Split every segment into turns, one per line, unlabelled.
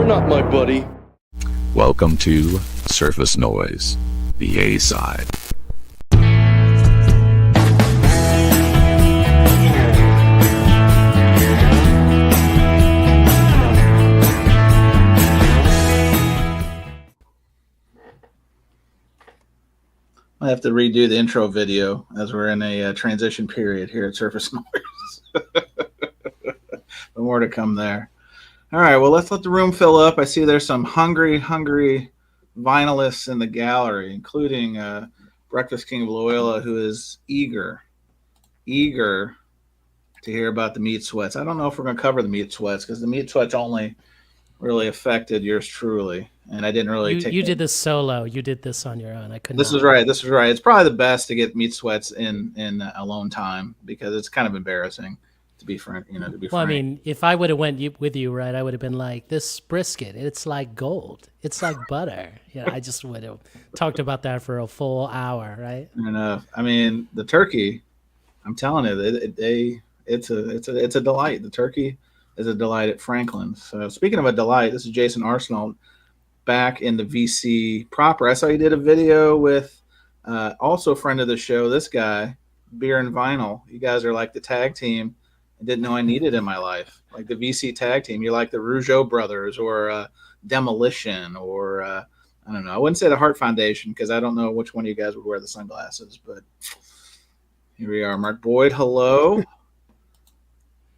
not my buddy.
Welcome to Surface Noise, the A-side.
I have to redo the intro video as we're in a transition period here at Surface Noise. But more to come there. All right, well, let's let the room fill up. I see there's some hungry vinylists in the gallery, including Breakfast King of Loyola, who is eager to hear about the meat sweats. I don't know if we're going to cover the meat sweats because the meat sweats only really affected yours truly. And I didn't really take.
You did this solo. You did this on your own. I couldn't.
This is right. It's probably the best to get meat sweats in alone time because it's kind of embarrassing to be frank.
Well, I mean, if I would have went with you, right, I would have been like, this brisket, it's like gold. It's like butter. I just would have talked about that for a full hour, right?
And I mean, the turkey. I'm telling you, it's a delight. The turkey is a delight at Franklin's. So speaking of a delight, this is Jason Arsenal. Back in the VC proper. I saw you did a video with also a friend of the show, this guy, Beer and Vinyl. You guys are like the tag team I didn't know I needed in my life. Like the VC tag team. You're like the Rougeau brothers or Demolition or I don't know. I wouldn't say the Heart Foundation because I don't know which one of you guys would wear the sunglasses, but here we are. Mark Boyd, hello.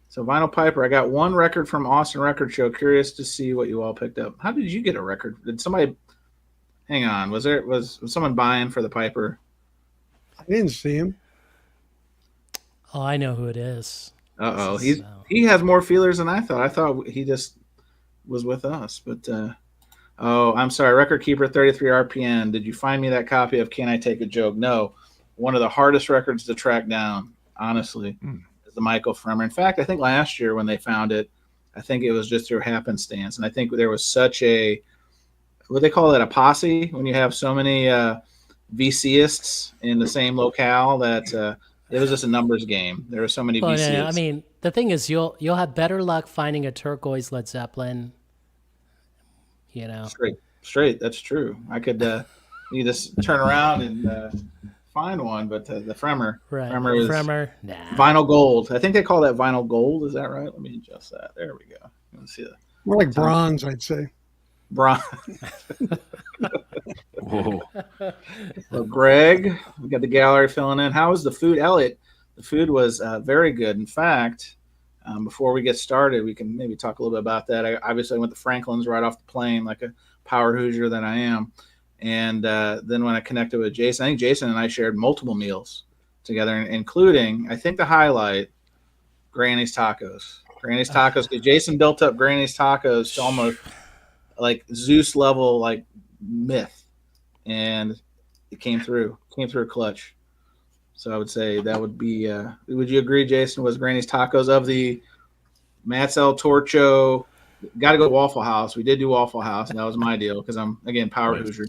So Vinyl Piper, I got one record from Austin Record Show. Curious to see what you all picked up. How did you get a record? Did somebody hang on? Was someone buying for the Piper?
I didn't see him.
Oh, I know who it is.
Uh-oh. He has more feelers than I thought. I thought he just was with us. But oh, I'm sorry. Record Keeper 33 RPN. Did you find me that copy of Can I Take a Joke? No. One of the hardest records to track down, honestly. The Michael Fremer. In fact, I think last year when they found it, I think it was just through happenstance. And I think there was such a, what they call it, a posse, when you have so many VCists in the same locale that it was just a numbers game. There were so many VCists.
Yeah, I mean, the thing is, you'll have better luck finding a turquoise Led Zeppelin.
Straight. That's true. I could you just turn around and find one, but the Fremer,
right.
Fremer is
nah.
vinyl gold. I think they call that vinyl gold. Is that right? Let me adjust that. There we go. Let's see that.
More like bronze, I'd say.
Bronze.
Whoa.
So Greg, we got the gallery filling in. How was the food, Elliot? The food was very good. In fact, before we get started, we can maybe talk a little bit about that. I obviously went to Franklin's right off the plane, like a power Hoosier that I am. And then when I connected with Jason, I think Jason and I shared multiple meals together, including, I think the highlight, Granny's Tacos. Granny's Tacos. Jason built up Granny's Tacos to almost like Zeus level, like myth. And it came through clutch. So I would say that would be, would you agree, Jason, was Granny's Tacos of the Matt's El Torcho? Got to go to Waffle House. We did do Waffle House, and that was my deal because I'm, again, power Hoosier.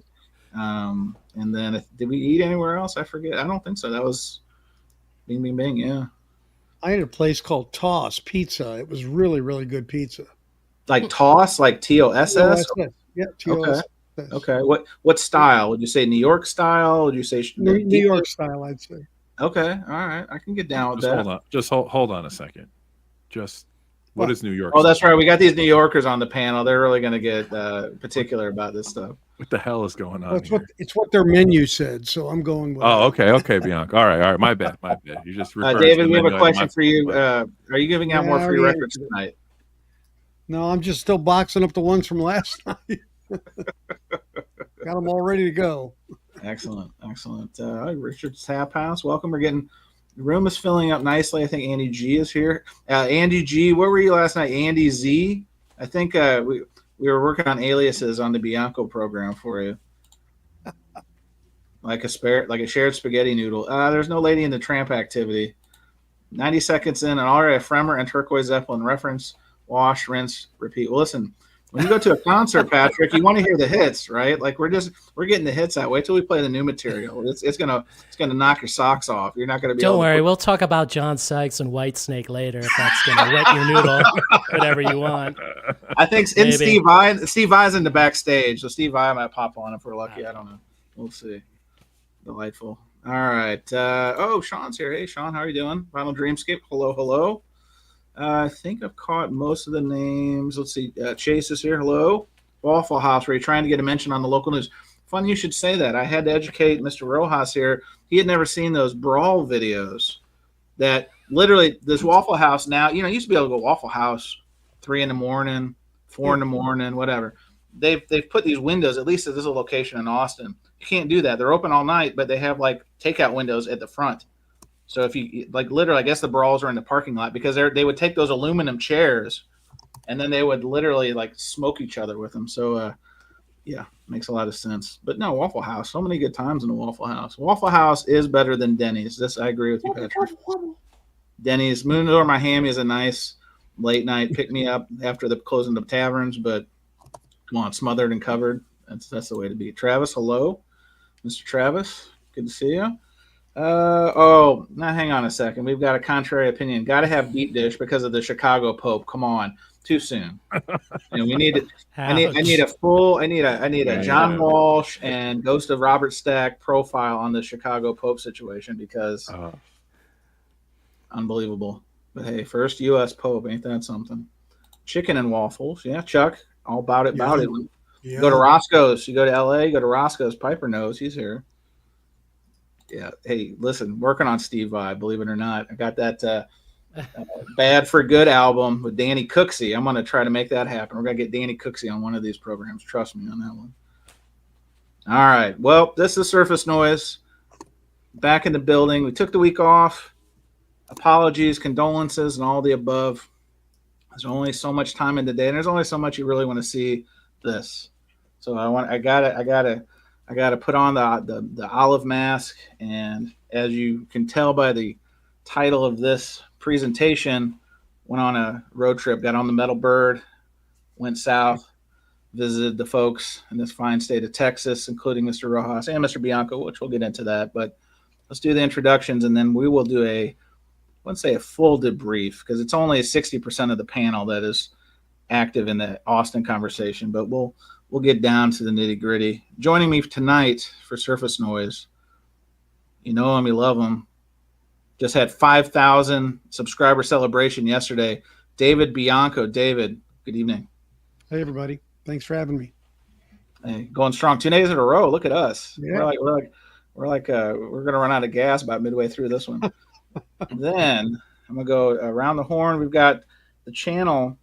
And then did we eat anywhere else? I forget. I don't think so. That was Bing, Bing, Bing. Yeah.
I had a place called Toss Pizza. It was really, really good pizza.
Like Toss, like TOSS?
Yeah, TOSS.
Okay. What style? Would you say New York style? Would you say
New York style, I'd say.
Okay. All right. I can get down with that.
Hold on a second. What is New York?
Oh, that's right. We got these New Yorkers on the panel. They're really going to get particular about this stuff.
What the hell is going on?
It's what their menu said, so I'm going with
okay, Bianca. All right. My bad. You just
David, we have a question for you. Are you giving out more free records tonight?
No, I'm just still boxing up the ones from last night. Got them all ready to go.
Excellent. Richard's Tap House. Welcome. The room is filling up nicely. I think Andy G is here. Andy G, where were you last night? Andy Z? I think we were working on aliases on the Bianco program for you. Like a shared spaghetti noodle. There's no Lady in the Tramp activity. 90 seconds in, and already a Fremer and turquoise Zeppelin reference. Wash, rinse, repeat. Well, listen, When you go to a concert, Patrick, you want to hear the hits, right? Like we're getting the hits out. Wait till we play the new material. It's gonna knock your socks off. You're not gonna be.
Don't
able
worry,
to
we'll talk about John Sykes and Whitesnake later if that's gonna wet your noodle. Whatever you want.
I think Steve Vai's in the backstage, so Steve Vai might pop on if we're lucky. I don't know. We'll see. Delightful. All right. Sean's here. Hey, Sean, how are you doing? Final Dreamscape. Hello. I think I've caught most of the names. Let's see. Chase is here. Hello. Waffle House. Were you trying to get a mention on the local news? Funny you should say that. I had to educate Mr. Rojas here. He had never seen those brawl videos. That literally this Waffle House now. You used to be able to go Waffle House 3 a.m, 4 a.m, whatever. They've put these windows. At least at this location in Austin, you can't do that. They're open all night, but they have like takeout windows at the front. So if you literally, I guess the brawls are in the parking lot because they would take those aluminum chairs, and then they would literally like smoke each other with them. So makes a lot of sense. But no, Waffle House, so many good times in the Waffle House. Waffle House is better than Denny's. This I agree with you, Patrick. Denny's Moon or Miami is a nice late night pick me up after the closing of taverns, but come on, smothered and covered. That's the way to be. Travis, hello, Mr. Travis, good to see you. Now hang on a second. We've got a contrary opinion. Got to have deep dish because of the Chicago Pope. Come on, too soon. We need it. I need a John Walsh and Ghost of Robert Stack profile on the Chicago Pope situation because unbelievable. But hey, first U.S. Pope, ain't that something? Chicken and waffles, yeah. Chuck, all about it. Yeah. Go to Roscoe's. You go to L.A. Go to Roscoe's. Piper knows he's here. Yeah. Hey, listen, working on Steve Vai, believe it or not. I got that Bad for Good album with Danny Cooksey. I'm going to try to make that happen. We're going to get Danny Cooksey on one of these programs. Trust me on that one. All right. Well, this is Surface Noise. Back in the building. We took the week off. Apologies, condolences, and all the above. There's only so much time in the day, and there's only so much you really want to see this. So I gotta put on the olive mask, and as you can tell by the title of this presentation, went on a road trip, got on the Metal Bird, went south, visited the folks in this fine state of Texas, including Mr. Rojas and Mr. Bianco, which we'll get into that. But let's do the introductions, and then we will do I wouldn't say a full debrief because it's only 60% of the panel that is active in the Austin conversation, but we'll get down to the nitty gritty. Joining me tonight for Surface Noise, you know him, you love him. Just had 5,000 subscriber celebration yesterday. David Bianco. David, good evening.
Hey everybody, thanks for having me.
Hey, going strong 2 days in a row. Look at us.
Yeah.
We're gonna run out of gas about midway through this one. Then I'm gonna go around the horn. We've got the channel.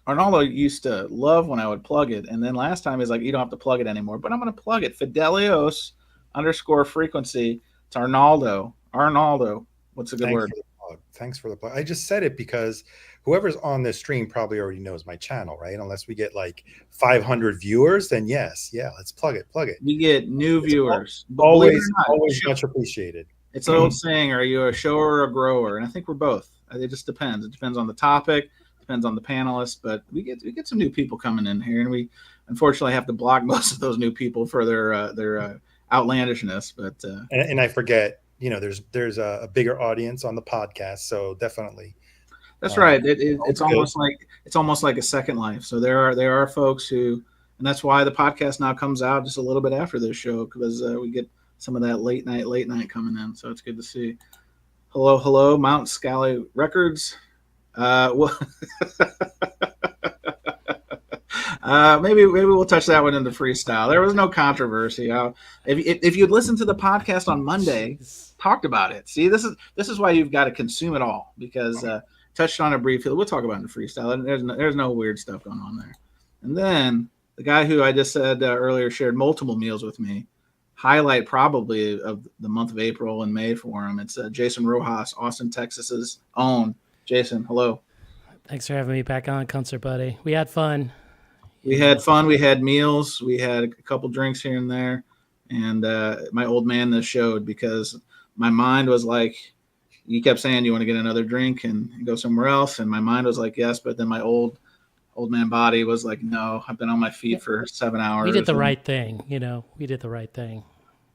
Arnaldo used to love when I would plug it, and then last time he's like, "You don't have to plug it anymore." But I'm gonna plug it. Fidelios_frequency. It's Arnaldo. Arnaldo. What's a good word?
Thanks for the plug. I just said it because whoever's on this stream probably already knows my channel, right? Unless we get like 500 viewers, then yes, let's plug it. We
get new viewers.
Always much appreciated.
It's an old saying, are you a shower or a grower? And I think we're both. It just depends. It depends on the topic, depends on the panelists, but we get some new people coming in here, and we unfortunately have to block most of those new people for their outlandishness. But
and I forget, there's a bigger audience on the podcast, so definitely.
That's right. It's almost like a second life. So there are folks who, and that's why the podcast now comes out just a little bit after this show, because we get some of that late night coming in. So it's good to see. Hello, Mount Scally Records. Maybe we'll touch that one in the freestyle. There was no controversy. If you'd listened to the podcast on Monday, talked about it. See, this is why you've got to consume it all, because touched on it briefly. We'll talk about it in the freestyle. And there's no weird stuff going on there. And then the guy who I just said earlier shared multiple meals with me. Highlight probably of the month of April and May for him. It's Jason Rojas, Austin, Texas's own. Jason, hello.
Thanks for having me back on, Concert Buddy. We had fun.
We had fun. We had meals. We had a couple drinks here and there. And my old man this showed, because my mind was like, you kept saying you want to get another drink and go somewhere else. And my mind was like, yes. But then my old old man body was like, no, I've been on my feet for 7 hours.
We did the right thing, we did the right thing.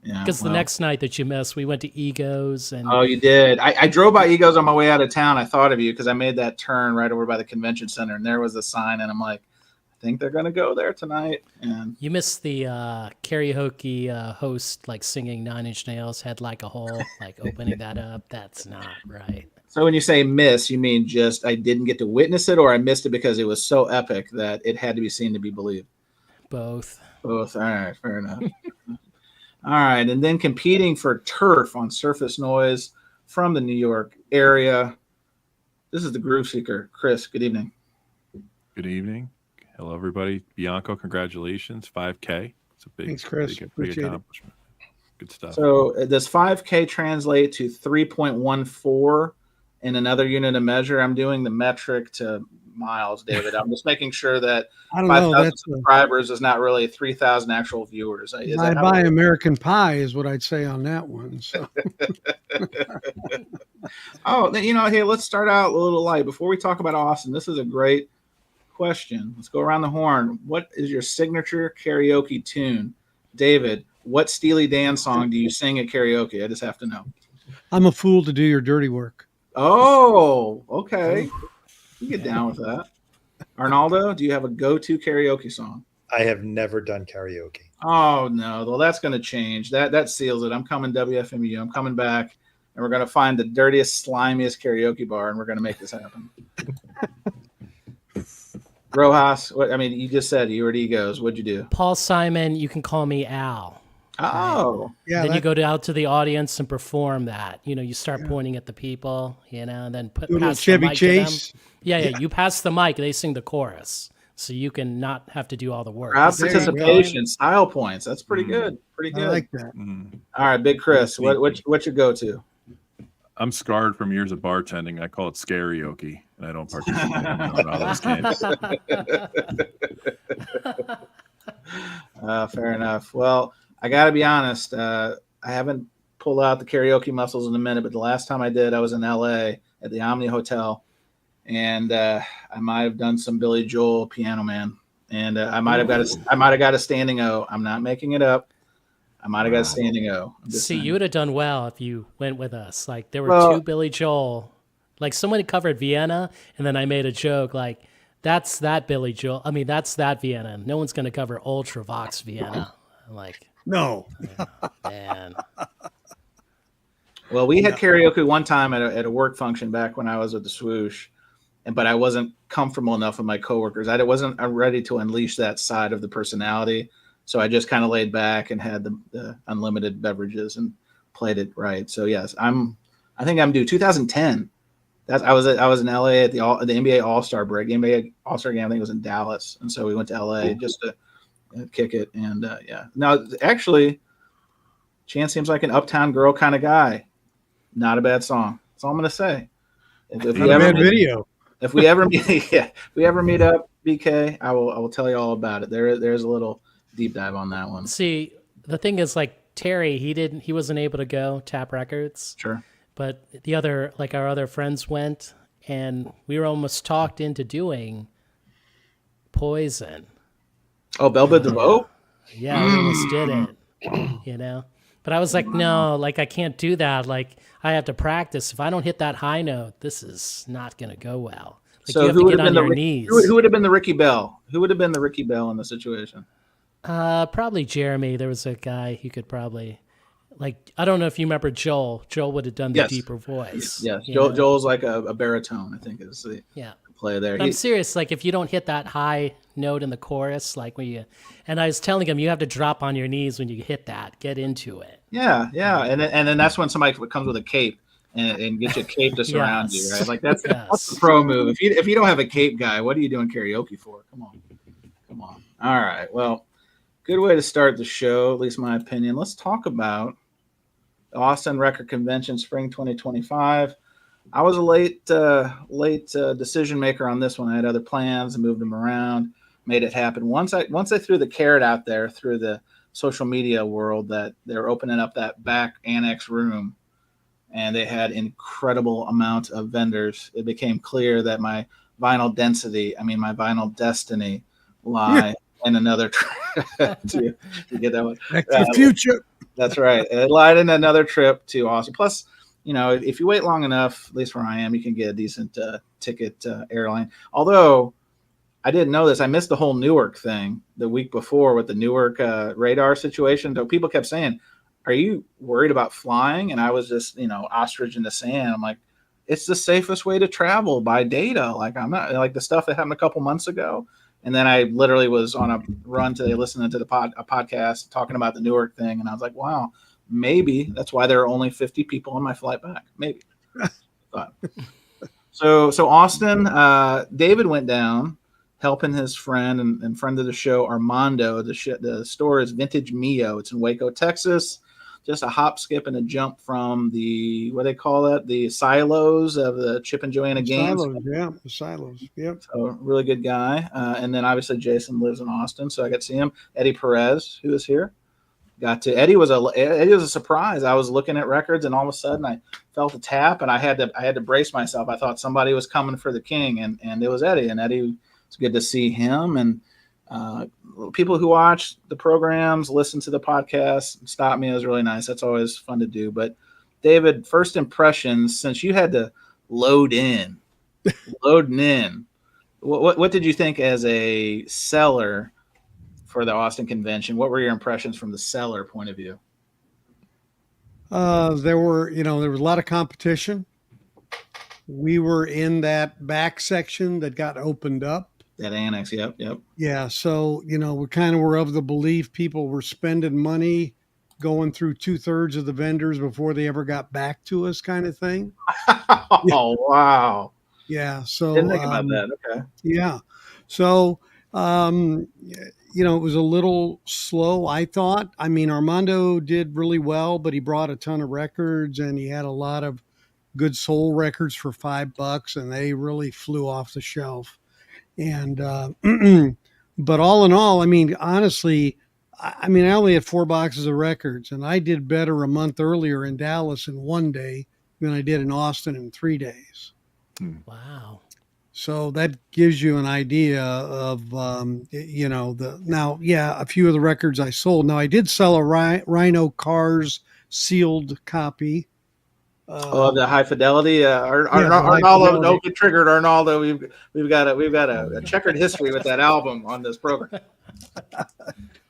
Yeah,
Because the next night that you missed, we went to Egos. And
oh, you did. I drove by Egos on my way out of town. I thought of you because I made that turn right over by the convention center, and there was a sign, and I'm like, I think they're going to go there tonight. And
you missed the karaoke host, like singing 9 Inch Nails, Head Like a Hole, like opening that up. That's not right.
So when you say miss, you mean just I didn't get to witness it, or I missed it because it was so epic that it had to be seen to be believed?
Both.
Both. All right, fair enough. All right, and then competing for turf on Surface Noise from the New York area. This is the Groove Seeker. Chris, good evening.
Good evening. Hello, everybody. Bianco, congratulations. 5K. It's a big,
Thanks, Chris.
big
Appreciate it.
accomplishment. Good stuff.
So does 5K translate to 3.14 in another unit of measure? I'm doing the metric to miles, David. I'm just making sure that
I don't know.
5,000
That's
subscribers is not really 3,000 actual viewers. Is
I
that how
buy
it-
American Pie is what I'd say on that one. So
Oh, hey, let's start out a little light. Before we talk about Austin, this is a great question. Let's go around the horn. What is your signature karaoke tune? David, what Steely Dan song do you sing at karaoke? I just have to know.
I'm a fool to do your dirty work.
Oh, okay. You get down with that. Arnaldo, do you have a go-to karaoke song?
I have never done karaoke.
Oh, no. Well, that's going to change. That seals it. I'm coming, WFMU. I'm coming back, and we're going to find the dirtiest, slimiest karaoke bar, and we're going to make this happen. Rojas, you just said you were at Egos. What'd you do?
Paul Simon, you can call me Al.
Oh,
Yeah,
Then you go out to the audience and perform that. You start pointing at the people, and then
do a little
pass the
Chevy
mic to them.
Chase.
Yeah, you pass the mic, they sing the chorus. So you can not have to do all the work.
crowd
There you go.
participation, style points. That's pretty good. Pretty
I
good.
like that.
Mhm.
All right, Big Chris, what's your go-to?
I'm scarred from years of bartending. I call it scarioke, and I don't participate in all those games.
Fair enough. Well, I got to be honest. I haven't pulled out the karaoke muscles in a minute, but the last time I did, I was in LA at the Omni Hotel, and I might have done some Billy Joel, Piano Man, and I might have got a standing O. I'm not making it up. I might have got a standing O. I'm just
See,
saying.
you would have done well if you went with us. Like there were two Billy Joel. Like someone covered Vienna, and then I made a joke like, "That's that Billy Joel. That's that Vienna. No one's going to cover Ultravox Vienna." I'm like,
No.
man.
Well, we had karaoke one time at a work function back when I was with the Swoosh, but I wasn't comfortable enough with my coworkers. I wasn't ready to unleash that side of the personality, so I just kind of laid back and had the unlimited beverages and played it right. So yes, I think I'm due 2010. I was in LA at the NBA All-Star break. The NBA All-Star game I think was in Dallas, and so we went to LA just to kick it. And yeah, now actually, Chance seems like an uptown girl kind of guy. Not a bad song. That's all I'm gonna say. If
Not a bad video.
If we ever meet, if we ever meet up, BK, I will tell you all about it. There's a little deep dive on that one.
See, the thing is, like Terry, he wasn't able to go Tap Records.
Sure.
But our other friends went, and we were almost talked into doing Poison.
Oh, Belle Biv DeVoe?
Yeah, we almost did it, But I was like, no, like I can't do that. Like I have to practice. If I don't hit that high note, this is not going to go well. Like
So
you have
who
to
would
get
have been
on
the
your knees.
who would have been the Ricky Bell? Who would have been the Ricky Bell in the situation?
Probably Jeremy. There was a guy who could probably, like, I don't know if you remember Joel. Joel would have done the
Yes.
deeper voice.
Yes,
you know?
Joel's like a baritone, I think is the
Yeah.
play there.
But I'm serious. Like, if you don't hit that high note in the chorus, like and I was telling him, you have to drop on your knees when you hit that. Get into it.
Yeah, and then that's when somebody comes with a cape and gets you a cape to surround you, right? Like that's the pro move. If you don't have a cape guy, what are you doing karaoke for? Come on. All right, well, good way to start the show, at least my opinion. Let's talk about the Austin Record Convention Spring 2025. I was a late decision maker on this one. I had other plans and moved them around, made it happen. Once I threw the carrot out there through the social media world that they're opening up that back annex room, and they had incredible amount of vendors, it became clear that my vinyl density, my vinyl destiny lie in another trip to get that one.
Back to the future.
That's right. It lied in another trip to Austin. Plus, if you wait long enough, at least where I am, you can get a decent ticket airline. Although I didn't know this. I missed the whole Newark thing the week before with the Newark radar situation. So people kept saying, are you worried about flying? And I was just, ostrich in the sand. I'm like, it's the safest way to travel by data. Like, I'm not like the stuff that happened a couple months ago. And then I literally was on a run today listening to a podcast talking about the Newark thing. And I was like, wow, maybe that's why there are only 50 people on my flight back. Maybe. But, so Austin, David went down helping his friend and friend of the show, Armando. The store is Vintage Mio. It's in Waco, Texas. Just a hop, skip, and a jump from the, what do they call that? The silos of the Chip and Joanna games.
Silos, yeah, the silos. Yep. So
really good guy. And then obviously Jason lives in Austin, so I got to see him. Eddie Perez, who is here. Eddie was a surprise. I was looking at records, and all of a sudden I felt a tap, and I had to brace myself. I thought somebody was coming for the king, and it was Eddie. And Eddie, it's good to see him. And people who watch the programs, listen to the podcast, stop me. It was really nice. That's always fun to do. But David, first impressions, since you had to loading in, what did you think as a seller for the Austin convention? What were your impressions from the seller point of view?
there was a lot of competition. We were in that back section that got opened up.
That annex, yep.
Yeah, so, we kind of were of the belief people were spending money going through 2/3 of the vendors before they ever got back to us, kind of thing.
Oh, wow.
Yeah, so
Didn't think about that. Okay.
Yeah. So, it was a little slow, I thought. I mean, Armando did really well, but he brought a ton of records and he had a lot of good soul records for $5, and they really flew off the shelf. And, but all in all, I mean, honestly, I only had 4 boxes of records, and I did better a month earlier in Dallas in 1 day than I did in Austin in 3 days.
Wow.
So that gives you an idea of, a few of the records I sold. Now, I did sell a Rhino Cars sealed copy.
The high fidelity, Arnaldo, don't get triggered, Arnaldo. We've got a checkered history with that album on this program.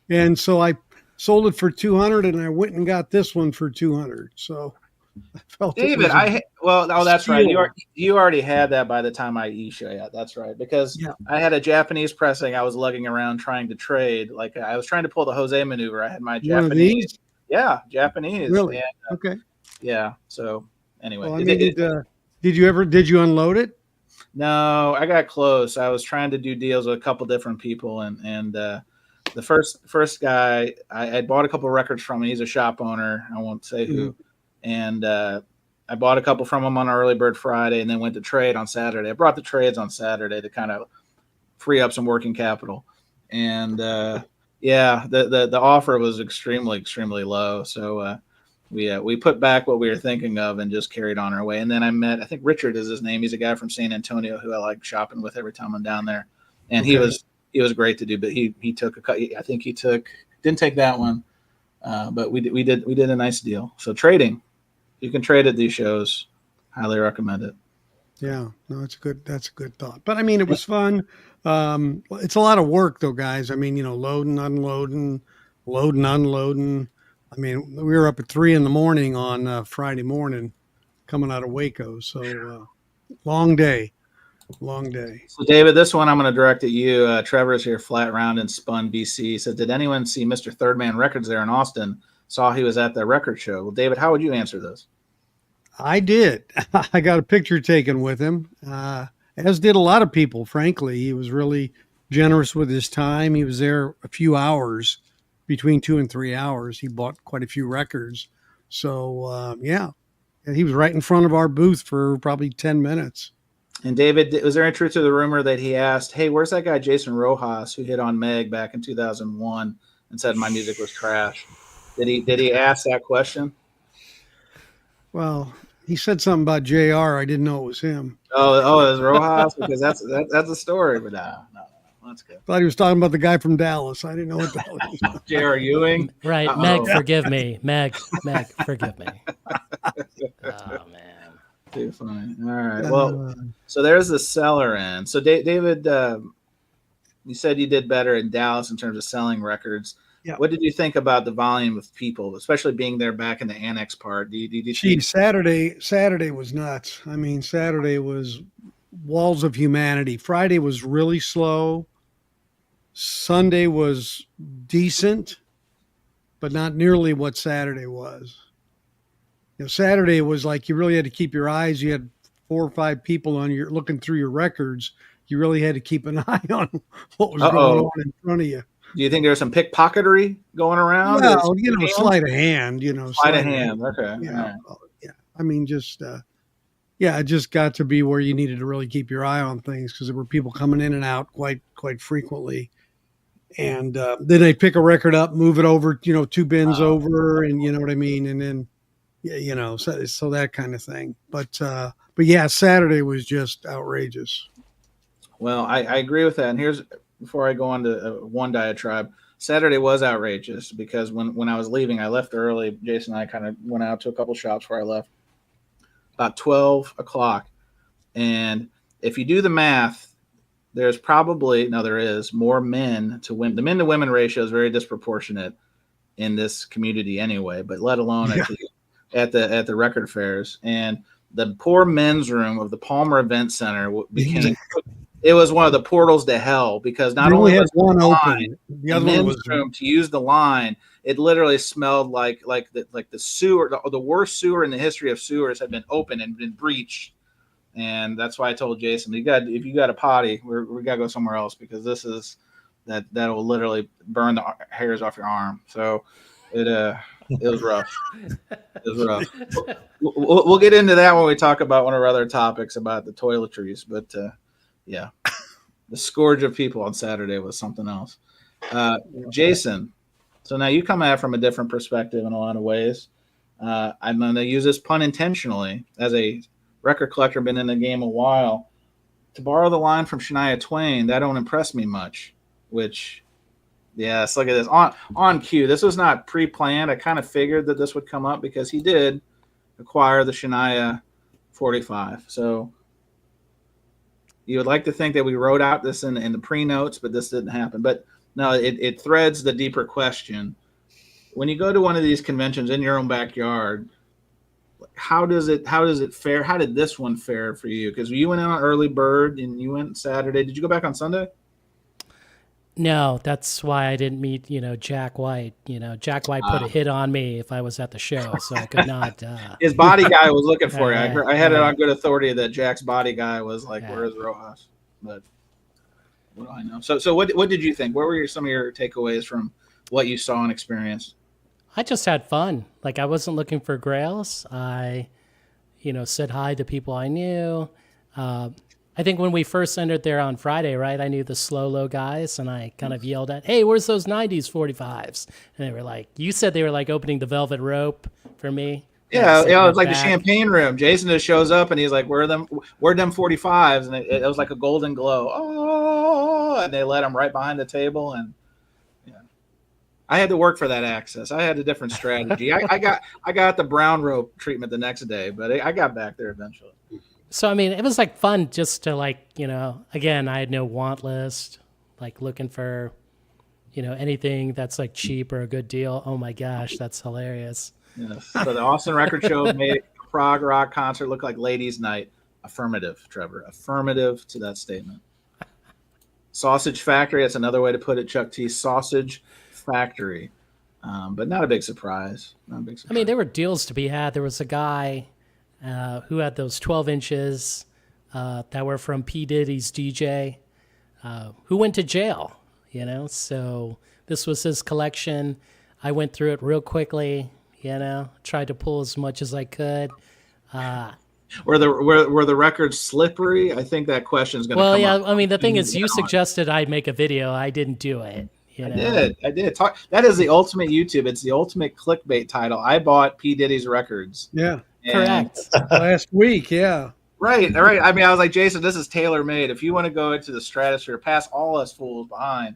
And so I sold it for $200, and I went and got this one for $200. So I felt
David, that's right. You already had that by the time I e-show you. That's right, because I had a Japanese pressing. I was lugging around trying to trade. Like I was trying to pull the Jose maneuver. I had my Japanese.
One of these?
Yeah, Japanese.
Really?
And,
okay.
Yeah. So anyway,
well, did you unload it?
No, I got close. I was trying to do deals with a couple different people, and the first guy I bought a couple records from. He's a shop owner. I won't say who. And I bought a couple from him on our early bird Friday, and then went to trade on Saturday. I brought the trades on Saturday to kind of free up some working capital. And the offer was extremely, extremely low. So we put back what we were thinking of and just carried on our way. And then I met, I think Richard is his name. He's a guy from San Antonio who I like shopping with every time I'm down there. And he was great to do, but he took didn't take that one. But we did a nice deal. So trading, you can trade at these shows. Highly recommend it.
Yeah, no, that's a good thought. But I mean, it was fun. It's a lot of work though, guys. I mean, loading, unloading. I mean, we were up at 3 a.m. on Friday morning coming out of Waco. So long day.
So David, this one I'm going to direct at you. Trevor's here, Flat Round in Spun, BC. He said, did anyone see Mr. Third Man Records there in Austin? Saw he was at the record show. Well, David, how would you answer this?
I did. I got a picture taken with him, as did a lot of people, frankly. He was really generous with his time. He was there a few hours, between 2 and 3 hours. He bought quite a few records. So, and he was right in front of our booth for probably 10 minutes.
And David, was there any truth to the rumor that he asked, hey, where's that guy Jason Rojas who hit on Meg back in 2001 and said my music was trash? Did he ask that question?
Well, He said something about JR. I didn't know it was him.
Oh, it was Rojas, because that's a story. But no, that's good.
Thought he was talking about the guy from Dallas. I didn't know what that was.
J.R. Ewing.
Right. Meg, forgive me. Meg, forgive me. Oh, man.
Too funny. All right. Well, so there's the seller end. So David, you said you did better in Dallas in terms of selling records.
Yeah.
What did you think about the volume of people, especially being there back in the annex part?
Gee, Saturday was nuts. I mean, Saturday was walls of humanity. Friday was really slow. Sunday was decent, but not nearly what Saturday was. You know, Saturday was like you really had to keep your eyes. You had 4 or 5 people on your looking through your records. You really had to keep an eye on what was going on in front of you.
Do you think there's some pickpocketery going around?
Well, sleight of hand,
Sleight of hand. Okay.
Yeah. I mean, just, it just got to be where you needed to really keep your eye on things because there were people coming in and out quite frequently. And then they pick a record up, move it over, 2 bins over, and you know what I mean? And then, so that kind of thing. But yeah, Saturday was just outrageous.
Well, I agree with that. And here's, before I go on to one diatribe, Saturday was outrageous because when I was leaving, I left early. Jason and I kind of went out to a couple shops where I left about 12 o'clock. And if you do the math, there is more men to women. The men to women ratio is very disproportionate in this community anyway, but let alone at the record fairs. And the poor men's room of the Palmer Event Center became it was one of the portals to hell because not only had one open, the other men's room to use the line, it literally smelled like the sewer, the worst sewer in the history of sewers had been opened and been breached. And that's why I told Jason, if you got a potty, we gotta go somewhere else because this is that will literally burn the hairs off your arm. So it was rough. It was rough. We'll get into that when we talk about one of our other topics about the toiletries, but. Yeah, the scourge of people on Saturday was something else. Jason, so now you come at it from a different perspective in a lot of ways. I'm going to use this pun intentionally as a record collector, been in the game a while. To borrow the line from Shania Twain, that don't impress me much. Which, yes, look at this on cue. This was not pre-planned. I kind of figured that this would come up because he did acquire the Shania 45. So. You would like to think that we wrote out this in the pre-notes, but this didn't happen. But no, it threads the deeper question. When you go to one of these conventions in your own backyard, how does it fare? How did this one fare for you? Because you went in on early bird and you went Saturday. Did you go back on Sunday?
No, that's why I didn't meet, Jack White. Jack White put a hit on me if I was at the show, so I could not.
His body guy was looking for you. I had it on good authority that Jack's body guy was like, "Where is Rojas?" But what do I know? So what did you think? What were some of your takeaways from what you saw and experienced?
I just had fun. Like I wasn't looking for grails. I, said hi to people I knew. I think when we first entered there on Friday, right, I knew the slow-low guys, and I kind of yelled at, hey, where's those 90s 45s? And they were like, you said they were like opening the velvet rope for me.
Yeah, it's like the champagne room. Jason just shows up, and he's like, where are them 45s? And it was like a golden glow. Oh, and they let him right behind the table, and I had to work for that access. I had a different strategy. I got the brown rope treatment the next day, but I got back there eventually.
So, I mean, it was like fun just to again, I had no want list, like looking for, anything that's like cheap or a good deal. Oh my gosh, that's hilarious.
Yes. So the Austin Record Show made a prog rock concert look like ladies' night. Affirmative, Trevor. Affirmative to that statement. Sausage Factory, that's another way to put it, Chuck T. Sausage Factory. But not a big surprise. I
mean, there were deals to be had. There was a guy who had those 12 inches that were from P. Diddy's DJ, who went to jail, So this was his collection. I went through it real quickly, tried to pull as much as I could.
Were the records slippery? I think that question is going to come up.
Well, yeah, I mean, the thing is, you suggested I make a video. I didn't do it.
I did. That is the ultimate YouTube. It's the ultimate clickbait title. I bought P. Diddy's records.
Yeah.
Correct.
last week. Yeah.
Right. I mean, I was like, Jason, this is tailor made. If you want to go into the stratosphere, pass all us fools behind,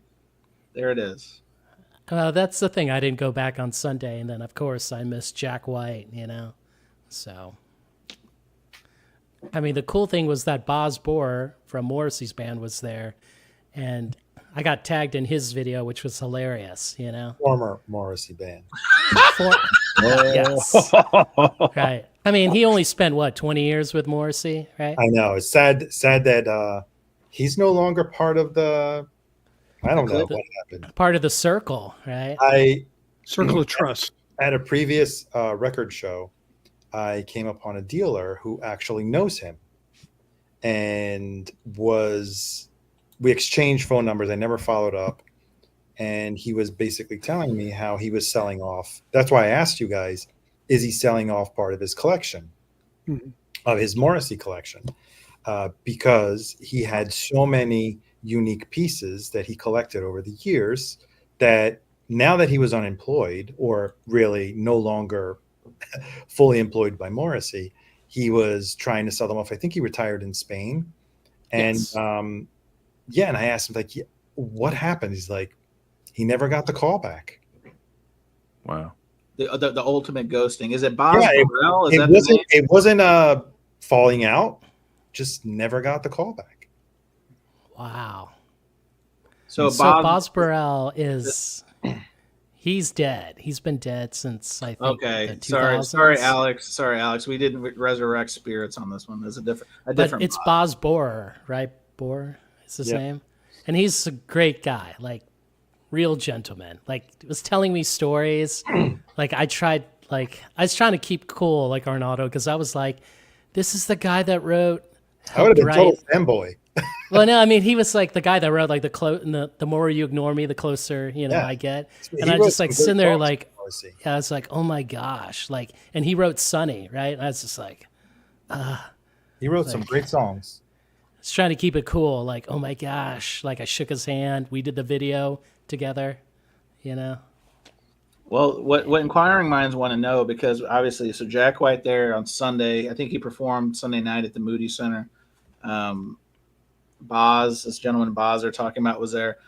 there it is.
That's the thing. I didn't go back on Sunday, and then of course I missed Jack White. So I mean, the cool thing was that Boz Bohr from Morrissey's band was there, and I got tagged in his video, which was hilarious.
Former Morrissey band.
Yes. Right. I mean, he only spent 20 years with Morrissey, right?
I know. It's sad that he's no longer part of the. I don't know what happened.
Part of the circle, right?
Circle of Trust.
At a previous record show, I came upon a dealer who actually knows him, and we exchanged phone numbers. I never followed up, and he was basically telling me how he was selling off. That's why I asked you guys: is he selling off part of his collection, of his Morrissey collection? Because he had so many unique pieces that he collected over the years that now that he was unemployed, or really no longer fully employed by Morrissey, he was trying to sell them off. I think he retired in Spain. And
Yes.
and I asked him, like, what happened? He's like, he never got the call back.
Wow.
The ultimate ghosting. Is it Boz
Yeah,
Burrell? Is
It
that the
wasn't,
name?
it wasn't falling out, just never got the call back.
Wow.
So
So
Boz.
Boz Burrell he's dead. He's been dead since, I think,
Okay.
the 2000s.
Sorry, Alex. We didn't resurrect spirits on this one. There's a different.
But it's Boz Bohr, right? Bohr is his
Yep.
name. And he's a great guy, like real gentleman. Like, was telling me stories. Like, I was trying to keep cool, like Arnaldo, because I was like, this is the guy that wrote.
I would have been
helped
total
write-
fanboy.
Well, no, I mean, he was like the guy that wrote like the more you ignore me, the closer
Yeah.
I get.
He
And I
wrote
just like
some good
sitting there
songs
like,
for Morrissey.
I was like, oh my gosh, like, and he wrote Sunny, right? And I was just like,
He wrote some great songs.
I was trying to keep it cool, like, oh my gosh, like I shook his hand, we did the video together,
Well, what inquiring minds want to know, because obviously, so Jack White there on Sunday. I think he performed Sunday night at the Moody Center. Boz, this gentleman Boz they're talking about, was there.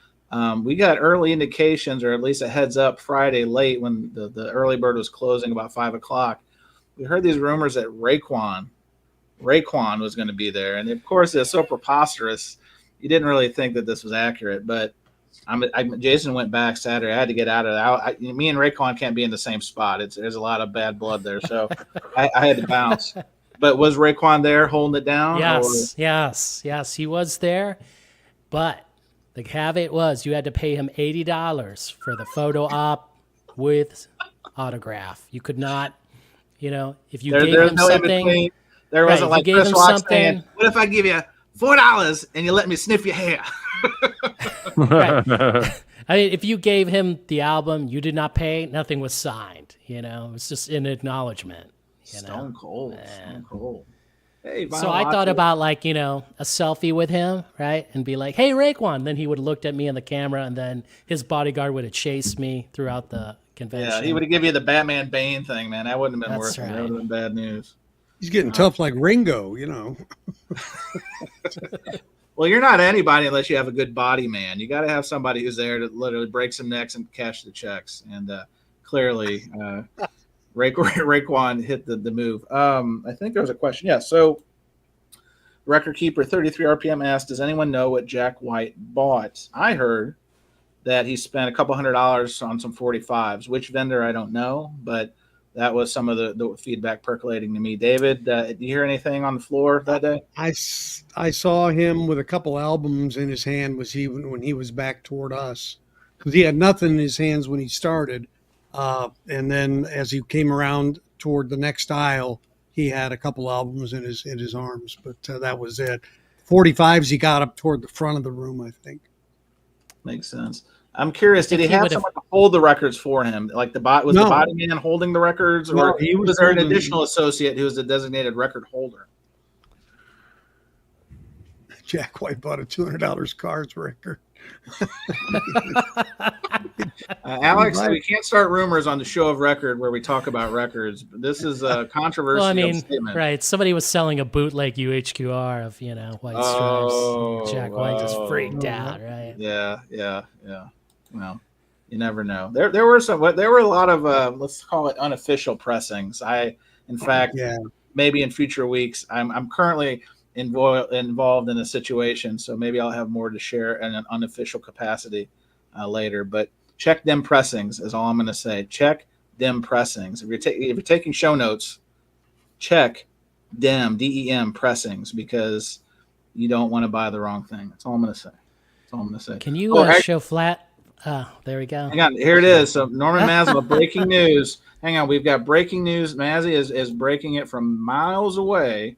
We got early indications, or at least a heads up Friday late when the early bird was closing about 5:00. We heard these rumors that Raekwon was going to be there, and of course it's so preposterous. You didn't really think that this was accurate, but Jason went back Saturday. I had to get out of that. Me and Raekwon can't be in the same spot. There's a lot of bad blood there, so I had to bounce. But was Raekwon there holding it down?
Yes, he was there. But the caveat was you had to pay him $80 for the photo op with autograph. You could not, if you gave
there's
him
no in
something.
between. There
Right,
wasn't
if
like
you gave
Chris
him
Rock
something-
saying, "What if I give you $4 and you let me sniff your hair?"
Right. I mean, if you gave him the album, you did not pay, nothing was signed. It was just an acknowledgement.
Stone cold. Hey,
So I thought about a selfie with him, right? And be like, hey, Raekwon. Then he would have looked at me in the camera, and then his bodyguard would have chased me throughout the convention.
Yeah, he would have given you the Batman Bane thing, man. That wouldn't have been
That's
worth it. That
right.
would have been bad news.
He's getting tough like Ringo,
Well, you're not anybody unless you have a good body, man. You got to have somebody who's there to literally break some necks and cash the checks. And clearly, Raekwon hit the move. I think there was a question. Yeah, so Record Keeper 33 RPM asked, does anyone know what Jack White bought? I heard that he spent a couple $100s on some 45s. Which vendor, I don't know, but that was some of the feedback percolating to me. David, did you hear anything on the floor that day?
I saw him with a couple albums in his hand when he was back toward us, because he had nothing in his hands when he started. And then as he came around toward the next aisle, he had a couple albums in his arms, but that was it. 45s he got up toward the front of the room, I think.
Makes sense. I'm curious, did he
he
have
would've-
someone to hold the records for him? Like the
No.
body man holding the records, or
No, he was
was there an
holding-
additional associate who was the designated record holder?
Jack White bought a $200 Cars record.
Alex, we can't start rumors on the show of record where we talk about records. This is a controversy.
Well, I mean,
statement.
right? Somebody was selling a bootleg UHQR of White Stripes. Jack White just freaked out, right?
Yeah. Well, you never know. There were a lot of let's call it unofficial pressings. In fact, maybe in future weeks, I'm currently involved in a situation, so maybe I'll have more to share in an unofficial capacity later. But check them pressings is all I'm going to say. Check them pressings. If you're taking show notes, check them DEM pressings, because you don't want to buy the wrong thing. That's all I'm going to say.
Can you show flat? Oh, there we go.
Hang on, here it is. So Norman Maslow, breaking news. Hang on, we've got breaking news. Mazzy is breaking it from miles away.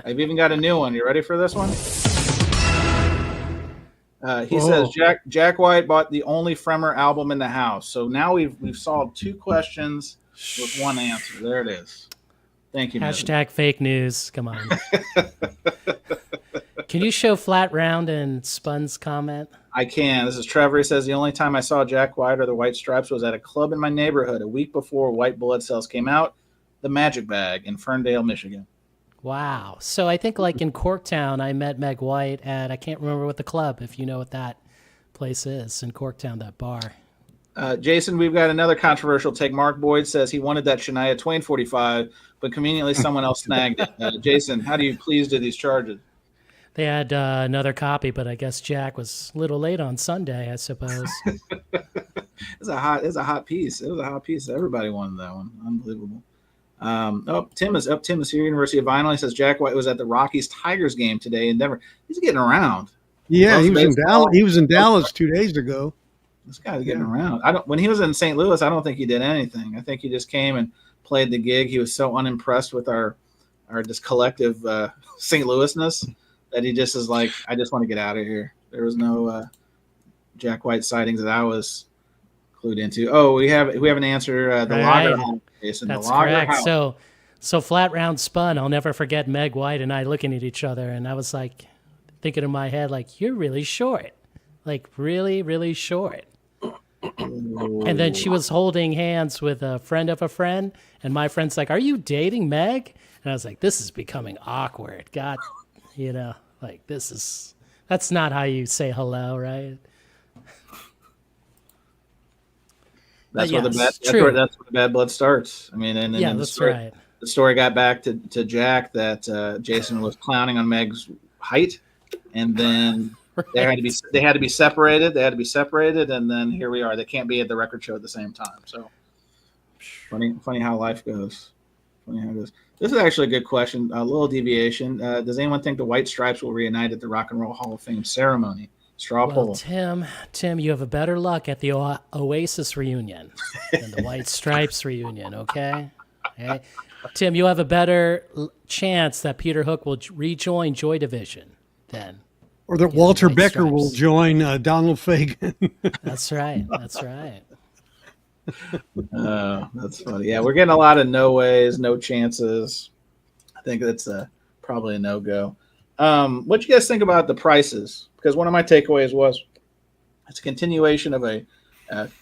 I've even got a new one. You ready for this one? He says Jack White bought the only Fremer album in the house. So now we've solved 2 questions with 1 answer. There it is. Thank you.
Hashtag fake news. Come on. Can you show Flat Round and Spun's comment?
I can. This is Trevor. He says the only time I saw Jack White or the White Stripes was at a club in my neighborhood a week before White Blood Cells came out, the Magic Bag in Ferndale, Michigan.
Wow. So I think like in Corktown, I met Meg White at, I can't remember what the club, if you know what that place is in Corktown, that bar.
Jason, we've got another controversial take. Mark Boyd says he wanted that Shania Twain 45, but conveniently someone else snagged it. Jason, how do you please do these charges?
They had another copy, but I guess Jack was a little late on Sunday, I suppose.
It's a hot piece. It was a hot piece. Everybody wanted that one. Unbelievable. Tim is here. University of Vinyl. He says Jack White was at the Rockies Tigers game today in Denver. He's getting around.
Yeah, he was in Dallas. He was in Dallas 2 days ago.
This guy's getting around. When he was in St. Louis, I don't think he did anything. I think he just came and played the gig. He was so unimpressed with our just collective St. Louisness that he just is like, I just want to get out of here. There was no Jack White sightings that I was clued into. Oh, we have an answer. The Lager House. Jason,
that's
the Lager
correct.
House.
So Flat Round Spun. I'll never forget Meg White and I looking at each other, and I was like thinking in my head, like, you're really short, like really, really short. And then she was holding hands with a friend of a friend, and my friend's like, "Are you dating Meg?" And I was like, "This is becoming awkward." God, like that's not how you say hello, right?
That's where the bad blood starts. I mean, and then
that's right.
The story got back to Jack that Jason was clowning on Meg's height, and then they had to be separated. They had to be separated, and then here we are. They can't be at the record show at the same time. So funny how life goes. Funny how it goes. This is actually a good question. A little deviation. Does anyone think the White Stripes will reunite at the Rock and Roll Hall of Fame ceremony? Straw poll.
Tim, you have a better luck at the Oasis reunion than the White Stripes reunion, okay? Tim, you have a better chance that Peter Hook will rejoin Joy Division then.
Or that Walter Becker will join Donald Fagen.
That's right. That's
funny. Yeah, we're getting a lot of no ways, no chances. I think that's probably a no-go. What do you guys think about the prices? Because one of my takeaways was it's a continuation of a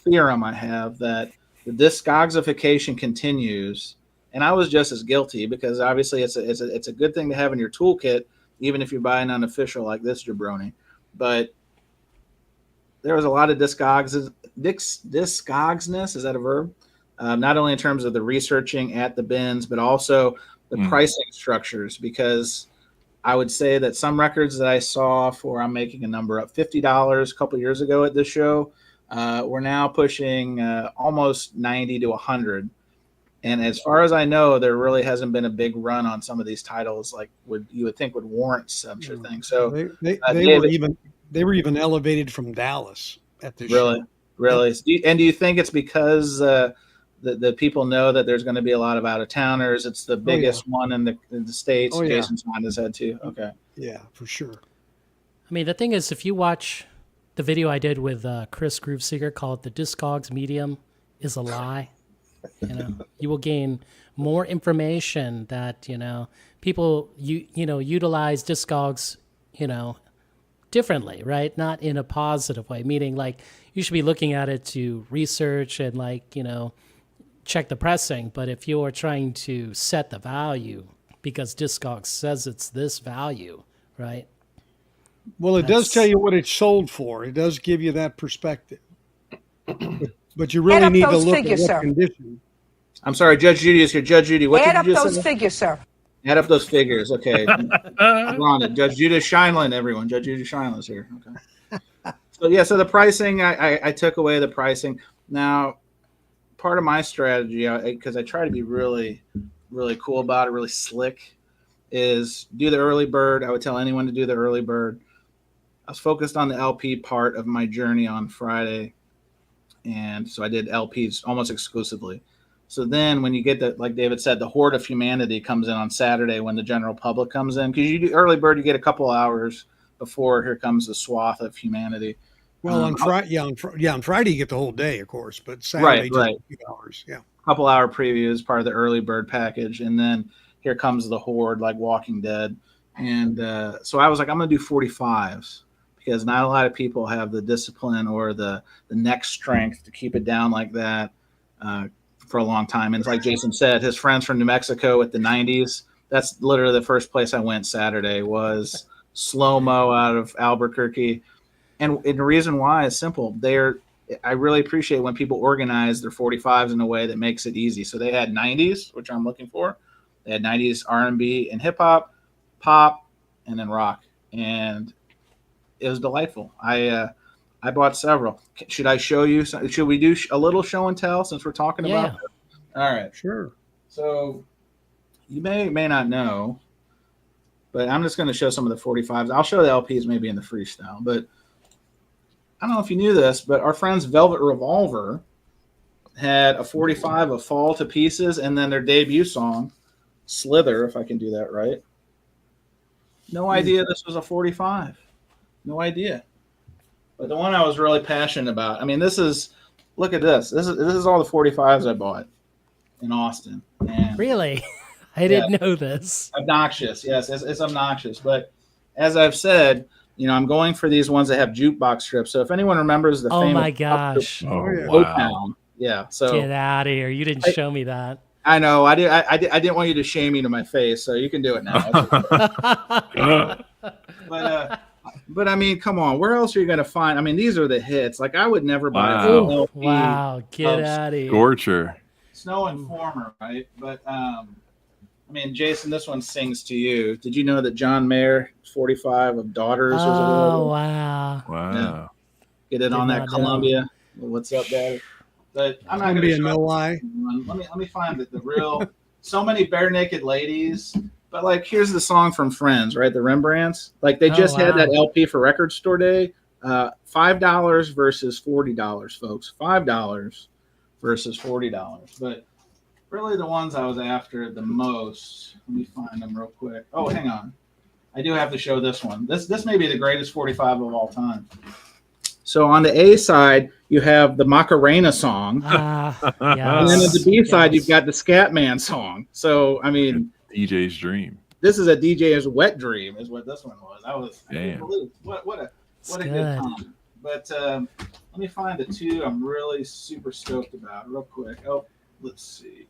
theorem I have that the discographication continues, and I was just as guilty because obviously it's a good thing to have in your toolkit, even if you buy an unofficial like this jabroni. But there was a lot of discogsness. Is that a verb? Not only in terms of the researching at the bins, but also the pricing structures, because I would say that some records that I saw for, I'm making a number up, $50 a couple of years ago at this show, we're now pushing almost 90 to 100. And as far as I know, there really hasn't been a big run on some of these titles like you would think would warrant such a thing. So
they were even elevated from Dallas at this show.
Really. And do you think it's because the people know that there's going to be a lot of out of towners? It's the biggest one in the States. Jason's on his head too. Okay.
Yeah, for sure.
I mean, the thing is, if you watch the video I did with Chris Grooveseeker called "The Discogs Medium is a Lie," you will gain more information that people utilize Discogs differently, right? Not in a positive way, meaning like you should be looking at it to research and like, check the pressing. But if you're trying to set the value because Discogs says it's this value, right?
Well, it does tell you what it's sold for. It does give you that perspective. But you really need to look at what condition.
I'm sorry, Judge Judy is here. Judge Judy, what
Add
did you
up
just
those
say?
figures, sir.
Add up those figures. Okay. On it. Judge Judy Scheinlin, everyone. Judge Judy Scheinlin's here. Okay. So the pricing, I took away the pricing. Now, part of my strategy, because I try to be really, really cool about it, really slick, is do the early bird. I would tell anyone to do the early bird. I was focused on the LP part of my journey on Friday. And so I did LPs almost exclusively. So then when you get the, like David said, the horde of humanity comes in on Saturday when the general public comes in, because you do early bird, you get a couple hours before here comes the swath of humanity.
Well, on Friday, on Friday you get the whole day, of course, but Saturday just a few hours. Yeah,
couple hour preview is part of the early bird package, and then here comes the horde like Walking Dead. And so I was like, I'm gonna do 45s because not a lot of people have the discipline or the neck strength to keep it down like that for a long time. And it's like Jason said, his friends from New Mexico with the 90s, that's literally the first place I went Saturday was slow-mo out of Albuquerque. And the reason why is simple. I really appreciate when people organize their 45s in a way that makes it easy. So they had 90s, which I'm looking for. They had 90s R&B and hip hop, pop, and then rock. And it was delightful. I bought several. Should I show you? Should we do a little show and tell since we're talking about it? All right.
Sure.
So you may not know, but I'm just going to show some of the 45s. I'll show the LPs maybe in the freestyle, but I don't know if you knew this, but our friends Velvet Revolver had a 45 of Fall to Pieces and then their debut song, Slither, if I can do that right. No idea this was a 45. No idea. But the one I was really passionate about, I mean, look at this. This is all the 45s I bought in Austin. And
really? I didn't know this.
Obnoxious. Yes, it's obnoxious. But as I've said, I'm going for these ones that have jukebox strips. So if anyone remembers the famous
my gosh.
O-Town. Yeah. So
get out of here. You didn't show me that.
I know. I didn't want you to shame me to my face, so you can do it now. But I mean, come on. Where else are you going to find? I mean, these are the hits. Like, I would never buy a LP.
Wow. Get out of here.
Scorcher.
Snow Informer, right? But, I mean, Jason, this one sings to you. Did you know that John Mayer, 45 of Daughters was available?
Wow.
Wow.
Yeah. Get it on that Columbia. What's up, Daddy? But I'm not going to
be a no lie.
Let me find the real. So many bare naked ladies. But like, here's the song from Friends, right? The Rembrandts. Like they just had that LP for Record Store Day. $5 versus $40, folks. $5 versus $40. But really, the ones I was after the most. Let me find them real quick. Oh, hang on. I do have to show this one. This may be the greatest 45 of all time. So on the A side, you have the Macarena song.
Yes,
and then on the B side, you've got the Scatman song. So, I mean,
DJ's dream.
This is a DJ's wet dream, is what this one was. I can't believe what a good time. But let me find the two I'm really super stoked about real quick. Oh, let's see.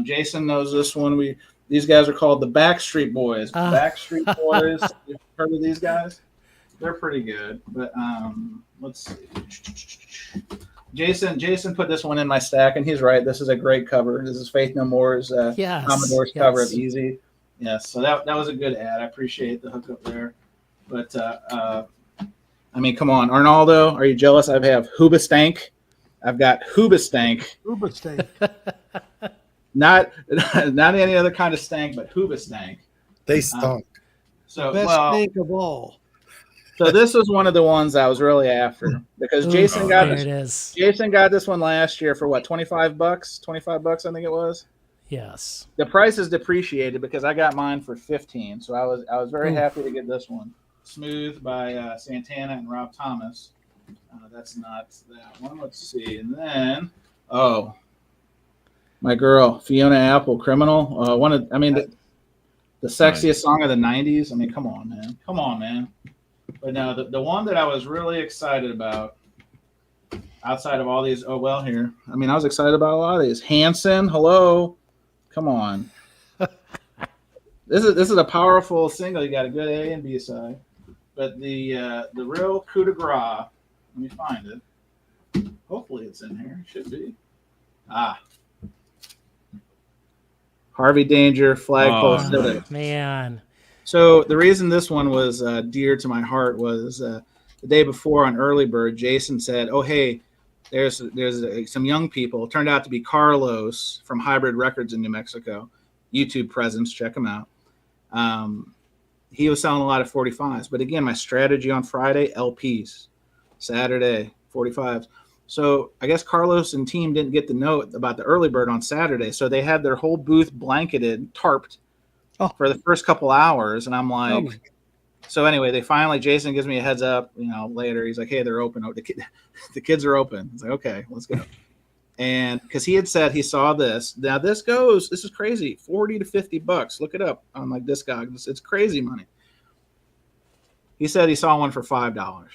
Jason knows this one. These guys are called the Backstreet Boys. Backstreet Boys. You've heard of these guys? They're pretty good. But let's see. Jason put this one in my stack, and he's right. This is a great cover. This is Faith No More's Commodore's cover of Easy. Yes, so that was a good ad. I appreciate the hookup there. But I mean, come on, Arnaldo, are you jealous? I have Hoobastank. I've got Hoobastank.
Hoobastank.
Not any other kind of stank, but Hoobastank.
They stunk.
Best stank of all.
So this was one of the ones I was really after because Jason got this one last year for what, $25? $25, I think it was.
Yes.
The price is depreciated because I got mine for $15, so I was very happy to get this one. Smooth by Santana and Rob Thomas. That's not that one. Let's see, and then my girl Fiona Apple, Criminal. The sexiest song of the '90s. I mean, come on, man. But no, the one that I was really excited about, outside of all these, I was excited about a lot of these. Hanson, hello, come on. This is a powerful single. You got a good A and B side, but the real coup de grace. Let me find it. Hopefully it's in here. It should be. Harvey Danger, Flagpole City.
Man.
So the reason this one was dear to my heart was the day before on Early Bird, Jason said, "Oh hey, there's some young people." It turned out to be Carlos from Hybrid Records in New Mexico. YouTube presence, check him out. He was selling a lot of 45s, but again, my strategy on Friday, LPs, Saturday, 45s. So I guess Carlos and team didn't get the note about the Early Bird on Saturday, so they had their whole booth blanketed, tarped for the first couple hours, and I'm like, so anyway, Jason gives me a heads up, later. He's like, hey, they're open. The kids are open. It's like, okay, let's go. And because he had said he saw this. Now this is crazy, $40 to $50. Look it up on like Discogs. It's crazy money. He said he saw one for $5.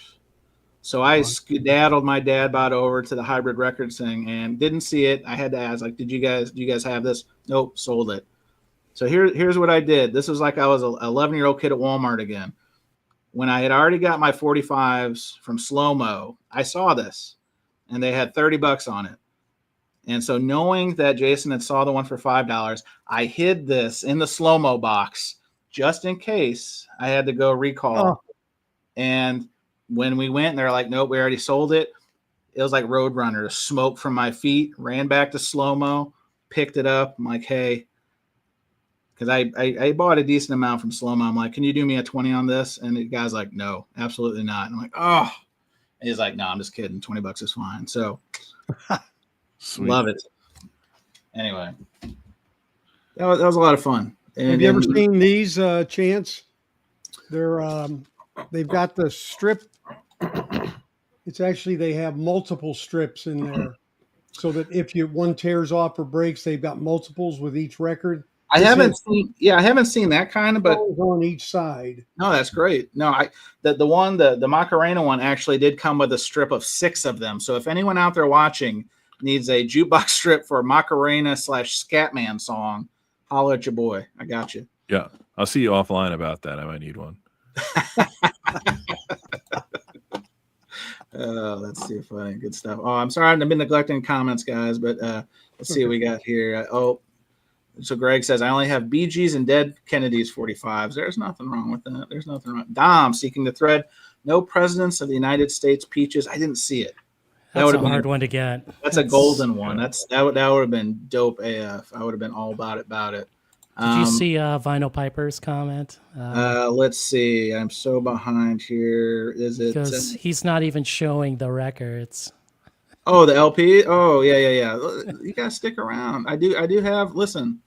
So I skedaddled my dad bod over to the Hybrid Records thing and didn't see it. I had to ask, like, do you guys have this? Nope, sold it. So here's what I did. This was like I was an 11-year-old kid at Walmart again. When I had already got my 45s from Slow Mo, I saw this, and they had $30 on it. And so knowing that Jason had saw the one for $5, I hid this in the Slow Mo box just in case I had to go recall. And when we went and they're like, nope, we already sold it. It was like Roadrunner, smoke from my feet, ran back to Slow Mo, picked it up. I'm like, hey, because I bought a decent amount from Slow Mo. I'm like, can you do me a 20 on this? And the guy's like, no, absolutely not. And I'm like, oh. And he's like, no, I'm just kidding. $20 is fine. So
Sweet.
Love it. Anyway, that was a lot of fun. And
have you ever seen these, Chance? They've got the strip. It's actually, they have multiple strips in there, so that if one tears off or breaks, they've got multiples with each record.
I haven't seen that kind of, but
on each side.
No, that's great. No, the Macarena one actually did come with a strip of 6 of them. So if anyone out there watching needs a jukebox strip for a Macarena / Scatman song, holla at your boy. I got you.
Yeah, I'll see you offline about that. I might need one.
Oh, that's too funny. Good stuff. Oh, I'm sorry I've been neglecting comments, guys, but let's see what we got here. So Greg says, I only have BG's and Dead Kennedys 45s. There's nothing wrong with that. There's nothing wrong. Dom, seeking the thread. No presidents of the United States peaches. I didn't see it.
That's a hard one to get.
That's a golden one. That would have been dope AF. I would have been all about it.
Did you see Vinyl Piper's comment?
Let's see. I'm so behind here. Is it?
Because he's not even showing the records.
Oh, the LP. Oh, yeah. You gotta stick around. I do have. Listen,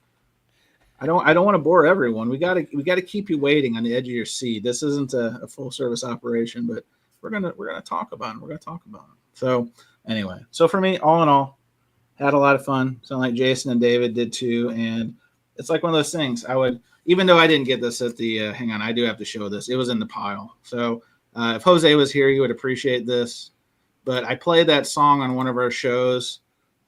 I don't want to bore everyone. We gotta keep you waiting on the edge of your seat. This isn't a full service operation, but we're gonna talk about it. So anyway, so for me, all in all, had a lot of fun. Sound like Jason and David did too, and it's like one of those things. I would, even though I didn't get this at the. Hang on, I do have to show this. It was in the pile. So if Jose was here, he would appreciate this. But I played that song on one of our shows.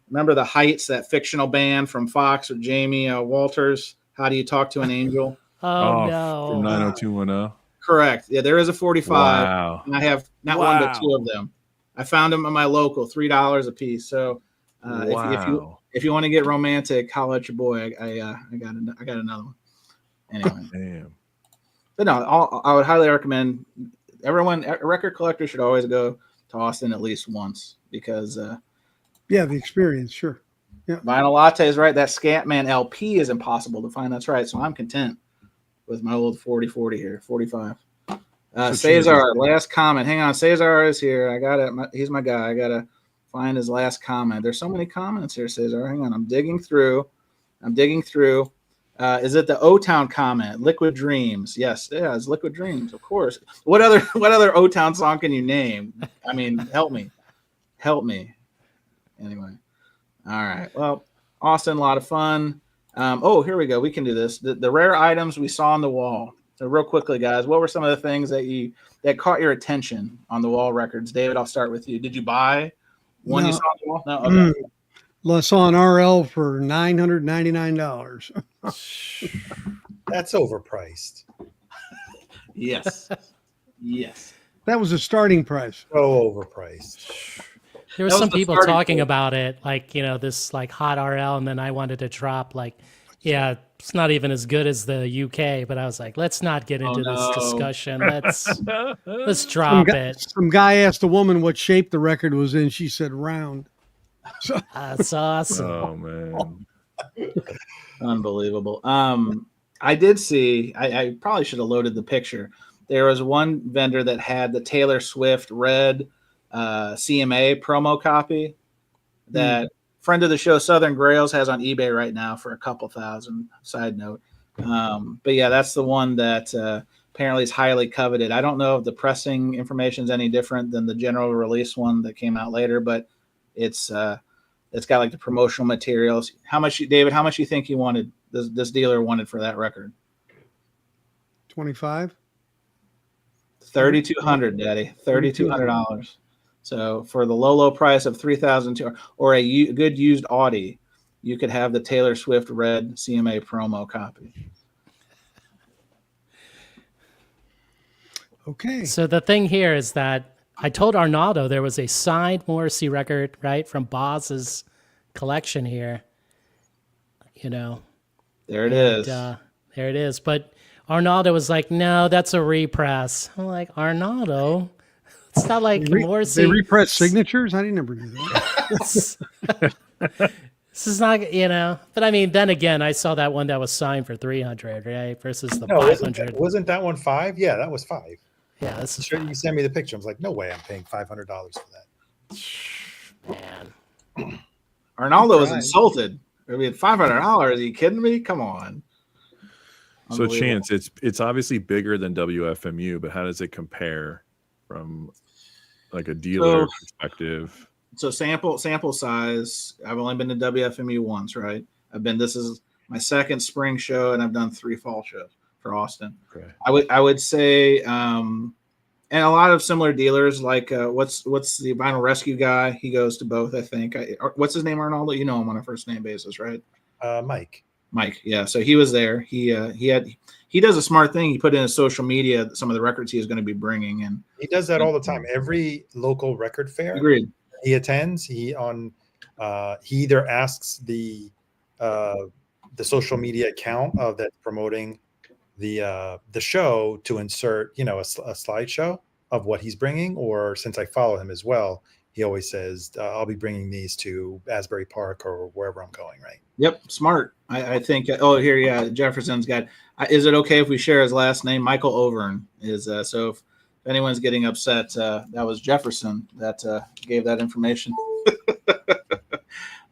Remember the Heights, that fictional band from Fox with Jamie Walters? How do you talk to an angel?
Oh no!
From 90210.
Correct. Yeah, there is a 45.
Wow.
And I have not one but 2 of them. I found them at my local, $3 a piece. So if you want to get romantic, holla at your boy. I got another one. Anyway.
Damn.
But no, I would highly recommend everyone. A record collector should always go to Austin at least once because
the experience, sure. Yeah.
Vinyl Latte is right. That Scatman LP is impossible to find. That's right. So I'm content with my old 40 here, 45. Cesar, last comment. Hang on. Cesar is here. I got it. He's my guy. I got to find his last comment. There's so many comments here, Cesar. Hang on. I'm digging through. Is it the O-Town comment? Liquid Dreams. Yes. Yeah, it's Liquid Dreams, of course. What other O-Town song can you name? I mean, help me. Anyway. All right. Well, Austin, a lot of fun. Here we go. We can do this. The rare items we saw on the wall. So real quickly, guys, what were some of the things that caught your attention on the wall records? David, I'll start with you. Did you buy one you
No.
saw on the wall? No. Okay.
Lasan RL for $999.
That's overpriced.
Yes. Yes.
That was a starting price.
So overpriced.
There were
That was
some
the
people
starting
talking
point.
about it, like, this like hot RL, and then I wanted to drop like, yeah, it's not even as good as the UK, but I was like, let's not get into this
no.
discussion. Let's drop it.
Some guy asked a woman what shape the record was in. She said round. So
That's awesome.
Oh man.
Unbelievable. I did see, I probably should have loaded the picture. There was one vendor that had the Taylor Swift red CMA promo copy that friend of the show, Southern Grails, has on eBay right now for a couple thousand. Side note. But yeah, that's the one that apparently is highly coveted. I don't know if the pressing information is any different than the general release one that came out later, but it's got like the promotional materials. David, how much you think you wanted, this dealer wanted for that record?
25.
3,200, Daddy. $3,200. So for the low price of $3,200 or a good used Audi, you could have the Taylor Swift red CMA promo copy.
Okay.
So the thing here is that I told Arnaldo there was a signed Morrissey record, right, from Boz's collection here.
There it is.
There it is. But Arnaldo was like, no, that's a repress. I'm like, Arnaldo, it's not like Morrissey.
They repress signatures? I didn't never do that.
This is not, But I mean, then again, I saw that one that was signed for 300, right, versus the
No,
500.
wasn't that one $5? Yeah, that was $5.
Yeah, this is
Sure, you sent me the picture. I was like, no way, I'm paying $500 for that.
man.
Arnaldo was insulted. I mean, $500? Are you kidding me? Come on.
So Chance, it's obviously bigger than WFMU, but how does it compare from like a dealer perspective?
So sample size. I've only been to WFMU once, right? This is my second spring show, and I've done 3 fall shows for Austin.
Okay.
I would say, and a lot of similar dealers, like what's the Vinyl Rescue guy? He goes to both, I think. What's his name, Arnaldo? You know him on a first name basis, right? Mike, yeah. So he was there. He does a smart thing. He put in his social media some of the records he is going to be bringing, and
he does that all the time. Every local record fair
agreed.
he attends, he either asks the social media account of that's promoting the show to insert a slideshow of what he's bringing, or since I follow him as well, he always says I'll be bringing these to Asbury Park or wherever I'm going. Right. Yep,
smart. I think. Oh, here, yeah. Jefferson's got. Is it okay if we share his last name? Michael Overn is. So if anyone's getting upset, that was Jefferson that gave that information.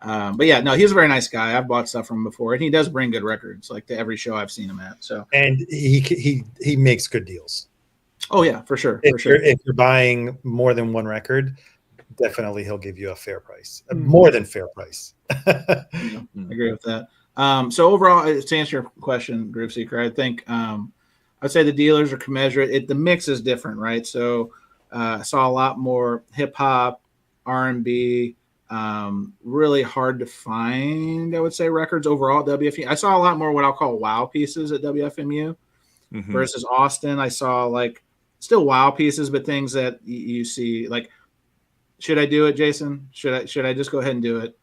But yeah, no, he's a very nice guy. I've bought stuff from him before, and he does bring good records, like to every show I've seen him at. So
and he makes good deals.
Oh yeah, for sure.
If you're buying more than one record, definitely he'll give you a fair price, more than fair price.
I agree with that. So overall, to answer your question, Groove Seeker, I think I'd say the dealers are commensurate. The mix is different, right? So I saw a lot more hip hop, R&B, really hard to find, I would say, records overall at WFMU. I saw a lot more what I'll call wow pieces at WFMU versus Austin. I saw like still wow pieces, but things that you see like, should I do it, Jason? Should I just go ahead and do it?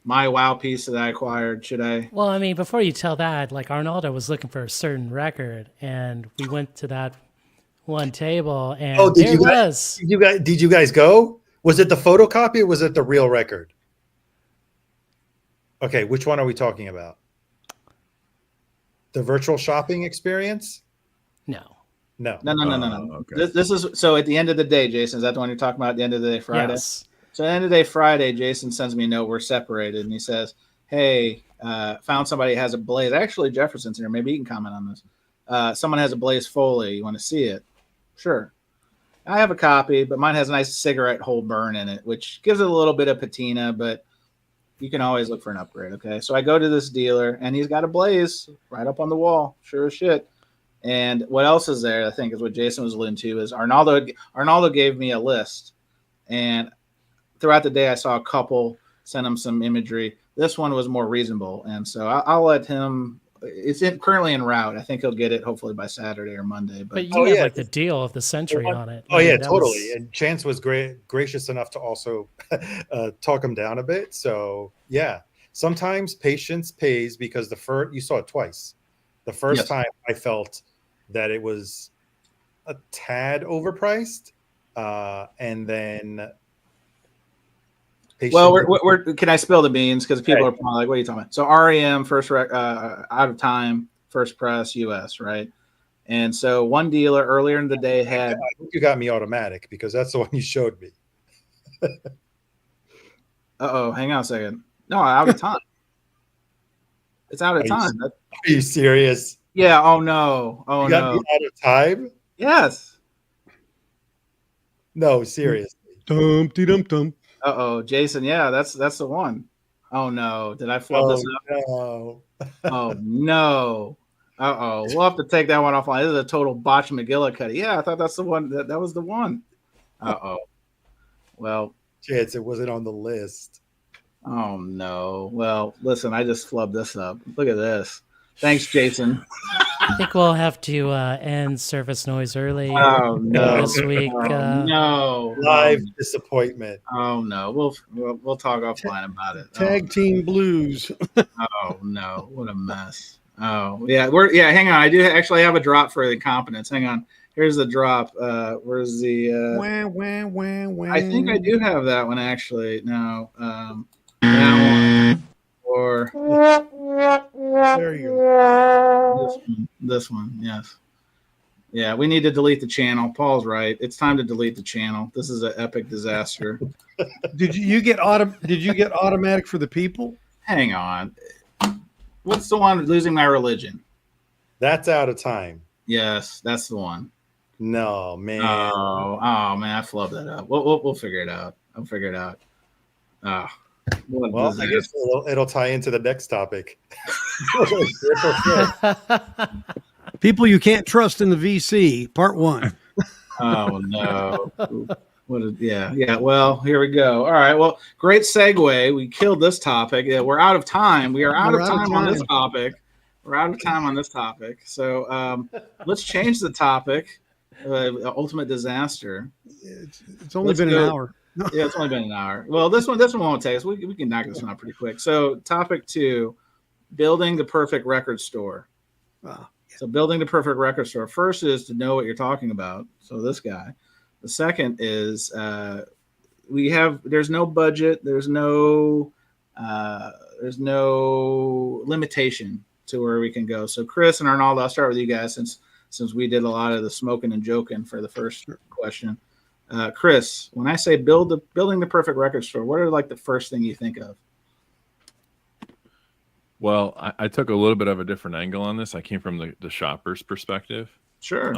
My wow piece that I acquired, should I?
Well, I mean, before you tell that, like Arnaldo was looking for a certain record, and we went to that one table, and
did you guys go? Was it the photocopy or was it the real record? Okay, which one are we talking about? The virtual shopping experience?
No.
Okay. This is so at the end of the day, Jason, is that the one you're talking about at the end of the day, Friday?
Yes.
So at the end of the day, Friday, Jason sends me a note. We're separated, and he says, hey, found somebody has a Blaze. Actually, Jefferson's here. Maybe he can comment on this. Someone has a Blaze Foley. You want to see it? Sure. I have a copy, but mine has a nice cigarette hole burn in it, which gives it a little bit of patina, but you can always look for an upgrade, okay? So I go to this dealer, and he's got a Blaze right up on the wall. Sure as shit. And what else is there? I think is what Jason was alluding to is Arnaldo gave me a list, and throughout the day I saw a couple, sent him some imagery. This one was more reasonable, and so I'll let him. It's currently en route. I think he'll get it hopefully by Saturday or Monday.
But you had like the deal of the century on it.
Oh yeah, totally. And Chance was gracious enough to also talk him down a bit. So yeah, sometimes patience pays, because you saw it twice. The first time I felt that it was a tad overpriced, and then.
Well, can I spill the beans? Because people are probably like, what are you talking about? So REM, first out of time, first press, US, right? And so one dealer earlier in the day had.
I think you got me automatic, because that's the one you showed me.
Hang on a second. No, out of time. It's out of time.
Are you serious?
Yeah. Oh no. Oh
you got me out of time?
Yes.
No, seriously.
Dum.
Jason. Yeah, that's the one. Oh no, did I flub this up?
No.
Oh no. We'll have to take that one offline. This is a total botch McGillicuddy. Yeah, I thought that's the one. That was the one. Well,
Chance, it wasn't on the list.
Oh no. Well, listen, I just flubbed this up. Look at this. Thanks, Jason.
I think we'll have to end Surface Noise early this week.
No.
Live disappointment.
Oh no. We'll talk offline about it.
Tag team blues.
Oh no. What a mess. Oh yeah. Hang on. I do actually have a drop for the incompetence. Hang on. Here's the drop. Where's the I think I do have that one actually. No. That one. Or
there you go.
This one, yes. Yeah, we need to delete the channel. Paul's right. It's time to delete the channel. This is an epic disaster.
Did you get automatic for the people?
Hang on. What's the one losing my religion?
That's out of time.
Yes, that's the one.
No, man.
Oh man, I flubbed that up. We'll figure it out. I'll figure it out.
Well, I guess it'll tie into the next topic.
People you can't trust in the VC, part 1.
Oh no. Yeah. Well, here we go. All right. Well, great segue. We killed this topic. Yeah, we're out of time. We are out of time on this topic. We're out of time on this topic. So let's change the topic. Ultimate disaster.
It's only been an hour.
Yeah, it's only been an hour. Well, this one won't take us. We can knock this one out pretty quick. So, topic 2, building the perfect record store.
Wow.
So, building the perfect record store. First is to know what you're talking about. So, this guy. The second is there's no budget. There's no limitation to where we can go. So, Chris and Arnaldo, I'll start with you guys since we did a lot of the smoking and joking for the first question. Chris, when I say building the perfect record store, what are like the first thing you think of?
Well, I took a little bit of a different angle on this. I came from the shopper's perspective.
Sure.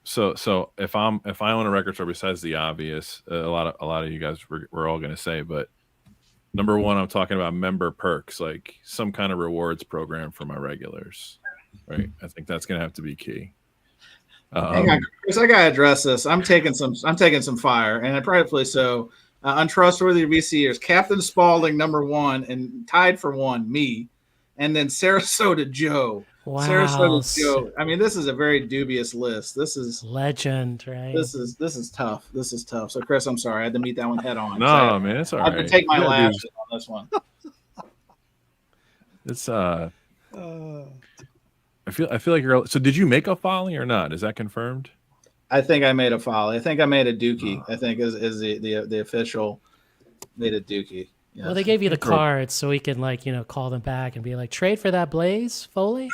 So if I own a record store, besides the obvious, a lot of you guys we're all going to say, but number one, I'm talking about member perks, like some kind of rewards program for my regulars, right? I think that's going to have to be key.
Hang on, Chris, I gotta address this. I'm taking some fire, and rightfully so. Untrustworthy VCers, Captain Spaulding #1, and tied for 1, me, and then Sarasota Joe.
Wow.
Sarasota Joe. I mean, this is a very dubious list. This is
legend, right?
This is tough. This is tough. So, Chris, I'm sorry, I had to meet that one head on.
No, man, it's all right.
I have to take my lashes on this one.
It's I feel like you're. So, did you make a folly or not? Is that confirmed?
I think I made a folly. I think I made a dookie. I think is the official made a dookie. Yes.
Well, they gave you the cards so we can call them back and be like, trade for that Blaze Foley.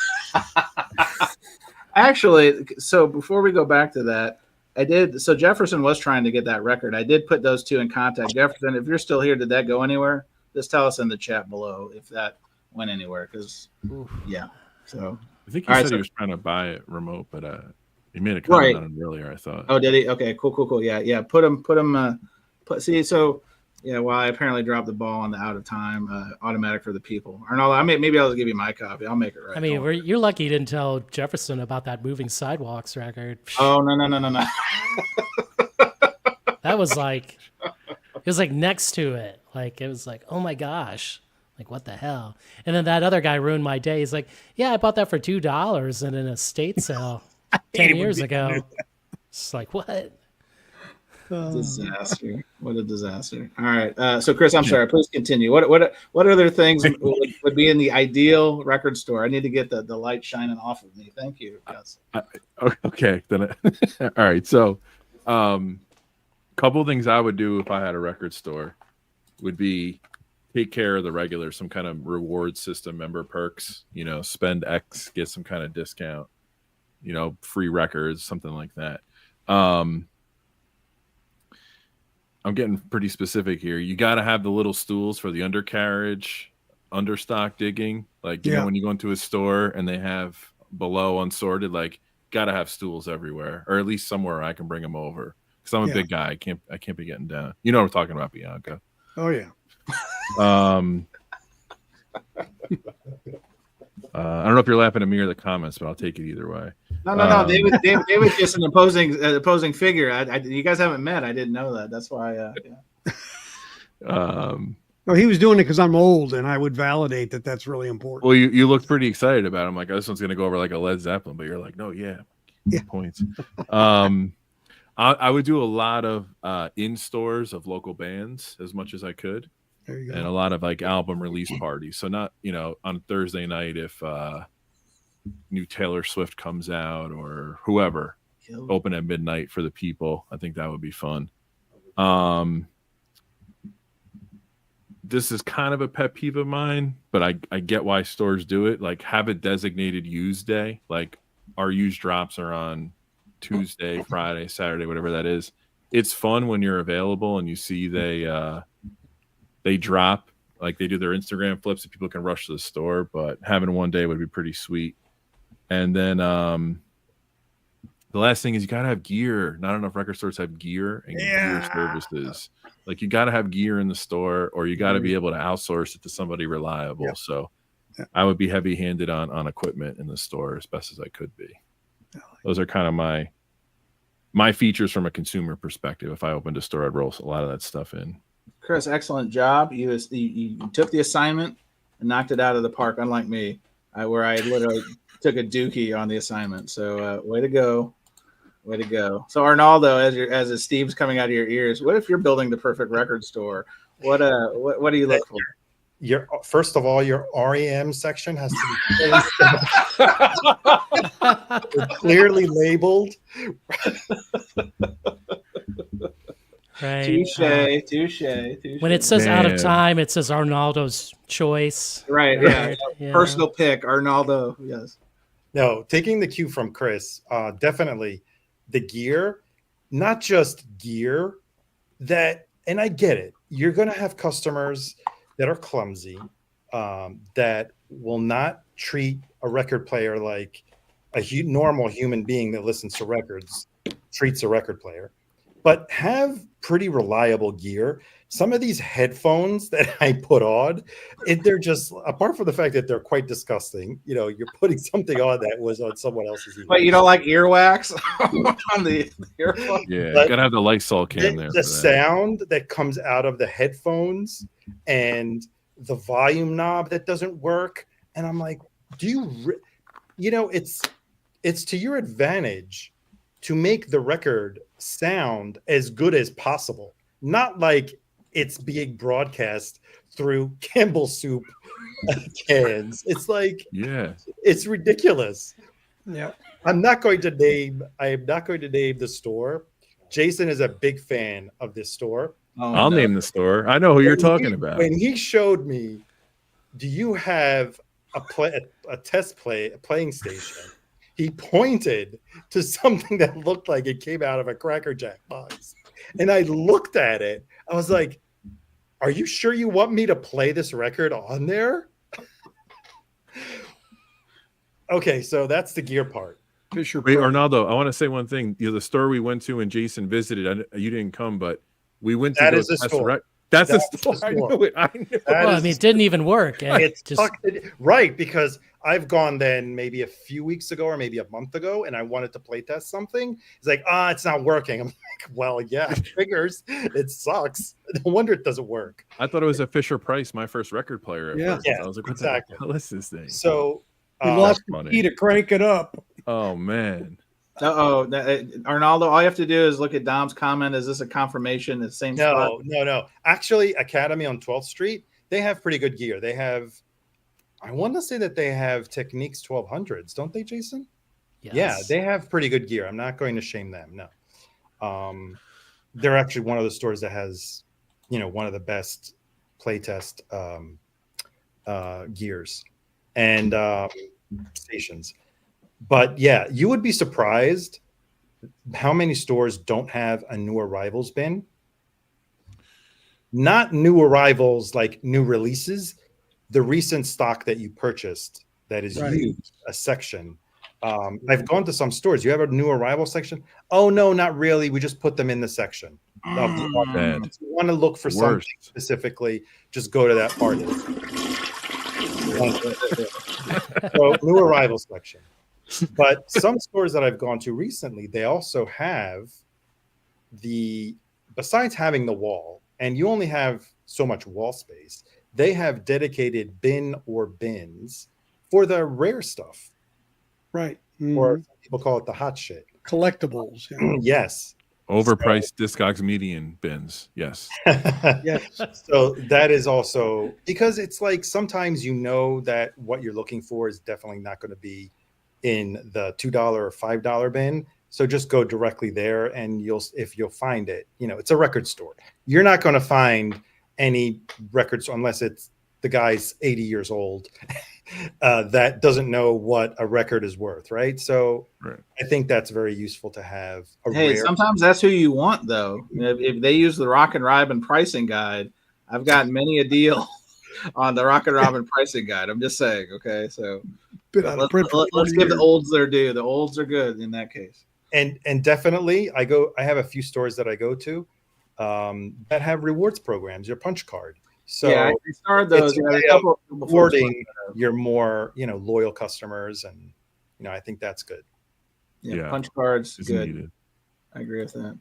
Actually, so before we go back to that, I did. So Jefferson was trying to get that record. I did put those two in contact. Jefferson, if you're still here, did that go anywhere? Just tell us in the chat below if that went anywhere. Because yeah. So
I think he said he was trying to buy it remote, but he made a comment on it earlier, I thought.
Oh, did he? Okay, cool. Yeah. Put him. See, so Yeah, well, I apparently dropped the ball on the out of time automatic for the people. Arnaldo, maybe I'll just give you my copy. I'll make it right.
I mean, you're lucky you didn't tell Jefferson about that moving sidewalks record.
Oh no.
That was like, it was like next to it. Like, it was like, oh my gosh, like what the hell? And then that other guy ruined my day. He's like, yeah, I bought that for $2 in an estate sale 10 years ago. It's like, what?
Disaster! What a disaster! All right, so Chris, I'm sorry. Please continue. What other things would be in the ideal record store? I need to get the light shining off of me. Thank you. Yes.
Okay, then. All right. So, couple things I would do if I had a record store would be take care of the regular, some kind of reward system, member perks. You know, spend X, get some kind of discount. You know, free records, something like that. I'm getting pretty specific here. You got to have the little stools for the undercarriage, understock digging. Like, you know, when you go into a store and they have below unsorted, like, got to have stools everywhere, or at least somewhere I can bring them over. Because I'm a big guy. I can't be getting down. You know what I'm talking about, Bianca.
Oh, yeah.
I don't know if you're laughing at me or the comments, but I'll take it either way.
No. David's just an opposing figure. You guys haven't met. I didn't know that. That's why.
No, he was doing it because I'm old, and I would validate that that's really important.
Well, you looked pretty excited about it. I'm like, oh, this one's gonna go over like a Led Zeppelin, but you're like, no, points. I would do a lot of in stores of local bands as much as I could.
There you go.
And a lot of like album release parties. So not, you know, on Thursday night if new Taylor Swift comes out or whoever, open at midnight for the people. I think that would be fun. This is kind of a pet peeve of mine, but I get why stores do it. Like, have a designated used day. Like, our used drops are on Tuesday, Friday, Saturday, whatever that is. It's fun when you're available and you see they drop, like they do their Instagram flips and people can rush to the store, but having one day would be pretty sweet. And then the last thing is you got to have gear. Not enough record stores have gear and gear services. Like, you got to have gear in the store, or you got to be able to outsource it to somebody reliable. Yeah. So I would be heavy handed on equipment in the store as best as I could be. Those are kind of my features from a consumer perspective. If I opened a store, I'd roll a lot of that stuff in.
Chris, excellent job. You took the assignment and knocked it out of the park, unlike me, where I literally took a dookie on the assignment. So way to go. Way to go. So Arnaldo, as Steve's coming out of your ears, what if you're building the perfect record store? What do you look for?
First of all, your REM section has to be clearly labeled.
Right.
Touche.
When it says out of time, it says Arnaldo's choice.
Right. Yeah. Personal pick, Arnaldo. Yes.
No, taking the cue from Chris, definitely the gear, not just gear that, and I get it. You're going to have customers that are clumsy, that will not treat a record player like a normal human being that listens to records treats a record player, but have pretty reliable gear. Some of these headphones that I put on, they're just, apart from the fact that they're quite disgusting, you know, you're putting something on that was on someone else's ear.
But you don't like earwax on the earphone?
Yeah, you gotta have the Lysol can there.
The sound that comes out of the headphones and the volume knob that doesn't work. And I'm like, it's to your advantage to make the record sound as good as possible. Not like it's being broadcast through Campbell soup cans. It's like, it's ridiculous.
Yeah.
I am not going to name the store. Jason is a big fan of this store.
I'll name the store. I know who you're talking about.
When he showed me, do you have a playing station? He pointed to something that looked like it came out of a Cracker Jack box. And I looked at it. I was like, are you sure you want me to play this record on there? Okay, so that's the gear part.
Wait, Arnaldo, I want to say one thing. The store we went to and Jason visited, you didn't come, but we went to
that is the store.
That's a
That's the
store. I
store.
knew it. I knew it.
That
Well, I
is-
mean, it didn't even work. And
It's
just
right, because I've gone then maybe a few weeks ago or maybe a month ago, and I wanted to play test something. It's like, it's not working. I'm like, well, yeah, it figures. It sucks. No wonder it doesn't work.
I thought it was a Fisher Price, my first record player. At
Yeah.
first.
Yeah,
I was like, what
exactly.
the hell is this thing?
So
You lost
funny.
the key to crank it up.
Oh man.
Arnaldo, all you have to do is look at Dom's comment. Is this a confirmation? It's the same spot?
no. Actually, Academy on 12th Street, they have pretty good gear. They have, I want to say that they have Techniques 1200s, don't they, Jason?
yes.
Yeah, they have pretty good gear. I'm not going to shame them. No. They're actually one of the stores that has, one of the best playtest gears and stations. But yeah, you would be surprised how many stores don't have a new arrivals bin. Not new arrivals like new releases, the recent stock that you purchased that is
Right.
used, a section. I've gone to some stores. You have a new arrival section? Oh, no, not really. We just put them in the section. Of the auction.
Bad.
If you want to look for something
Worst.
specifically, just go to that part of it. So, new arrival section. But some stores that I've gone to recently, they also have besides having the wall, and you only have so much wall space, they have dedicated bin or bins for the rare stuff,
Right.
or some people call it the hot shit.
Collectibles. Yeah.
Yes.
Overpriced Discogs median bins. Yes.
Yes.
So that is also because it's like sometimes that what you're looking for is definitely not going to be in the $2 or $5 bin. So just go directly there, and if you'll find it, it's a record store. You're not going to find any records unless it's the guy's 80 years old that doesn't know what a record is worth, right? So
Right.
I think that's very useful to have a
Hey,
rare.
sometimes that's who you want, though. If they use the Rock and Robin pricing guide, I've gotten many a deal on the Rock and Robin pricing guide. I'm just saying, okay? So
Been out of print for
let's
40
give the
years.
olds their due. The olds are good in that case.
And definitely I have a few stores that I go to that have rewards programs, your punch card. So
yeah, I started those.
it's a
Yeah,
way
a couple before.
rewarding your more, loyal customers. And, I think that's good.
Yeah,
Yeah.
punch cards,
It's
good.
needed.
I agree with that.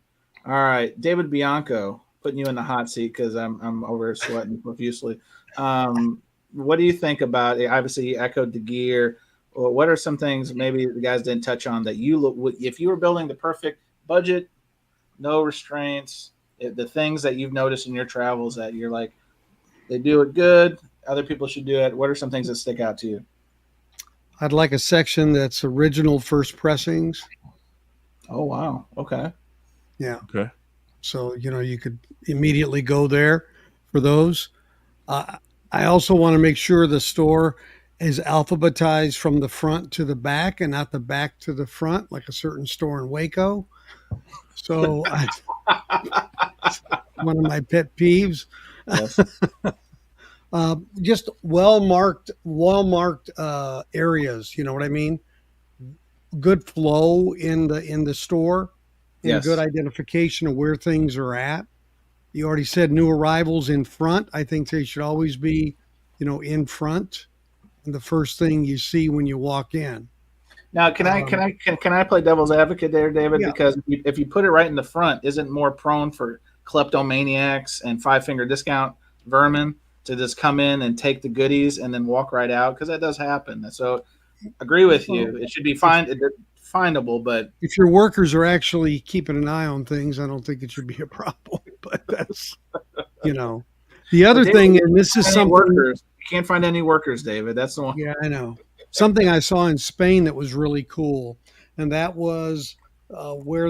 All right, David Bianco, putting you in the hot seat because I'm over sweating profusely. What do you think about it? Obviously, you echoed the gear. Well, what are some things maybe the guys didn't touch on that you look if you were building the perfect budget, no restraints, the things that you've noticed in your travels that you're like, they do it good, other people should do it. What are some things that stick out to you?
I'd like a section that's original first pressings.
Oh wow, okay.
Yeah.
Okay.
So, you could immediately go there for those. I also want to make sure the store is alphabetized from the front to the back and not the back to the front, like a certain store in Waco. So one of my pet peeves.
Yes.
Just well-marked areas. You know what I mean? Good flow in the store. And
Yes.
good identification of where things are at. You already said new arrivals in front. I think they should always be, in front, and the first thing you see when you walk in.
Now, can I play devil's advocate there, David?
Yeah.
Because if you put it right in the front, isn't more prone for kleptomaniacs and five-finger discount vermin to just come in and take the goodies and then walk right out? Because that does happen. So, agree with you. It should be findable, but
If your workers are actually keeping an eye on things, I don't think it should be a problem. But that's, the other
David,
thing, and this is
any
something.
workers. You can't find any workers, David. That's the one.
Yeah, I know. Something I saw in Spain that was really cool, and that was where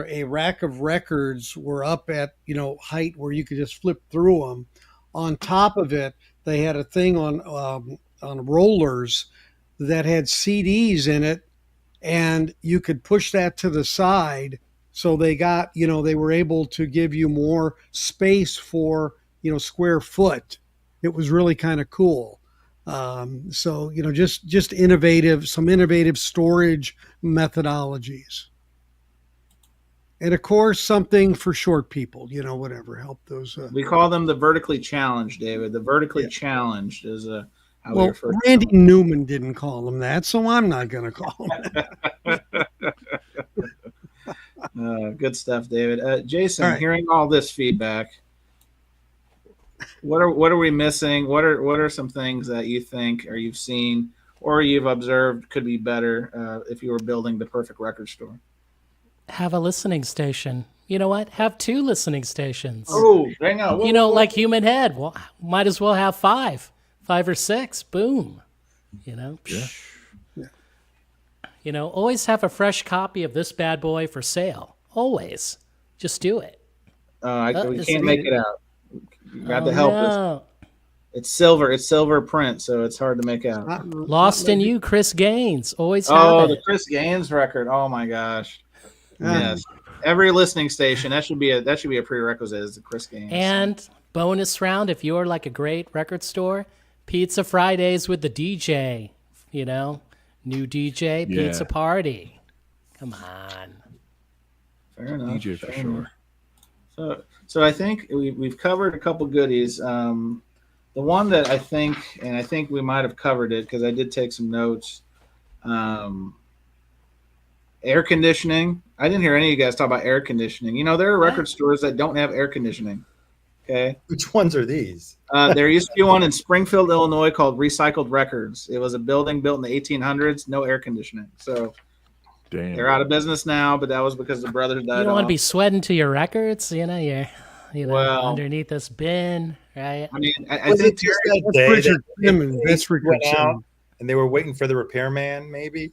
a rack of records were up at height where you could just flip through them. On top of it, they had a thing on rollers that had CDs in it, and you could push that to the side. So they got they were able to give you more space for square foot. It was really kind of cool. So just innovative storage methodologies. And of course, something for short people, whatever, help those.
We call them the vertically challenged, David. The vertically challenged is how we refer to
Randy
them.
Newman didn't call them that, so I'm not going to call them that.
Good stuff, David. Jason,
All right.
hearing all this feedback, what are we missing? What are some things that you think or you've seen or you've observed could be better if you were building the perfect record store?
Have a listening station. You know what? Have 2 listening stations.
Oh, hang on.
You know, like Human Head. Well, might as well have 5 or 6. Boom.
Yeah.
You know, always have a fresh copy of this bad boy for sale. Always. Just do it.
We can't make it out. You got to help us.
No.
It's silver print, so it's hard to make out.
Lost in You, Chris Gaines. Always have
The
it.
Chris Gaines record. Oh my gosh. Yes. Every listening station, that should be a prerequisite, is the Chris Gaines.
And bonus round, if you're like a great record store, Pizza Fridays with the DJ. You know, new DJ,
Yeah.
pizza party. Come on.
Fair enough.
DJ for
fair
sure.
enough. So I think we've covered a couple goodies. The one that I think we might have covered it because I did take some notes. Air conditioning. I didn't hear any of you guys talk about air conditioning. You know, there are record stores that don't have air conditioning. Okay.
Which ones are these?
There used to be one in Springfield, Illinois called Recycled Records. It was a building built in the 1800s, no air conditioning. So
Damn.
they're out of business now, but that was because the brothers died
You don't want to
off.
be sweating to your records, you know,
Well-
underneath this bin, right?
I mean, I
Was
think
it just that
That's
day
Richard
that
Simmons. That's Richard
went out
Simmons.
and they were waiting for the repairman? Maybe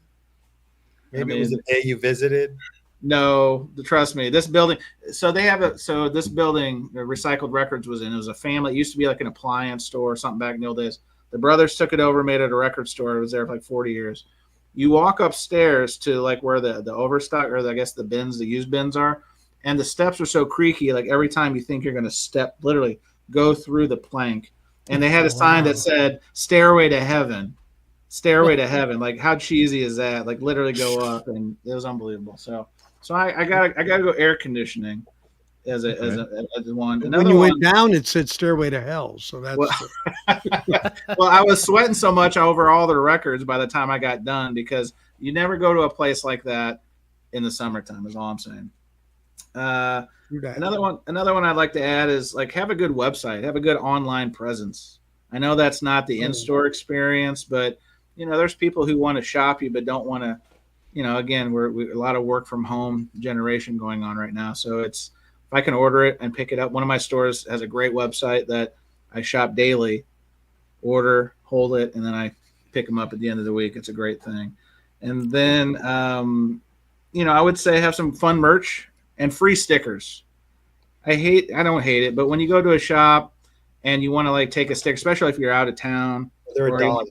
it was the day you visited.
no, trust me, this building. So this building, Recycled Records was in. It was a family. It used to be like an appliance store or something back in the old days. The brothers took it over, made it a record store. It was there for like 40 years. You walk upstairs to like where the overstock or I guess the used bins are, and the steps are so creaky. Like every time you think you're going to step, literally go through the plank. And they had a sign that said "Stairway to Heaven." Stairway to Heaven. Like how cheesy is that? Like literally go up, and it was unbelievable. So I gotta go air conditioning as one.
When
Another
you
one.
went down, it said Stairway to Hell. So that's
Well, I was sweating so much over all the records by the time I got done because you never go to a place like that in the summertime. Is all I'm saying. Another one I'd like to add is like have a good website, have a good online presence. I know that's not the in-store experience, but you know there's people who want to shop you but don't want to. You know, again, we're a lot of work from home generation going on right now. So it's if I can order it and pick it up. One of my stores has a great website that I shop daily. Order, hold it, and then I pick them up at the end of the week. It's a great thing. And then, you know, I would say have some fun merch and free stickers. I don't hate it, but when you go to a shop and you want to like take a sticker, especially if you're out of town,
They're
or
$1.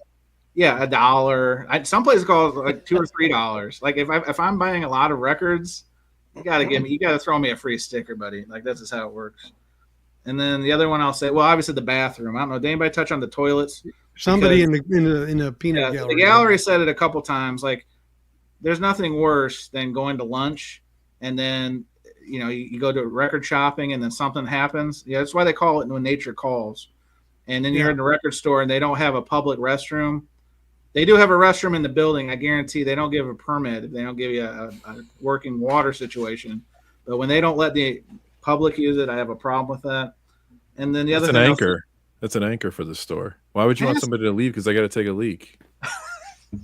yeah, $1. Some places call it like $2 or $3. Like if I'm buying a lot of records, you gotta throw me a free sticker, buddy. Like that's just how it works. And then the other one I'll say, well, obviously the bathroom. I don't know. Did anybody touch on the toilets?
somebody in the peanut gallery.
The gallery said it a couple times. Like, there's nothing worse than going to lunch and then you know you go to record shopping and then something happens. Yeah, that's why they call it when nature calls. And then you're in the record store and they don't have a public restroom. They do have a restroom in the building. I guarantee they don't give a permit if they don't give you a working water situation. But when they don't let the public use it, I have a problem with that. And then the other
That's
thing
an anchor. That's an anchor for the store. Why would you want
Yes.
somebody to leave? Because I got to take a leak. You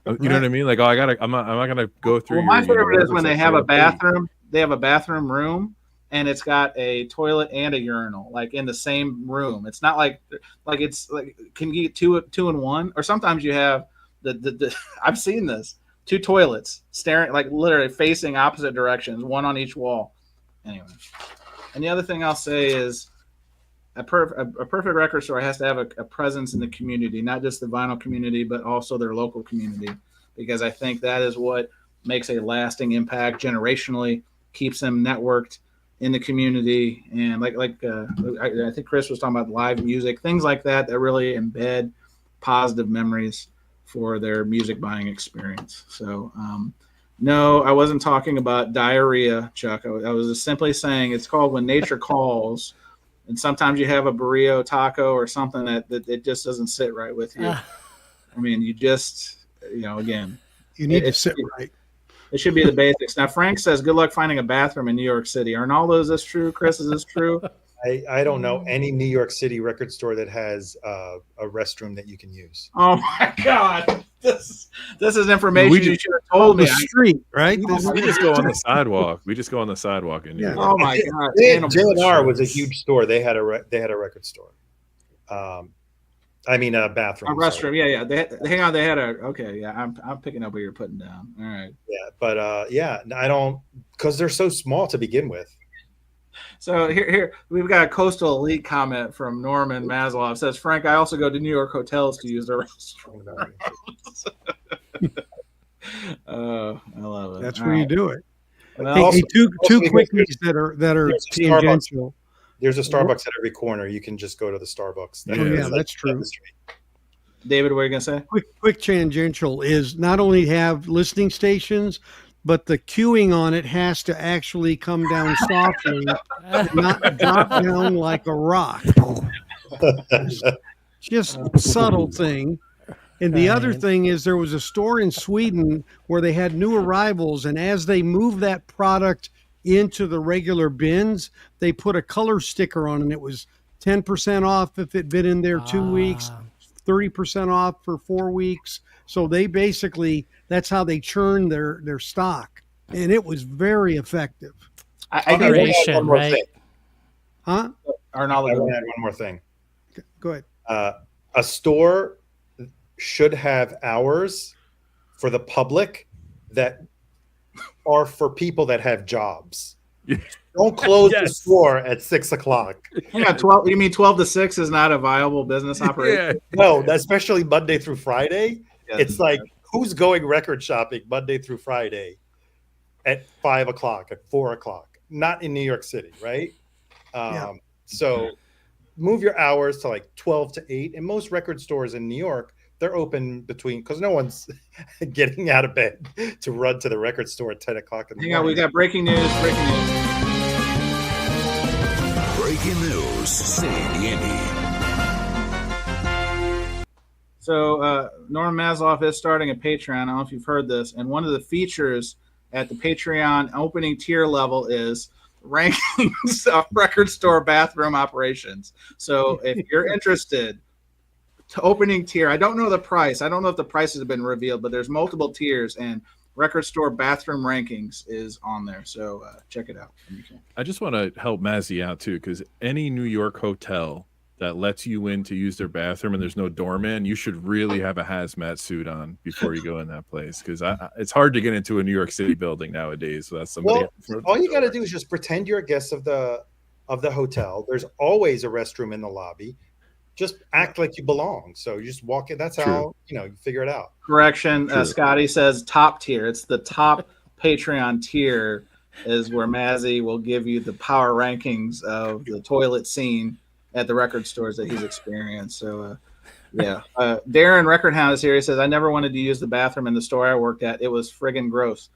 know what I mean? Like, oh, I'm not gonna go through.
Well, my
your,
favorite is when they have a
like,
bathroom. They have a bathroom room, and it's got a toilet and a urinal, like in the same room. It's not like it's like can you get two in one, or sometimes you have the I've seen this 2 toilets staring like literally facing opposite directions, one on each wall. Anyway, and the other thing I'll say is a perfect record store has to have a presence in the community, not just the vinyl community, but also their local community, because I think that is what makes a lasting impact generationally, keeps them networked in the community. And I think Chris was talking about live music, things like that really embed positive memories for their music buying experience. So No, I wasn't talking about diarrhea, Chuck. I was just simply saying it's called when nature calls. And sometimes you have a burrito taco or something that it just doesn't sit right with you. I mean, you just, again.
You need to sit right.
It should be the basics. Now, Frank says, good luck finding a bathroom in New York City. Arnaldo, is this true? Chris, is this true?
I don't know any New York City record store that has a restroom that you can use.
Oh, my God. This is information you should have told me.
The street, right?
We just go on the sidewalk. We just go on the sidewalk in New York.
Oh, my God.
J&R was a huge store. They had a record store. I mean, a bathroom.
A restroom, yeah. Hang on, they had okay, yeah. I'm picking up what you're putting down. All right.
Yeah, but I don't, because they're so small to begin with.
So here we've got a Coastal Elite comment from Norman Maslov. It says, Frank, I also go to New York hotels to use the restroom. I love it.
That's where you do it.
Well,
hey, two quickies that are tangential.
There's a Starbucks at every corner. You can just go to the Starbucks.
That's true.
David, what are you gonna say?
Quick tangential is not only have listening stations, but the queuing on it has to actually come down softly, not drop down like a rock. Just a subtle thing. And the other thing is there was a store in Sweden where they had new arrivals, and as they moved that product into the regular bins, they put a color sticker on it, and it was 10% off if it'd been in there 2 weeks, 30% off for 4 weeks. So they basically, that's how they churn their stock, and it was very effective.
I want to add one more
thing.
Huh?
Arnaldo, I want to add one more thing.
Go ahead.
A store should have hours for the public that are for people that have jobs. Don't close the store at 6 o'clock.
Yeah, 12. You mean 12 to 6 is not a viable business operation?
No, especially Monday through Friday. It's like, who's going record shopping Monday through Friday at 5 o'clock, at 4 o'clock? Not in New York City, right? So move your hours to like 12 to 8. And most record stores in New York, they're open between, because no one's getting out of bed to run to the record store at 10 o'clock in the morning.
Hang on, we got breaking news.
Breaking news, City Indy.
So Norm Maslow is starting a Patreon. I don't know if you've heard this. And one of the features at the Patreon opening tier level is rankings of record store bathroom operations. So if you're interested, to opening tier, I don't know the price. I don't know if the prices have been revealed, but there's multiple tiers, and record store bathroom rankings is on there. So check it out.
I just want to help Mazzy out too, because any New York hotel that lets you in to use their bathroom and there's no doorman, you should really have a hazmat suit on before you go in that place, because it's hard to get into a New York City building nowadays. So that's somebody.
Well, all you got to do is just pretend you're a guest of the hotel. There's always a restroom in the lobby. Just act like you belong. So you just walk in. That's how you figure it out.
Correction. Scotty says top tier. It's the top Patreon tier is where Mazzy will give you the power rankings of the toilet scene at the record stores that he's experienced. So, Darren Record Hound is here. He says, I never wanted to use the bathroom in the store I worked at. It was friggin' gross.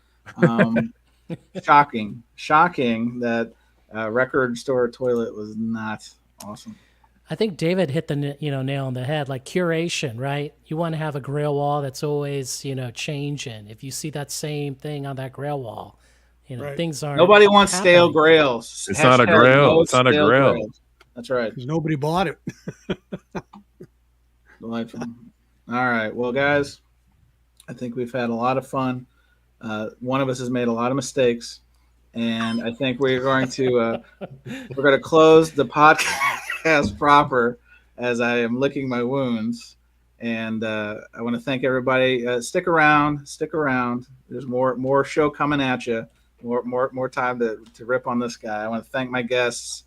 Shocking that record store toilet was not awesome.
I think David hit the nail on the head, like curation, right? You want to have a grill wall that's always, changing. If you see that same thing on that grill wall, things aren't.
Nobody wants stale grails.
It's not a grill. It's not a grill.
Grails. That's right.
Because nobody bought it.
Delightful. All right. Well, guys, I think we've had a lot of fun. One of us has made a lot of mistakes, and I think we're going to close the podcast proper as I am licking my wounds. And I want to thank everybody. Stick around. There's more show coming at you. More time to rip on this guy. I want to thank my guests.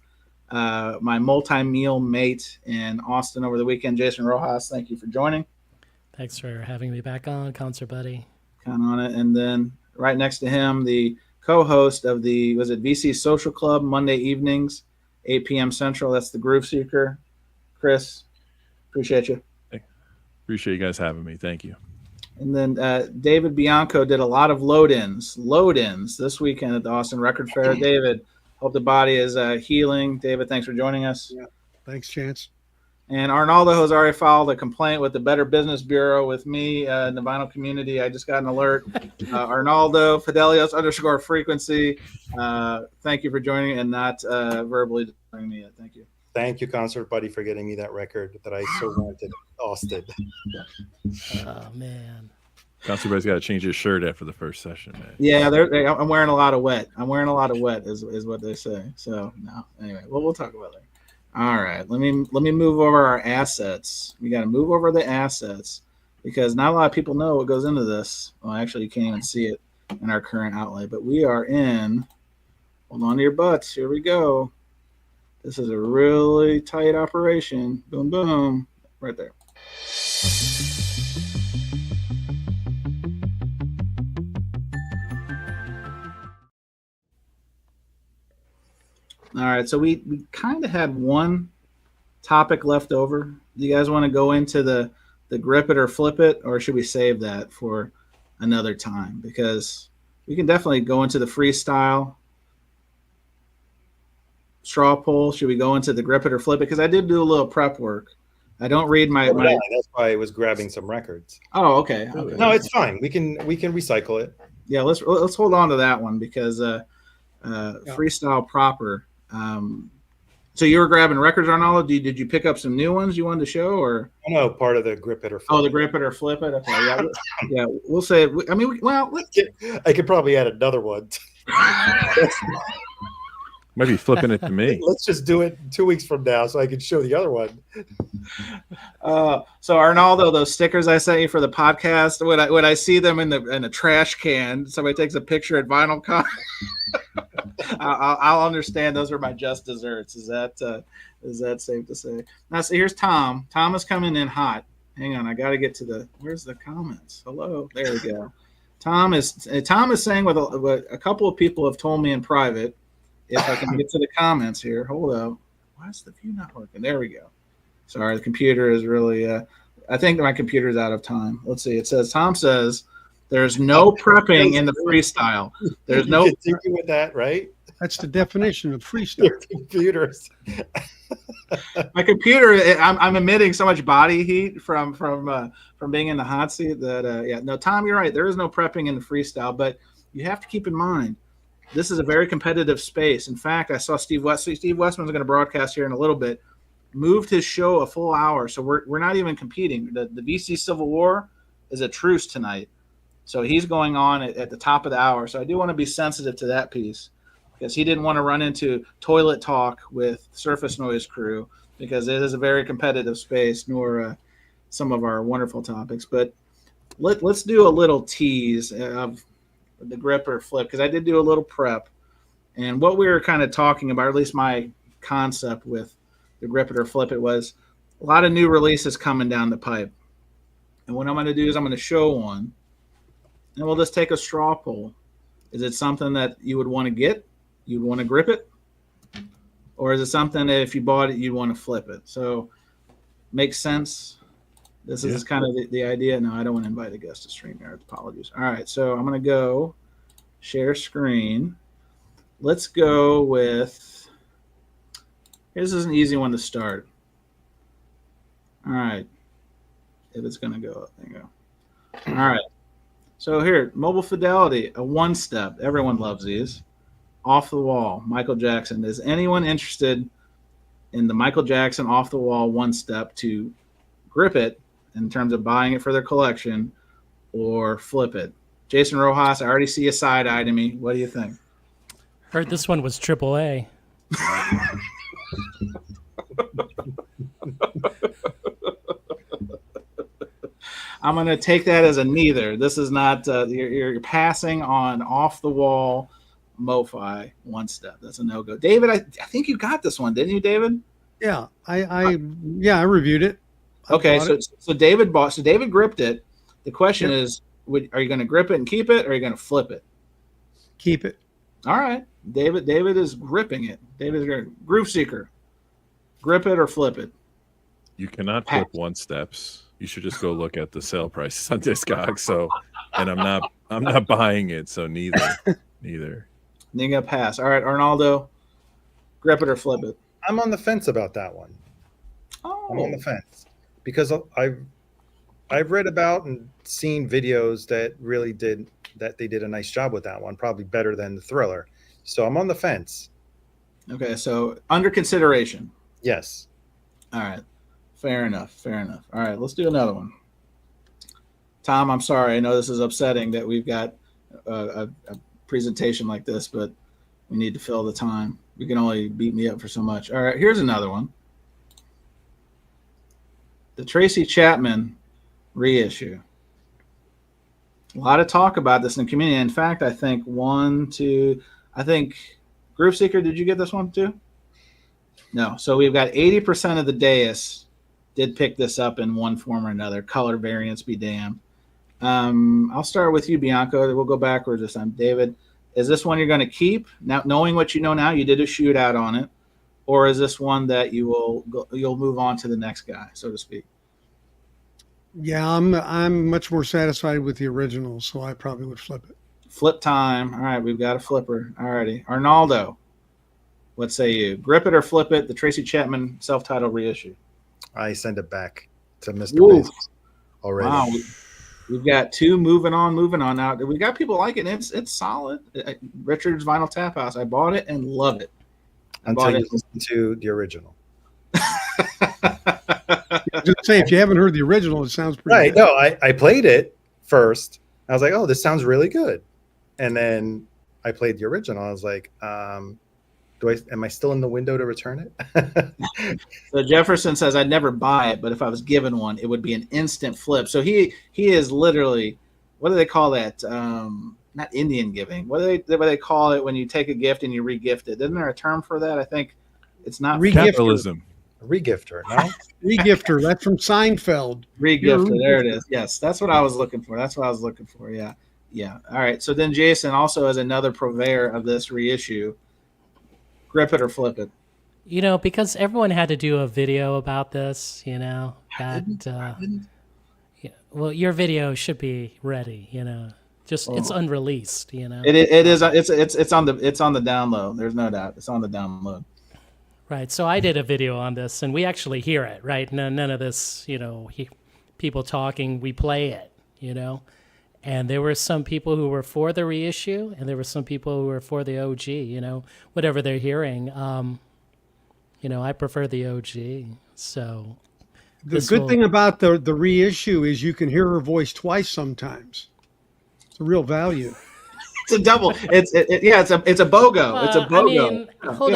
My multi-meal mate in Austin over the weekend, Jason Rojas. Thank you for joining.
Thanks for having me back on, Concert Buddy.
Count on it. And then right next to him, the co-host of the VC Social Club Monday evenings, 8 p.m. Central. That's the Groove Seeker. Chris, appreciate you.
Appreciate you guys having me. Thank you.
And then David Bianco did a lot of load-ins this weekend at the Austin Record Fair. David, hope the body is healing. David, thanks for joining us.
Yeah. Thanks, Chance.
And Arnaldo has already filed a complaint with the Better Business Bureau with me in the vinyl community. I just got an alert. Arnaldo, Fidelios _frequency. Thank you for joining and not verbally telling me it. Thank you.
Thank you, Concert Buddy, for getting me that record that I so wanted, Austin.
Oh man.
Concert Buddy's got to change his shirt after the first session, man.
Yeah, I'm wearing a lot of wet. Is what they say. So no. Anyway, we'll talk about it later. All right, let me move over our assets. We got to move over the assets because not a lot of people know what goes into this. Well, actually, you can't even see it in our current outlay, but we are in. Hold on to your butts. Here we go. This is a really tight operation. Boom, boom, right there. All right, so we kind of had one topic left over. Do you guys want to go into the grip it or flip it, or should we save that for another time? Because we can definitely go into the freestyle straw poll. Should we go into the grip it or flip it? Because I did do a little prep work. I don't read my.
Yeah, that's why I was grabbing some records.
Oh, okay.
No, it's fine. We can recycle it.
Yeah, let's hold on to that one because freestyle proper. So you were grabbing records, Arnaldo. Did you pick up some new ones you wanted to show, or
no, part of the grip it or flip
oh, the grip it or flip it? Okay, yeah, yeah. We'll say. I mean,
I could probably add another one.
Might be flipping it to me.
Let's just do it 2 weeks from now, so I can show the other one.
So Arnaldo, those stickers I sent you for the podcast, when I see them in a trash can, somebody takes a picture at VinylCon. I'll understand those are my just desserts. Is that safe to say? Now, so here's Tom. Tom is coming in hot. Hang on, I got to get to where's the comments? Hello, there we go. Tom is saying what a couple of people have told me in private. If I can get to the comments here, hold up. Why is the view not working? There we go. Sorry, the computer is really. I think my computer's out of time. Let's see. It says Tom says there's no prepping in the freestyle. There's no
continue with that, right?
That's the definition of freestyle.
Computers.
My computer. I'm emitting so much body heat from being in the hot seat that yeah. No, Tom, you're right. There is no prepping in the freestyle, but you have to keep in mind. This is a very competitive space. In fact, I saw Steve Westman's going to broadcast here in a little bit. Moved his show a full hour, so we're not even competing. The VC Civil War is a truce tonight, so he's going on at the top of the hour. So I do want to be sensitive to that piece because he didn't want to run into toilet talk with Surface Noise crew because it is a very competitive space. Nor some of our wonderful topics, but let's do a little tease of the grip or flip because I did do a little prep, and what we were kind of talking about, or at least my concept with the grip it or flip it, was a lot of new releases coming down the pipe. And what I'm going to do is I'm going to show one, and we'll just take a straw poll. Is it something that you would want to get? You'd want to grip it, or is it something that if you bought it you'd want to flip it? So makes sense. This is kind of the idea. No, I don't want to invite a guest to stream here. Apologies. All right, so I'm going to go share screen. Let's go with, this is an easy one to start. All right, if it's going to go up, there you go. All right, so here, Mobile Fidelity, a one-step. Everyone loves these. Off the Wall, Michael Jackson. Is anyone interested in the Michael Jackson Off the Wall one-step to grip it in terms of buying it for their collection or flip it? Jason Rojas, I already see a side-eye to me. What do you think?
Heard this one was AAA.
I'm going to take that as a neither. This is not, you're passing on Off the Wall MoFi one step. That's a no-go. David, I think you got this one, didn't you, David?
Yeah, I reviewed it.
Okay, so David bought. So David gripped it. The question is, are you going to grip it and keep it, or are you going to flip it?
Keep it.
All right, David is gripping it. David's going Groove Seeker. Grip it or flip it.
You cannot flip one steps. you should just go look at the sale prices on Discogs. So, and I'm not buying it. So neither.
Then you got pass. All right, Arnaldo, grip it or flip it.
I'm on the fence about that one. I'm on the fence because I've read about and seen videos that they did a nice job with that one, probably better than the Thriller. So I'm on the fence.
Okay, so under consideration.
Yes.
All right, fair enough. All right, let's do another one. Tom, I'm sorry. I know this is upsetting that we've got a presentation like this, but we need to fill the time. You can only beat me up for so much. All right, here's another one. The Tracy Chapman reissue. A lot of talk about this in the community. In fact, I think Groove Seeker, did you get this one too? No. So we've got 80% of the dais did pick this up in one form or another. Color variants be damned. I'll start with you, Bianco. We'll go backwards this time. David, is this one you're going to keep? Now, knowing what you know now, you did a shootout on it. Or is this one that you'll move on to the next guy, so to speak?
Yeah, I'm much more satisfied with the original, so I probably would flip it.
Flip time. All right, we've got a flipper. All righty. Arnaldo, what say you? Grip it or flip it, the Tracy Chapman self-titled reissue.
I send it back to Mr. Miz already.
Wow, we've got two moving on now. We got people liking it. It's solid. Richard's Vinyl Tap House. I bought it and love it.
Until you listen to the original.
Just say, if you haven't heard the original, it sounds pretty good.
No, I played it first. I was like, oh, this sounds really good. And then I played the original. I was like, am I still in the window to return it?
So Jefferson says, I'd never buy it, but if I was given one, it would be an instant flip. So he is literally, what do they call that? Not Indian giving. What do they call it when you take a gift and you re-gift it? Isn't there a term for that? I think it's not
capitalism.
Regifter, no?
Regifter. That's from Seinfeld.
Regifter. There it is. Yes, that's what I was looking for. Yeah. All right. So then Jason also as another purveyor of this reissue. Grip it or flip it.
Because everyone had to do a video about this, that yeah, well, your video should be ready, it's unreleased,
It is. It's on the download. There's no doubt. It's on the download.
Right. So I did a video on this, and we actually hear it. Right. None of this, people talking. We play it. And there were some people who were for the reissue, and there were some people who were for the OG. Whatever they're hearing. I prefer the OG. So
the good thing about the reissue is you can hear her voice twice sometimes. It's a real value.
It's a double. It's a BOGO. It's a BOGO.
Hold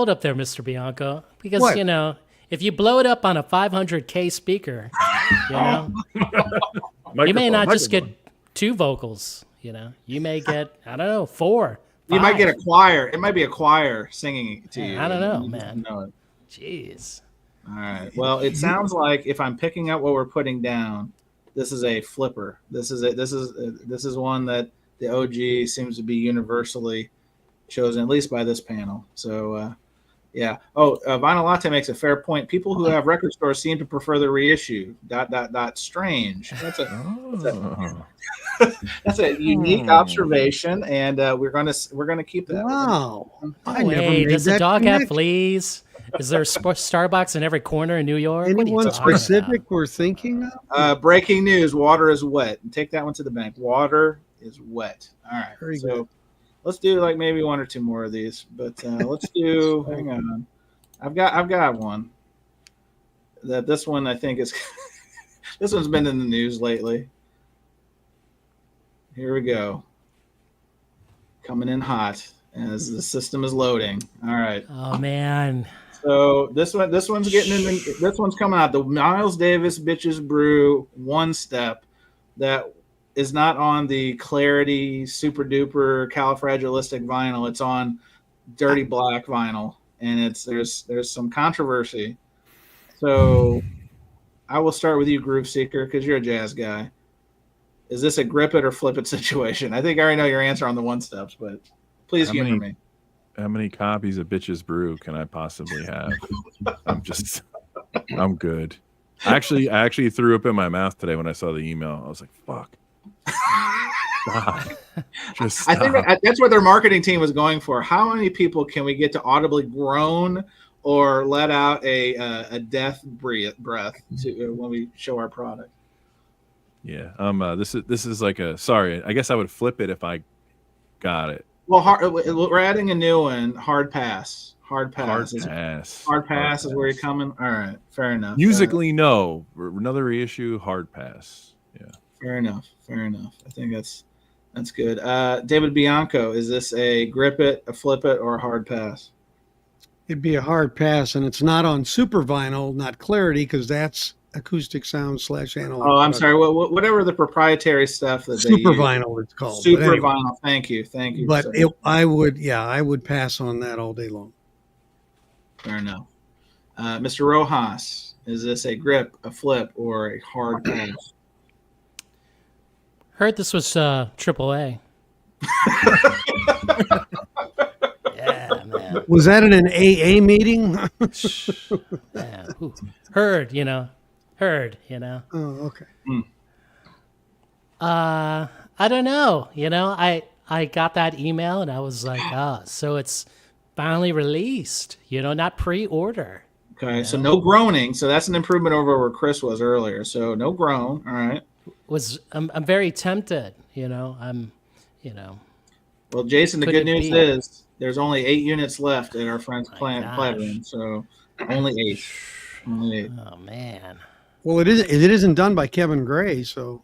up there, Mr. Bianco, because
what?
If you blow it up on a 500K speaker, you may not just get two vocals. You may get 4. 5.
You might get a choir. It might be a choir singing to you.
I don't know, man.
Know
Jeez.
All right. Well, it sounds like if I'm picking up what we're putting down, this is a flipper. This is one that the OG seems to be universally chosen, at least by this panel. So, yeah. Oh, Vinyl Latte makes a fair point. People who have record stores seem to prefer the reissue. ... Strange. That's a unique observation, and we're gonna keep that.
Wow.
Does the dog have fleas? Is there a Starbucks in every corner in New York?
Anyone specific we're thinking
of? Breaking news: water is wet. Take that one to the bank. Water is wet. All right.
Very good.
Let's do like maybe one or two more of these, but let's do. Hang on, I've got one. This one I think is. This one's been in the news lately. Here we go. Coming in hot as the system is loading. All right.
Oh man.
So this one's coming out. The Miles Davis Bitches Brew One Step that is not on the Clarity Super Duper Califragilistic vinyl. It's on Dirty Black vinyl, and there's some controversy. So I will start with you, Groove Seeker, because you're a jazz guy. Is this a grip it or flip it situation? I think I already know your answer on the one steps, but please humor me.
How many copies of Bitches Brew can I possibly have? I'm good. I actually threw up in my mouth today when I saw the email. I was like, "Fuck." Stop. Just stop.
I think that's what their marketing team was going for. How many people can we get to audibly groan or let out a death breath when we show our product?
Yeah. This is like a sorry. I guess I would flip it if I got it.
Well, we're adding a new one. Hard pass. Hard pass. Hard pass is where you're coming. All right. Fair enough.
Musically, no. Another reissue. Hard pass. Yeah.
Fair enough. I think that's good. David Bianco, is this a grip it, a flip it, or a hard pass?
It'd be a hard pass, and it's not on super vinyl, not Clarity, because that's acoustic sound / analog.
Oh, I'm sorry. Whatever the proprietary stuff that
super vinyl it's called.
Super vinyl. Thank you.
But I would pass on that all day long.
Fair enough. Mr. Rojas, is this a grip, a flip, or a hard pass?
Heard this was AAA. Yeah, man.
Was that in an AA meeting?
Yeah, heard.
Oh, okay.
I don't know. I got that email and I was like, so it's finally released. Not pre-order.
Okay, so no groaning. So that's an improvement over where Chris was earlier. So no groan. All right.
I'm very tempted.
Well, Jason, the good news is there's only 8 units left at our friend's Platinum. So only 8.
Oh man.
Well, it isn't done by Kevin Gray, so.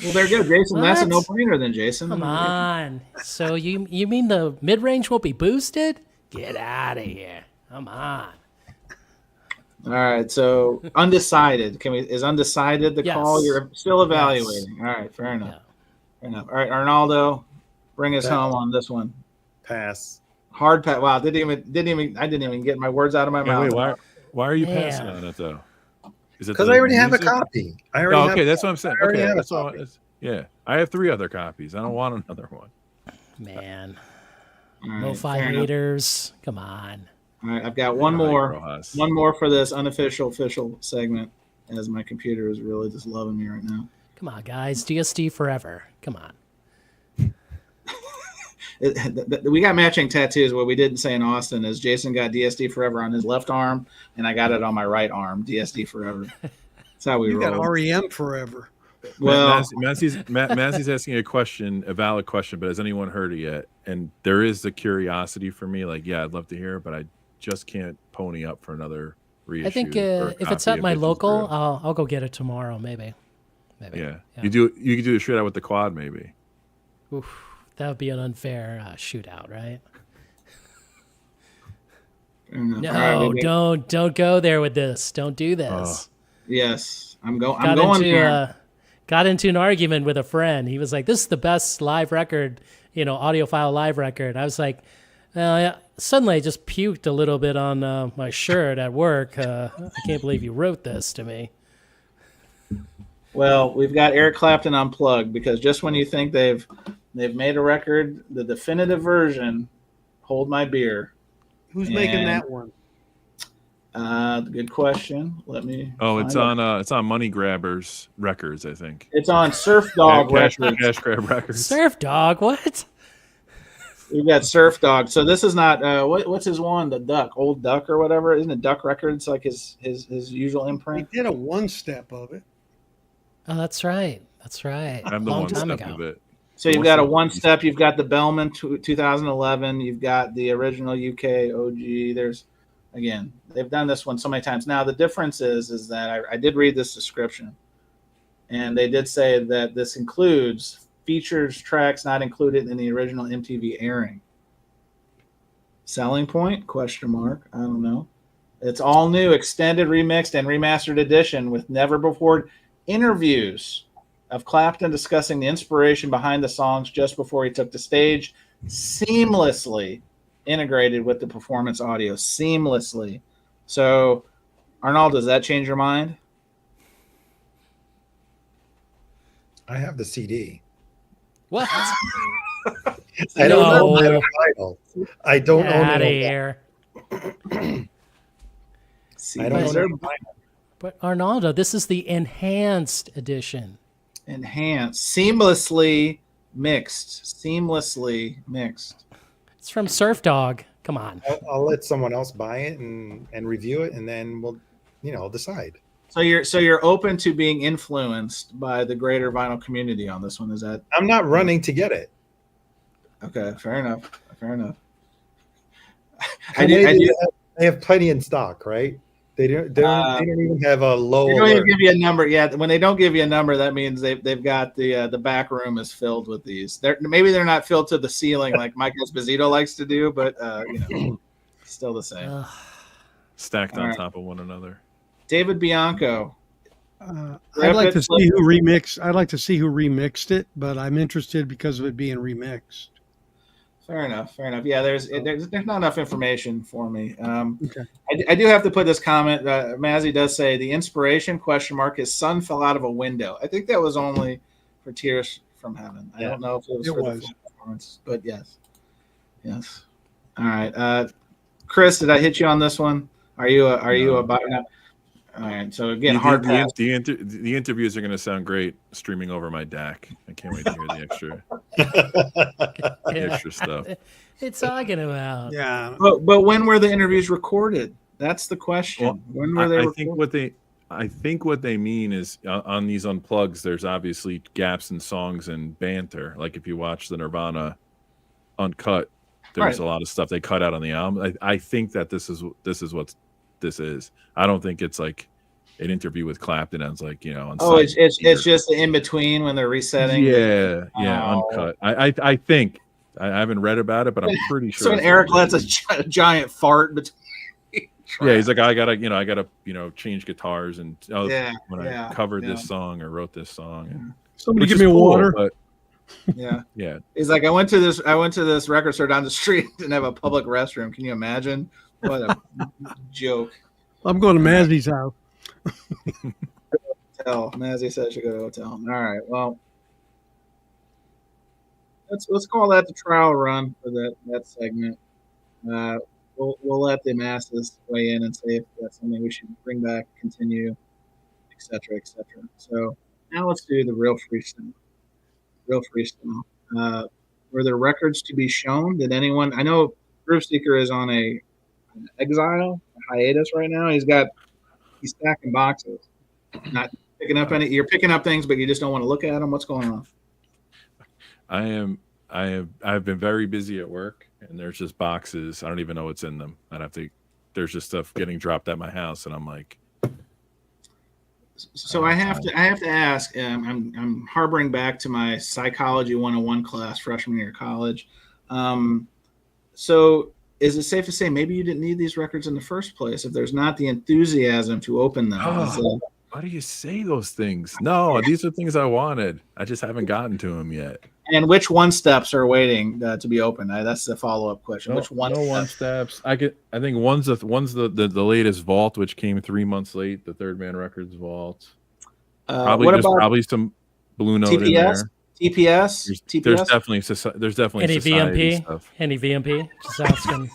Well, there you go, Jason. That's a no-brainer then, Jason.
Come on. So you mean the mid-range won't be boosted? Get out of here. Come on.
All right, so undecided. Is undecided the call? You're still evaluating. Yes. All right, fair enough.
Yeah.
Fair enough. All right, Arnaldo, bring us home on this one.
Pass.
Hard pass. Wow, I didn't even get my words out of my mouth.
Wait, why are you passing on it though? Is it
because I already have a copy.
That's what I'm saying. Okay, that's all. Yeah, I have 3 other copies. I don't want another one.
Man,
Right,
no 5 meters. Come on.
All right, I've got one more for this unofficial official segment, as my computer is really just loving me right now.
Come on, guys, DSD forever. Come on.
We got matching tattoos. What we didn't say in Austin is Jason got DSD forever on his left arm, and I got it on my right arm. DSD forever. That's how we roll.
You got REM forever.
Well, Massey's asking a valid question, but has anyone heard it yet? And there is the curiosity for me. Like, yeah, I'd love to hear it, but I just can't pony up for another reissue.
I think if it's at my local, I'll go get it tomorrow. Maybe.
Yeah. You could do the shootout with the quad, maybe.
Oof. That would be an unfair shootout, right? No, don't go there with this. Don't do this.
Yes, I'm going there.
Got into an argument with a friend. He was like, "This is the best live record, audiophile live record." I was like, suddenly I just puked a little bit on my shirt at work. I can't believe you wrote this to me.
Well, we've got Eric Clapton unplugged because just when you think they've made a record, the definitive version, Hold My Beer.
Who's making that one?
Good question. Let me.
Oh, it's on Money Grabbers Records, I think.
It's on Surf Dog Records.
Cash Grab Records.
Surf Dog, what?
We've got Surf Dog. So this is not what's his one? The Duck, Old Duck or whatever. Isn't it Duck Records like his usual imprint?
He did a 1-step of it.
Oh, that's right.
I'm the
long
time
time
ago.
ago.
Of it.
So you've got a 1-step. You've got the Bellman 2011. You've got the original UK OG. They've done this one so many times. Now the difference is that I did read this description, and they did say that this includes features tracks not included in the original MTV airing. Selling point? ? I don't know. It's all new, extended, remixed, and remastered edition with never before interviews of Clapton discussing the inspiration behind the songs just before he took the stage, seamlessly integrated with the performance audio. Seamlessly. So, Arnold, does that change your mind?
I have the CD.
What?
I don't know that title. I don't own
Outta
it.
here.
I don't own it.
But Arnaldo, this is the enhanced edition.
Enhanced, seamlessly mixed.
It's from Surf Dog. Come on.
I'll let someone else buy it and review it, and then we'll, decide.
So you're open to being influenced by the greater vinyl community on this one? Is that?
I'm not running to get it.
Okay, fair enough.
They have plenty in stock, right? They don't even have a low.
They don't
alert.
even give you a number. Yeah, when they don't give you a number, that means they've got the back room is filled with these. Maybe they're not filled to the ceiling like Mike Esposito likes to do, but still the same.
Stacked on top of one another.
David Bianco.
I'd like to see who remixed. I'd like to see who remixed it, but I'm interested because of it being remixed.
Fair enough. Yeah, there's not enough information for me.
Okay.
I do have to put this comment. Mazzy does say the inspiration ? His son fell out of a window. I think that was only for Tears from Heaven. I don't know if it was for the full performance, but yes. All right, Chris, did I hit you on this one? Are you about? All right. So again, hard pass.
The interviews are going to sound great streaming over my DAC. I can't wait to hear the extra stuff.
It's talking about.
Yeah.
But when were the interviews recorded? That's the question.
Well,
when were they recorded?
I think what they mean is on these unplugs, there's obviously gaps in songs and banter. Like if you watch the Nirvana uncut, there's a lot of stuff they cut out on the album. I think that this is what this is. I don't think it's like an interview with Clapton as like, on
it's just the in between when they're resetting.
Yeah, uncut. I think I haven't read about it, but I'm pretty sure.
So when Eric lets a giant fart between.
Yeah, he's like, I gotta change guitars and I covered this song or wrote this song. And,
somebody give me water.
But,
yeah.
He's
like, I went to this record store down the street and have a public restroom. Can you imagine? What a joke.
I'm going to Mazzy's house.
Hotel. Mazzy said she go to a hotel. All right. Well, let's call that the trial run for that segment. We'll let the masses weigh in and say if that's something we should bring back, continue, etc. So now let's do the real freestyle. Were there records to be shown? Did anyone? I know Groove Seeker is on an exile, a hiatus right now. He's stacking boxes, not picking up any. You're picking up things, but you just don't want to look at them. What's going on?
I've been very busy at work, and there's just boxes. I don't even know what's in them. There's just stuff getting dropped at my house, and I'm like.
So I have to ask. I'm harboring back to my Psychology 101 class freshman year of college. So is it safe to say maybe you didn't need these records in the first place if there's not the enthusiasm to open them?
Why do you say those things? No, these are things I wanted. I just haven't gotten to them yet.
And which one steps are waiting to be opened? That's the follow-up question. Which one?
No one steps. I think one's the latest Vault, which came 3 months late. The Third Man Records Vault. Probably some Blue Note in there.
TPS.
There's definitely
any VMP
stuff.
Any VMP. Just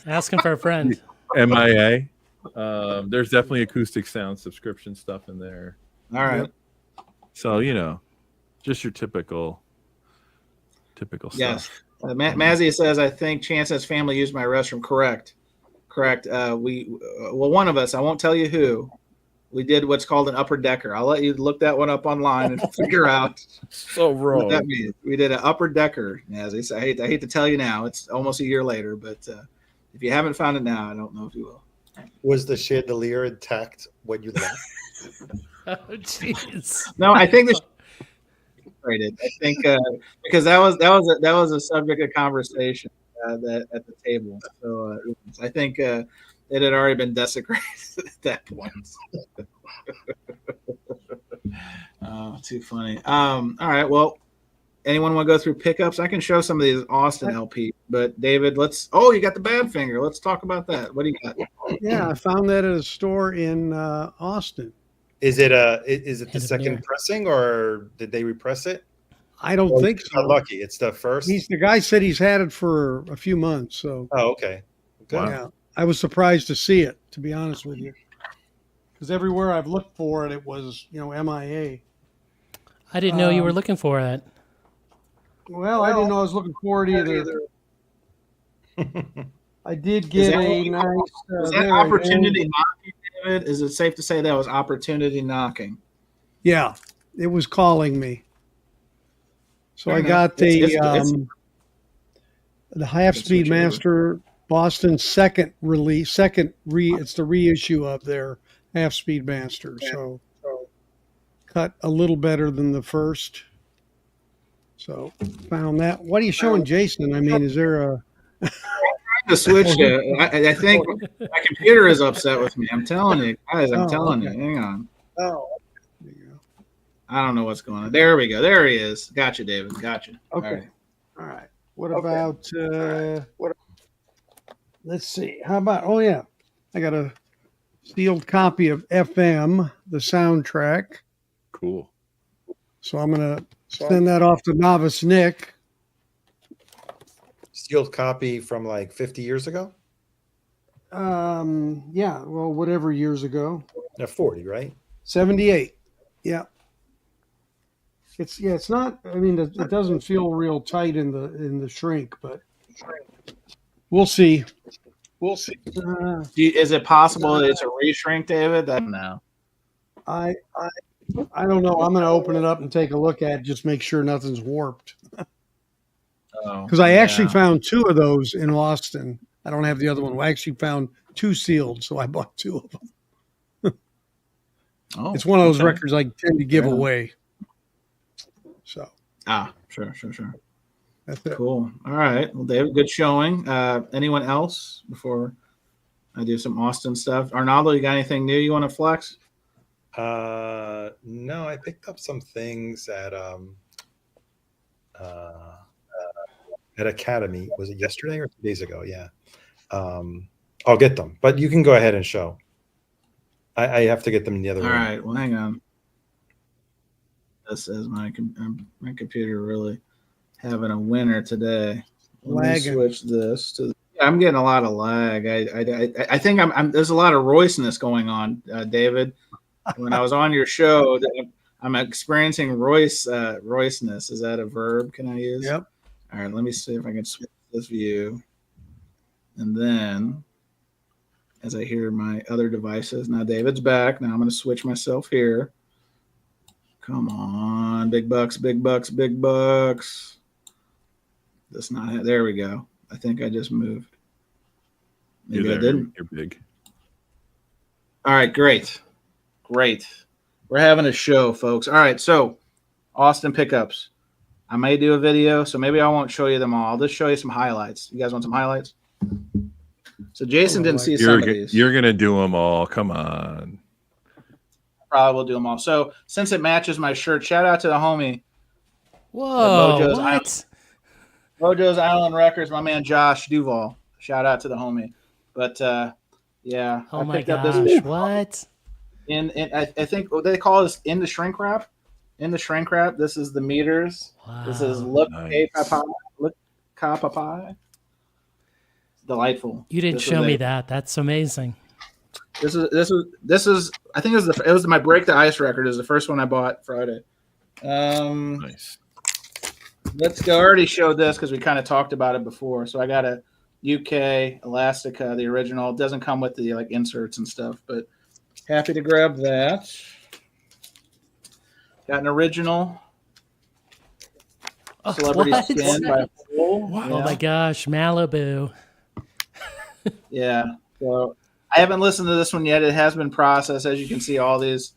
asking for a friend.
MIA. There's definitely acoustic sound subscription stuff in there.
All right.
So just your typical stuff.
Yes. Mazzy says, I think Chance's family used my restroom. Correct. One of us, I won't tell you who, we did what's called an upper decker. I'll let you look that one up online and figure out
so wrong.
What that means. We did an upper decker, Mazzy. So I hate to tell you now. It's almost a year later, but if you haven't found it now, I don't know if you will.
Was the chandelier intact when you left?
Oh, jeez.
No, I think because that was a subject of conversation at the table. So I think it had already been desecrated at that point. Oh, too funny. All right. Well, anyone want to go through pickups? I can show some of these Austin LP, but David, you got the Badfinger. Let's talk about that. What do you got?
Yeah, I found that at a store in Austin.
Is it the second pressing, or did they repress it?
I don't think so.
Not lucky. It's the first.
The guy said he's had it for a few months. So.
Oh, okay. Good.
Yeah, I was surprised to see it, to be honest with you. because everywhere I've looked for it, it was, MIA.
I didn't know you were looking for it.
Well, I didn't know I was looking for it either. I did get a nice.
Was that opportunity knocking, David? Is it safe to say that was opportunity knocking?
Yeah, it was calling me. So I got the Half Speed Master Boston second release, it's the reissue of their Half Speed Master. So cut a little better than the first. So found that. What are you showing, Jason? I mean, is there a
to switch to? I think my computer is upset with me. I'm telling you, guys. I'm telling you. Hang on.
Oh, there you go.
I don't know what's going on. There we go. There he is. Gotcha, David. Gotcha.
Okay. All right. What about? Let's see. How about? Oh yeah, I got a sealed copy of FM, the soundtrack.
Cool.
So I'm gonna send that off to Novice Nick.
Sealed copy from like 50 years ago?
Yeah, well, whatever years ago.
No, 40, right?
78. Yeah. It's not, I mean, it doesn't feel real tight in the shrink, but we'll see.
We'll see. Is it possible that it's a reshrink, David? No.
I don't know. I'm going to open it up and take a look at it, just make sure nothing's warped. Because I actually found 2 of those in Austin. I don't have the other one. I actually found 2 sealed, so I bought 2 of them. It's one of those records I tend to give away. So.
Sure.
That's it.
Cool. All right. Well, David, good showing. Anyone else before I do some Austin stuff? Arnaldo, you got anything new you want to flex?
No, I picked up some things at Academy. Was it yesterday or 2 days ago? Yeah. I'll get them, but you can go ahead and show. I have to get them in the other room.
All right. Well, hang on. This is my computer really having a winner today. Let me switch this to. I'm getting a lot of lag. I think there's a lot of Royce-ness going on, David. When I was on your show, I'm experiencing Royce-ness. Is that a verb? Can I use?
Yep.
All right. Let me see if I can switch this view, and then as I hear my other devices. Now David's back. Now I'm going to switch myself here. Come on, big bucks. That's not. There we go. I think I just moved. Maybe I didn't.
You're big.
All right, great. We're having a show, folks. All right, so Austin pickups. I may do a video, so maybe I won't show you them all. I'll just show you some highlights. You guys want some highlights? So Jason didn't see some of these.
You're gonna do them all. Come on.
Probably will do them all. So since it matches my shirt, shout out to the homie.
Whoa! What?
Mojo's Island Records, my man Josh Duval. Shout out to the homie. But yeah.
Oh my gosh! What?
I think what they call this in the shrink wrap. In the shrink wrap, this is the meters.
Wow.
This is look Papa. Delightful.
You didn't show me that. That's amazing.
This is I think it was my Break the Ice record. It was the first one I bought Friday.
Nice.
Let's go. I already showed this because we kind of talked about it before. So I got a UK Elastica, the original. It doesn't come with the like inserts and stuff, but happy to grab that. Got an original Celebrity Skin by Full.
Oh my gosh, Malibu.
Yeah. So I haven't listened to this one yet. It has been processed, as you can see, all these.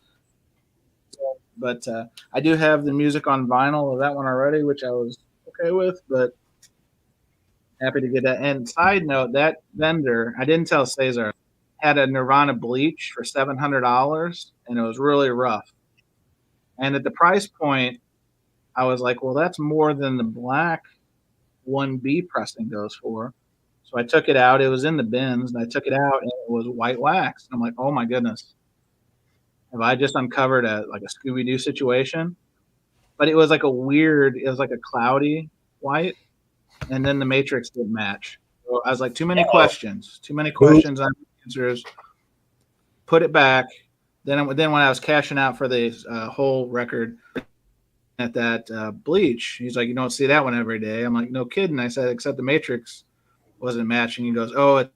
But I do have the music on vinyl of that one already, which I was okay with, but happy to get that. And side note, that vendor, I didn't tell Cesar, had a Nirvana bleach for $700, and it was really rough. And at the price point, I was like, well, that's more than the black 1B pressing goes for. So I took it out. It was in the bins, and I took it out, and it was white wax. I'm like, oh my goodness, have I just uncovered a Scooby-Doo situation? But it was like it was like a cloudy white, and then the matrix didn't match. So I was like, too many questions on answers. Put it back. Then when I was cashing out for the whole record at that Bleach, he's like, you don't see that one every day. I'm like, no kidding. I said, except the Matrix wasn't matching. He goes, oh,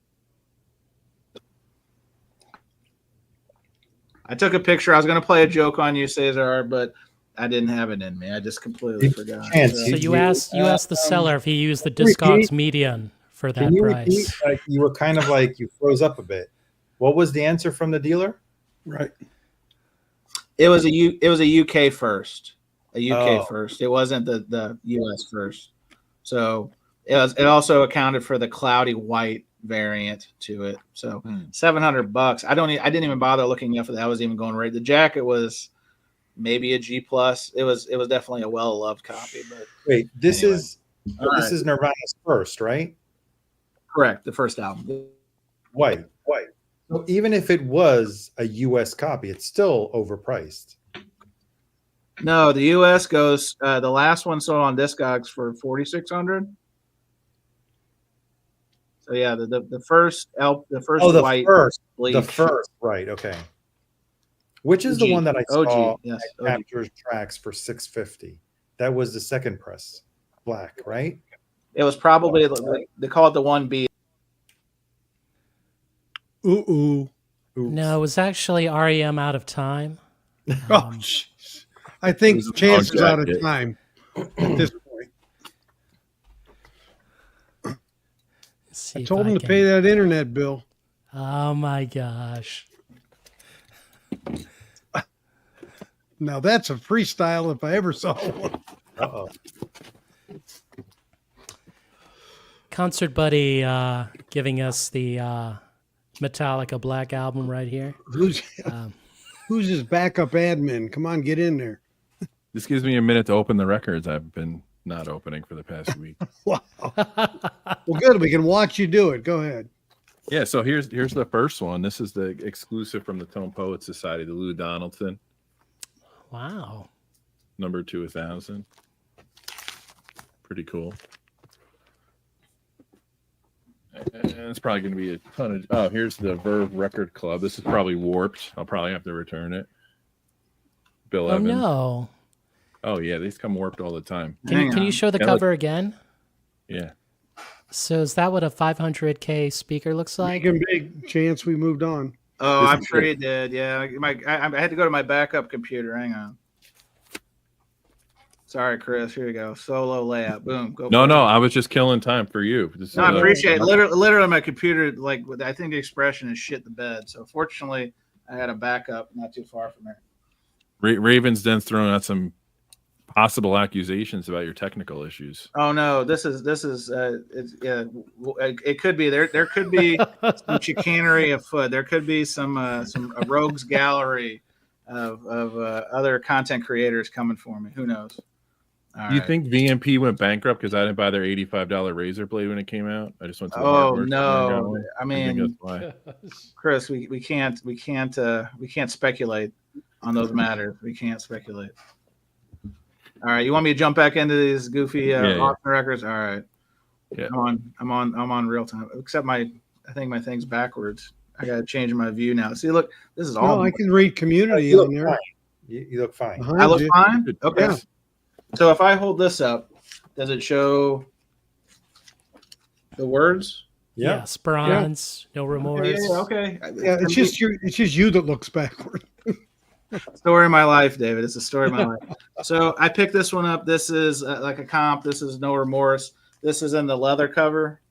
I took a picture. I was going to play a joke on you, Cesar, but I didn't have it in me. I just completely forgot.
So you asked the seller if he used the Discogs median for that price.
Like, you were kind of like, you froze up a bit. What was the answer from the dealer?
Right.
It was a UK first. A UK first. It wasn't the US first. So it also accounted for the cloudy white variant to it. So $700. I didn't even bother looking enough for that. I was even going right. The jacket was maybe a G plus. It was definitely a well loved copy. But
wait, this
anyway.
is Nirvana's first, right?
Correct. The first album.
White. So even if it was a US copy, it's still overpriced.
No, the US goes. The last one sold on Discogs for $4,600. So yeah, the first white Bleach.
The first, right? Okay. Which is the one that I saw
yes,
that captures tracks for $650? That was the second press, black, right?
It was probably they call it the 1B.
Ooh.
No, it was actually REM Out of Time.
Oh, I think Chance is out of time at this point. I told him to pay that internet bill.
Oh my gosh.
Now that's a freestyle if I ever saw one.
Uh-oh.
Concert Buddy giving us the Metallica Black Album right here.
Who's his backup admin? Come on, get in there.
This gives me a minute to open the records I've been not opening for the past week.
Wow. Well, good. We can watch you do it. Go ahead.
Yeah, so here's the first one. This is the exclusive from the Tone Poets Society, the Lou Donaldson.
Wow.
Number 2000. Pretty cool. And it's probably going to be a ton of... Oh, here's the Verve Record Club. This is probably warped. I'll probably have to return it. Bill Evans.
No.
Oh, yeah. These come warped all the time.
Can you show the cover again?
Yeah.
So is that what a 500K speaker looks like?
Make him big. Chance we moved on.
Oh, I'm sure you did. Yeah. I had to go to my backup computer. Hang on. Sorry, Chris. Here you go. Solo layout. Boom. Go.
No. I was just killing time for you.
No, I appreciate it. Literally, my computer, like, I think the expression is shit the bed. So fortunately, I had a backup not too far from here.
Raven's Den's throwing out some possible accusations about your technical issues.
Oh no, this is it could be there could be some chicanery afoot. There could be some rogues gallery of other content creators coming for me. Who knows?
Do you think VMP went bankrupt because I didn't buy their $85 razor blade when it came out? I just went to the hardware
no.
store.
I mean, Chris, we can't speculate on those matters. We can't speculate. All right, you want me to jump back into these goofy auction records? All right.
Yeah.
I'm on real time. Except I think my thing's backwards. I got to change my view now. See, look, this is all.
No, I can read community on there.
You look fine.
I look fine. Okay.
Yeah.
So if I hold this up, does it show the words?
Yeah.
Yes, bronze, no remorse.
Yeah, okay.
Yeah, it's just you that looks backward.
Story of my life, David. It's a story of my life. So I picked this one up. This is like a comp. This is No Remorse. This is in the leather cover.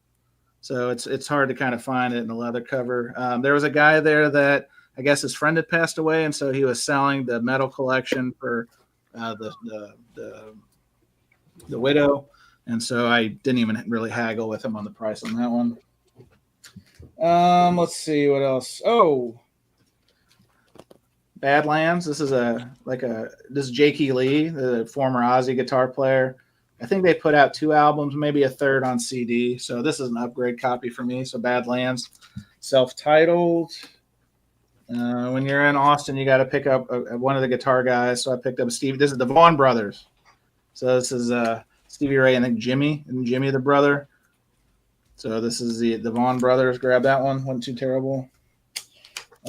So it's hard to kind of find it in the leather cover. There was a guy there that I guess his friend had passed away, and so he was selling the metal collection for the widow. And so I didn't even really haggle with him on the price on that one. Let's see what else. Oh, Badlands. This is this is Jakey Lee, the former Ozzy guitar player. I think they put out 2 albums, maybe a third on CD. So this is an upgrade copy for me. So Badlands, self-titled. When you're in Austin, you got to pick up one of the guitar guys. So I picked up Steve. This is the Vaughn brothers. So this is Stevie Ray and then Jimmy the brother. So this is the Vaughn brothers. Grab that one. Wasn't too terrible.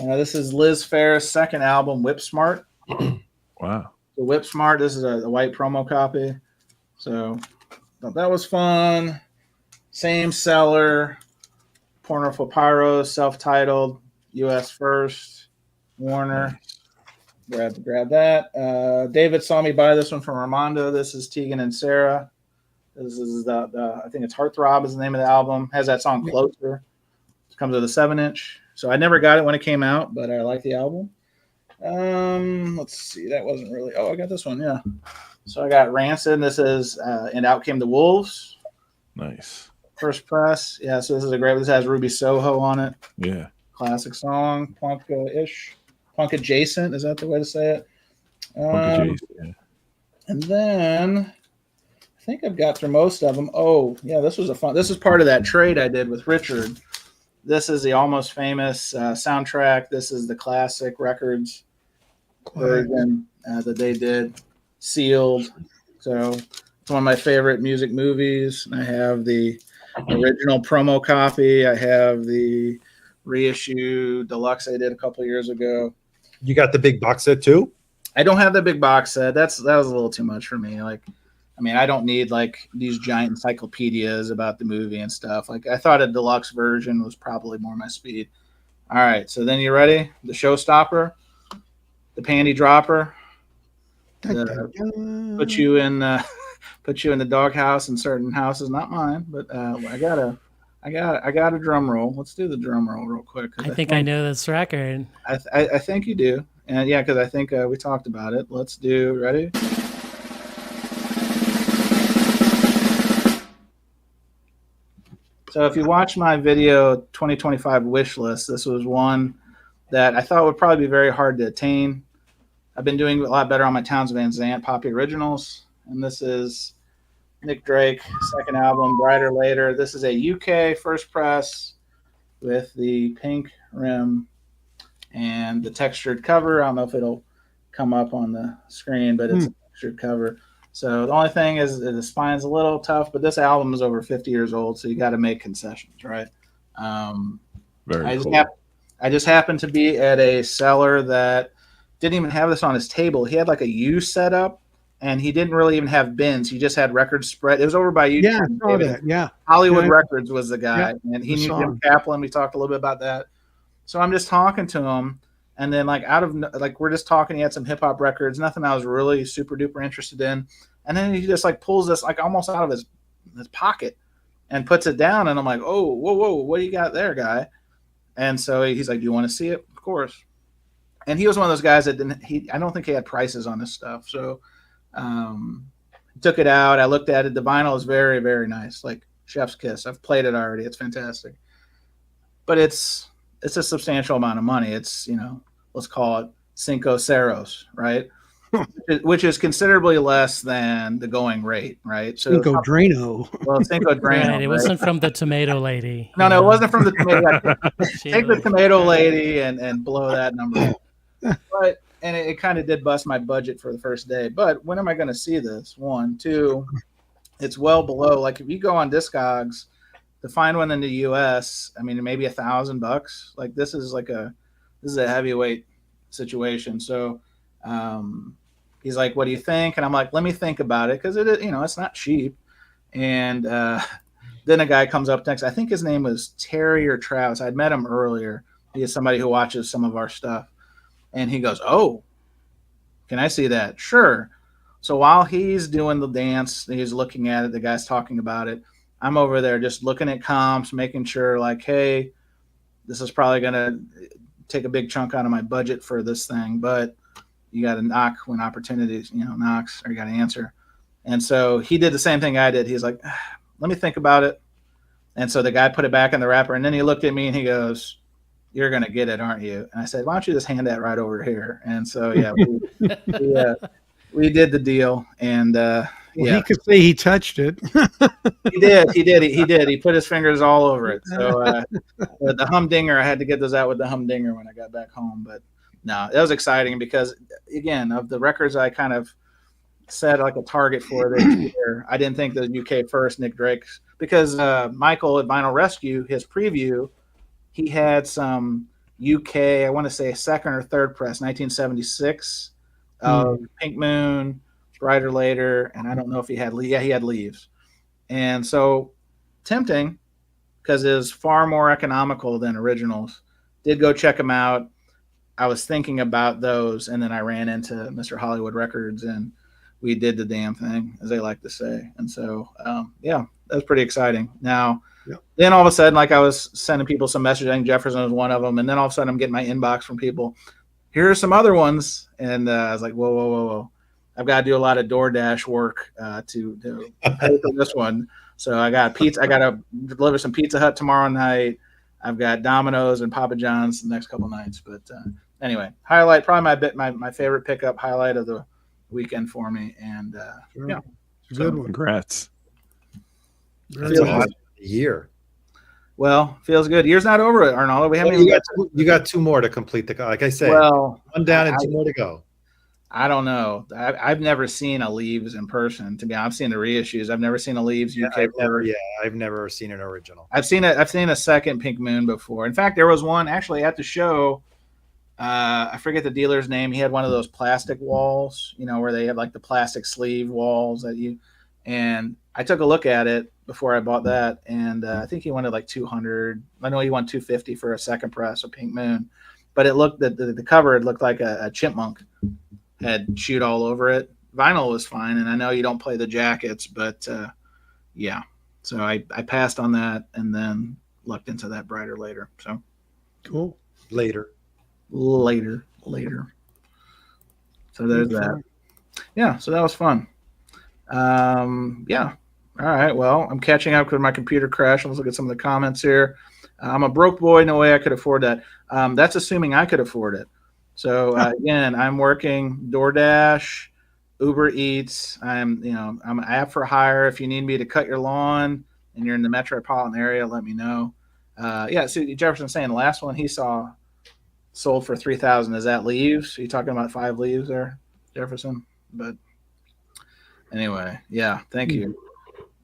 This is Liz Phair's second album, Whip Smart.
Wow.
The Whip Smart. This is a white promo copy. So thought that was fun. Same seller. Porno for Pyro, self-titled, U.S. first. Warner. Grab that. David saw me buy this one from Armando. This is Tegan and Sarah. This is the I think it's Heartthrob is the name of the album. Has that song Closer. It comes with a 7-inch. So I never got it when it came out, but I like the album. Let's see. That wasn't really. Oh, I got this one. Yeah. So I got Rancid. This is And Out Came the Wolves.
Nice.
First press. Yeah. So this is a great. This has Ruby Soho on it.
Yeah.
Classic song. Punk-ish. Punk adjacent. Is that the way to say it?
Punk adjacent, yeah.
And then I think I've got through most of them. Oh, yeah. This was a fun. This is part of that trade I did with Richard. This is the Almost Famous soundtrack. This is the classic records version that they did, sealed. So it's one of my favorite music movies. I have the original promo copy. I have the reissue deluxe I did a couple years ago.
You got the big box set too?
I don't have the big box set. That was a little too much for me. Like, I mean, I don't need like these giant encyclopedias about the movie and stuff. Like, I thought a deluxe version was probably more my speed. All right, so then you ready? The showstopper, the panty dropper, put you in the doghouse in certain houses, not mine, but I got a drum roll. Let's do the drum roll real quick.
I think I know this record.
I think you do, and yeah, because I think we talked about it. Let's do. Ready? So if you watch my video 2025 wish list, this was one that I thought would probably be very hard to attain. I've been doing a lot better on my Townes Van Zandt Poppy Originals, and this is Nick Drake, second album, Brighter Later. This is a UK first press with the pink rim and the textured cover. I don't know if it'll come up on the screen, but it's a textured cover. So the only thing is the spine's a little tough, but this album is over 50 years old, so you got to make concessions, right?
Very cool.
I just happened to be at a seller that didn't even have this on his table. He had like a U setup, and he didn't really even have bins. He just had records spread. It was over by you.
Yeah, I saw that. Yeah.
Hollywood Records was the guy, and he
I
knew
saw
Jim
him.
Kaplan. We talked a little bit about that. So I'm just talking to him, and then we're just talking. He had some hip hop records, nothing I was really super duper interested in. And then he just like pulls this like almost out of his pocket and puts it down. And I'm like, oh, whoa, what do you got there, guy? And so he's like, do you want to see it? Of course. And he was one of those guys that I don't think he had prices on this stuff. So took it out. I looked at it. The vinyl is very, very nice. Like chef's kiss. I've played it already. It's fantastic. But it's a substantial amount of money. It's, let's call it cinco ceros, right? Which is considerably less than the going rate, right? So
Cinco Drano.
Well, Cinco Drano.
Right, it wasn't from the tomato lady.
No, it wasn't from the tomato. Take the tomato lady and blow that number. But it kind of did bust my budget for the first day. But when am I going to see this? 1, 2. It's well below. Like if you go on Discogs to find one in the U.S., I mean, maybe $1,000. Like this is a heavyweight situation. So. He's like, what do you think? And I'm like, let me think about it. Cause it's not cheap. And, then a guy comes up next. I think his name was Terry or Travis. I'd met him earlier. He is somebody who watches some of our stuff. And he goes, oh, can I see that? Sure. So while he's doing the dance, he's looking at it. The guy's talking about it. I'm over there just looking at comps, making sure like, hey, this is probably going to take a big chunk out of my budget for this thing, but you got to knock when opportunities, knocks, or you got to answer. And so he did the same thing I did. He's like, let me think about it. And so the guy put it back in the wrapper, and then he looked at me and he goes, you're going to get it, aren't you? And I said, why don't you just hand that right over here? And so, yeah, we did the deal. And
He could say he touched it.
He did. He put his fingers all over it. So the humdinger, I had to get those out with the humdinger when I got back home. But no, that was exciting because, again, of the records I kind of set like a target for this year, I didn't think the UK first, Nick Drake's, because Michael at Vinyl Rescue, his preview, he had some UK, I want to say second or third press, 1976, Pink Moon, Brighter Later, and I don't know if he had he had Leaves. And so tempting, because it is far more economical than originals. Did go check them out. I was thinking about those, and then I ran into Mr. Hollywood Records, and we did the damn thing, as they like to say. And so, yeah, that was pretty exciting. Now, then all of a sudden, like I was sending people some messages. I think Jefferson was one of them. And then all of a sudden I'm getting my inbox from people. Here are some other ones. And I was like, whoa. I've got to do a lot of DoorDash work to pay for this one. So I got pizza. I got to deliver some Pizza Hut tomorrow night. I've got Domino's and Papa John's the next couple of nights. But anyway, highlight, probably my favorite pickup, highlight of the weekend for me. And yeah.
It's a good one.
Congrats.
Year.
Well, feels good. Year's not over it, Arnaldo. We haven't.
You got two more to complete the. Like I said,
well,
one down and two more to go.
I don't know. I've never seen a Leaves in person. To be honest, I've seen the reissues. I've never seen a Leaves UK.
I've never seen an original.
I've seen a second Pink Moon before. In fact, there was one actually at the show. I forget the dealer's name. He had one of those plastic walls, where they have like the plastic sleeve walls and I took a look at it before I bought that, and I think he wanted like 200. I know he wanted 250 for a second press of Pink Moon, but it looked the cover. It looked like a chipmunk had chewed all over it. Vinyl was fine, and I know you don't play the jackets, but yeah. So I passed on that, and then looked into that Brighter Later. So
cool.
Later. So there's that. Yeah. So that was fun. Yeah. All right. Well, I'm catching up because my computer crashed. Let's look at some of the comments here. I'm a broke boy. No way I could afford that. That's assuming I could afford it. So again, I'm working DoorDash, Uber Eats. I'm an app for hire. If you need me to cut your lawn and you're in the metropolitan area, let me know. Yeah. So Jefferson's saying the last one he saw sold for $3,000. Is that Leaves? Are you talking about 5 Leaves there, Jefferson? But anyway, yeah. Thank you.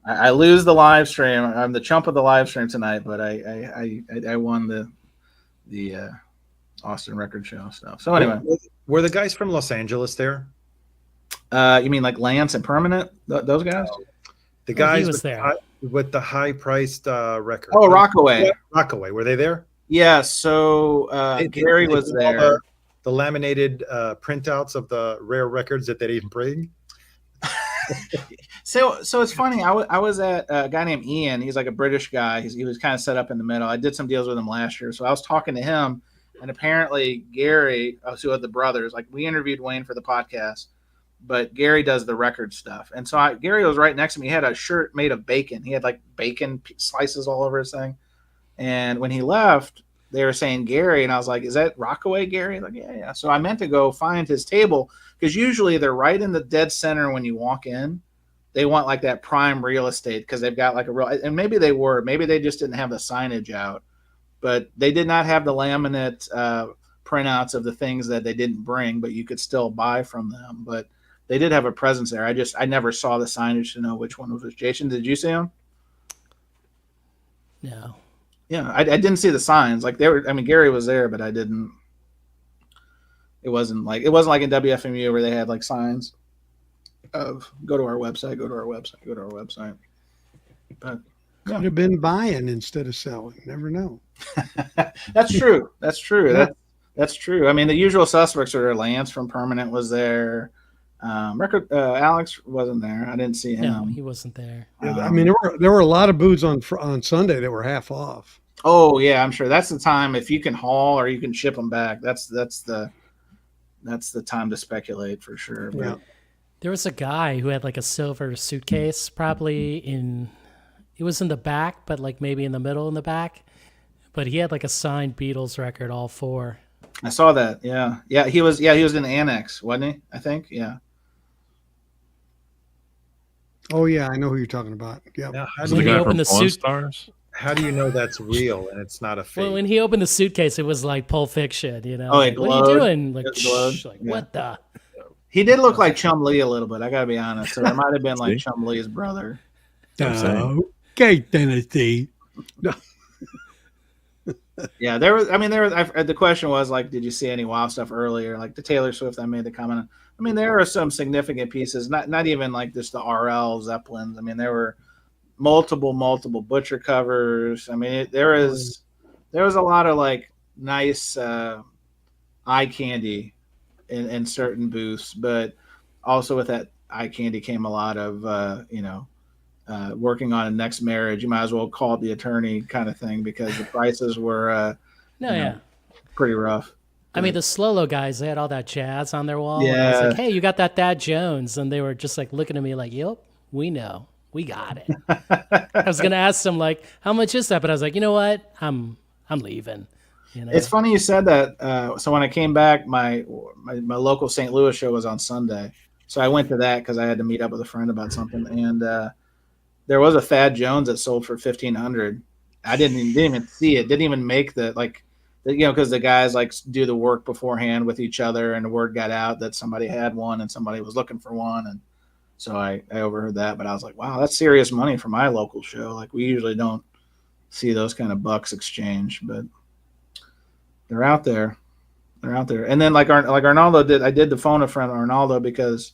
I lose the live stream. I'm the chump of the live stream tonight, but I won the Austin Record Show stuff. So anyway,
were the guys from Los Angeles there?
You mean like Lance and Permanent? Those guys?
The guys with the high priced record.
Oh, Rockaway.
Rockaway. Were they there?
Yeah. So Gary was there.
The laminated printouts of the rare records that they didn't bring.
So it's funny. I was at a guy named Ian. He's like a British guy. He was kind of set up in the middle. I did some deals with him last year. So I was talking to him, and apparently Gary, who are the brothers, like we interviewed Wayne for the podcast, but Gary does the record stuff. And so Gary was right next to me. He had a shirt made of bacon. He had like bacon slices all over his thing. And when he left, they were saying Gary, and I was like, "Is that Rockaway, Gary?" Like, yeah. So I meant to go find his table, because usually they're right in the dead center when you walk in. They want like that prime real estate because they've got like a real, and maybe they just didn't have the signage out, but they did not have the laminate printouts of the things that they didn't bring, but you could still buy from them. But they did have a presence there. I never saw the signage to know which one was which. Jason, did you see them?
No.
Yeah, I didn't see the signs. Like Gary was there, but I didn't. It wasn't like in WFMU where they had like signs of go to our website. But yeah.
Could have been buying instead of selling. Never know.
That's true. Yeah. That's true. I mean, the usual suspects are there. Lance from Permanent was there. Alex wasn't there. I didn't see him.
No, he wasn't there.
I mean, there were a lot of booths on Sunday that were half off.
Oh yeah, I'm sure that's the time. If you can haul or you can ship them back, that's the time to speculate for sure. But,
yeah.
There was a guy who had like a silver suitcase, it was in the back, but like maybe in the middle in the back. But he had like a signed Beatles record, all 4.
I saw that. Yeah. He was in the annex, wasn't he? I think. Yeah.
Oh yeah, I know who you're talking about. Yeah.
Now,
The guy from Pawn Stars?
How do you know that's real and it's not a fake?
Well, when he opened the suitcase, it was like Pulp Fiction,
Oh, it
what
glowed.
are you doing? Like,
Yeah.
what the?
He did look like Chum Lee a little bit. I gotta be honest. So it might have been like Chum Lee's brother.
Okay, Tennessee. No.
Yeah, there was. I mean, there was. The question was like, did you see any WoW stuff earlier? Like the Taylor Swift, I made the comment. I mean, there are some significant pieces. Not even like just the RL Zeppelins. I mean, there were multiple Butcher covers. I mean, there was a lot of like nice eye candy in certain booths, but also with that eye candy came a lot of working on a next marriage. You might as well call it the attorney kind of thing because the prices were pretty rough.
I mean, the Slolo guys, they had all that jazz on their wall. And I was
Yeah.
like, hey, you got that Thad Jones? And they were just like looking at me like, yep, we know. We got it. I was going to ask them like, how much is that? But I was like, you know what? I'm leaving. You know?
It's funny you said that. So when I came back, my local St. Louis show was on Sunday. So I went to that because I had to meet up with a friend about something. And there was a Thad Jones that sold for $1,500. I didn't even see it. Didn't even make because the guys like do the work beforehand with each other, and the word got out that somebody had one and somebody was looking for one, and so I overheard that. But I was like, wow, that's serious money for my local show. Like we usually don't see those kind of bucks exchange, but they're out there. They're out there. And then like Arnaldo did, I did the phone a friend Arnaldo because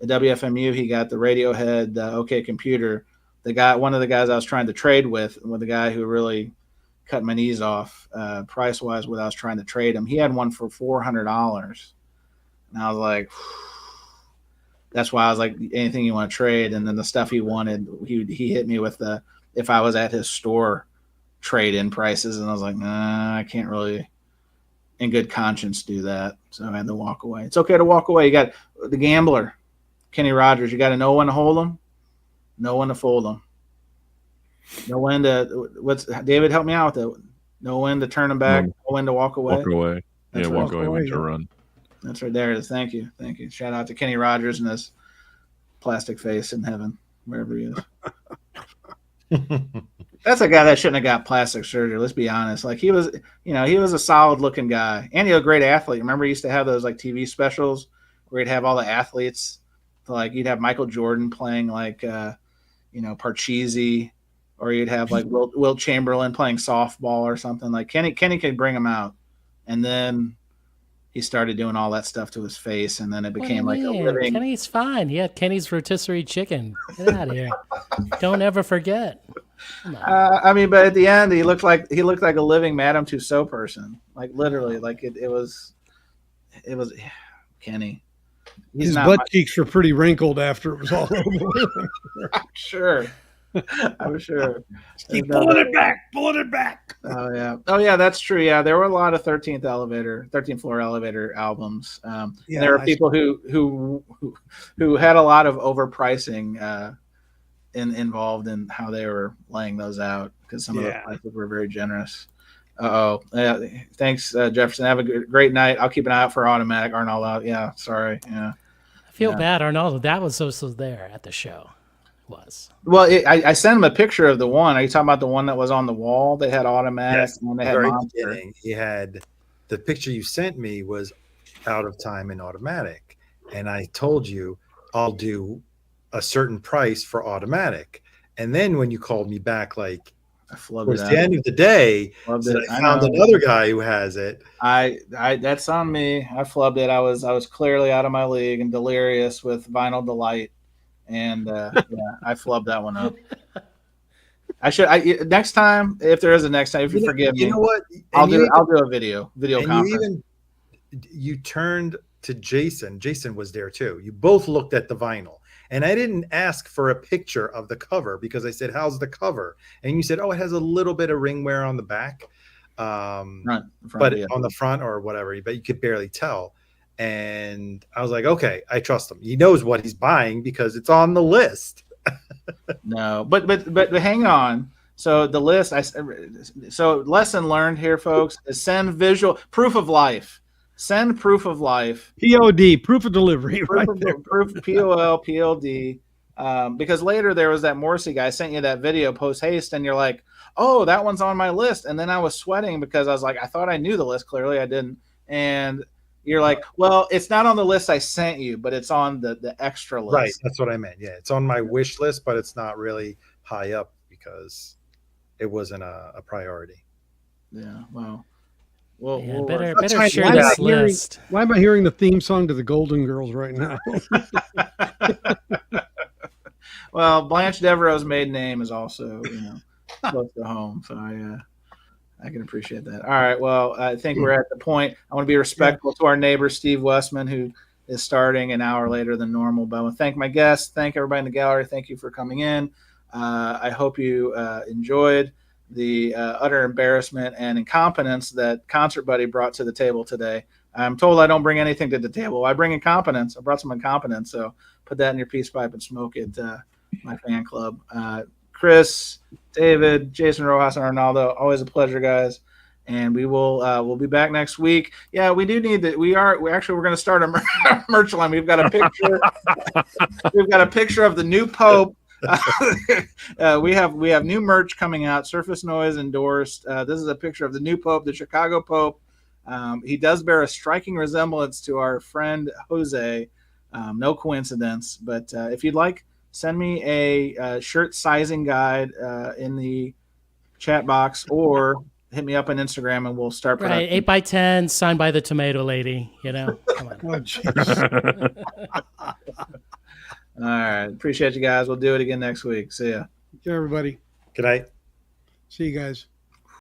at WFMU he got the Radiohead OK Computer. One of the guys I was trying to trade with the guy who really cut my knees off price wise when I was trying to trade him. He had one for $400, and I was like, that's why I was like, anything you want to trade. And then the stuff he wanted, he hit me with if I was at his store trade in prices, and I was like, nah, I can't really in good conscience do that. So I had to walk away. It's okay to walk away. You got the gambler, Kenny Rogers. You got to know when to hold them, know when to fold them. Know when to David, help me out with it. Know when to turn them back, know when to walk away.
Walk away.
That's
yeah,
right.
walk away when to run.
That's right there. Thank you. Shout out to Kenny Rogers and his plastic face in heaven, wherever he is. That's a guy that shouldn't have got plastic surgery. Let's be honest. Like he was a solid looking guy, and he was a great athlete. Remember, he used to have those like TV specials where he'd have all the athletes. Like you'd have Michael Jordan playing like Parcheesi. Or you'd have like Wilt Chamberlain playing softball or something. Like Kenny could bring him out, and then he started doing all that stuff to his face, and then it became like a living.
Kenny's fine. Yeah, Kenny's rotisserie chicken. Get out of here! Don't ever forget.
I mean, but at the end, he looked like a living Madame Tussauds person. Like literally, like it was Kenny.
His butt cheeks were pretty wrinkled after it was all over.
I'm sure.
Keep pulling it back.
Oh yeah, that's true. Yeah, there were a lot of 13th floor elevator albums. There were people who had a lot of overpricing involved in how they were laying those out because some of the prices were very generous. Thanks, Jefferson. Have a great night. I'll keep an eye out for Automatic. Arnaldo. Yeah, sorry. Yeah.
I feel bad, Arnaldo. That was also there at the show.
Well, I sent him a picture of the one. Are you talking about the one that was on the wall? They had Automatic.
Yes,
and they had Monster.
He had the picture you sent me was out of time and Automatic, and I told you I'll do a certain price for Automatic. And then when you called me back, like towards the end of the day, I found another guy who has it.
I that's on me. I flubbed it. I was clearly out of my league and delirious with Vinyl Delight. And I flubbed that one up. Next time, if there is a next time, if you forgive me,
you know what?
I'll do a video conference.
You turned to Jason. Jason was there too. You both looked at the vinyl, and I didn't ask for a picture of the cover because I said, "How's the cover?" And you said, "Oh, it has a little bit of ring wear on the back, but on the front or whatever, but you could barely tell." And I was like, okay, I trust him. He knows what he's buying because it's on the list.
No, but hang on. So the list, so lesson learned here, folks, is send visual proof of life. Send proof of life.
POD, proof of delivery.
Proof POL, POD. Because later there was that Morrissey guy sent you that video post haste, and you're like, oh, that one's on my list. And then I was sweating because I was like, I thought I knew the list. Clearly I didn't. And you're like, well, it's not on the list I sent you, but it's on the extra list.
Right. That's what I meant. Yeah. It's on my wish list, but it's not really high up because it wasn't a priority.
Yeah. Well,
Yeah, better
Why
share
am I
this
hearing-
list.
Why am I hearing the theme song to the Golden Girls right now?
Well, Blanche Devereaux's maiden name is also, close to home, so I can appreciate that. All right, well, I think we're at the point. I want to be respectful to our neighbor Steve Westman, who is starting an hour later than normal. But I want to thank my guests, thank everybody in the gallery. Thank you for coming in. I hope you enjoyed the utter embarrassment and incompetence that Concert Buddy brought to the table today. I'm told I don't bring anything to the table. I bring incompetence. I brought some incompetence, so put that in your peace pipe and smoke it, my fan club. Chris, David, Jason Rojas, and Arnaldo, always a pleasure, guys. And we will we'll be back next week. Yeah, we do need that. We're going to start a merch line. We've got a picture. We've got a picture of the new Pope. We have new merch coming out. Surface Noise endorsed. This is a picture of the new Pope, the Chicago Pope. He does bear a striking resemblance to our friend Jose. No coincidence. But if you'd like, send me a shirt sizing guide in the chat box, or hit me up on Instagram and we'll start production.
Right, 8x10, signed by the Tomato Lady. Come on.
Oh, jeez.
All right, appreciate you guys. We'll do it again next week. See ya.
Okay, everybody.
Good night.
See you guys.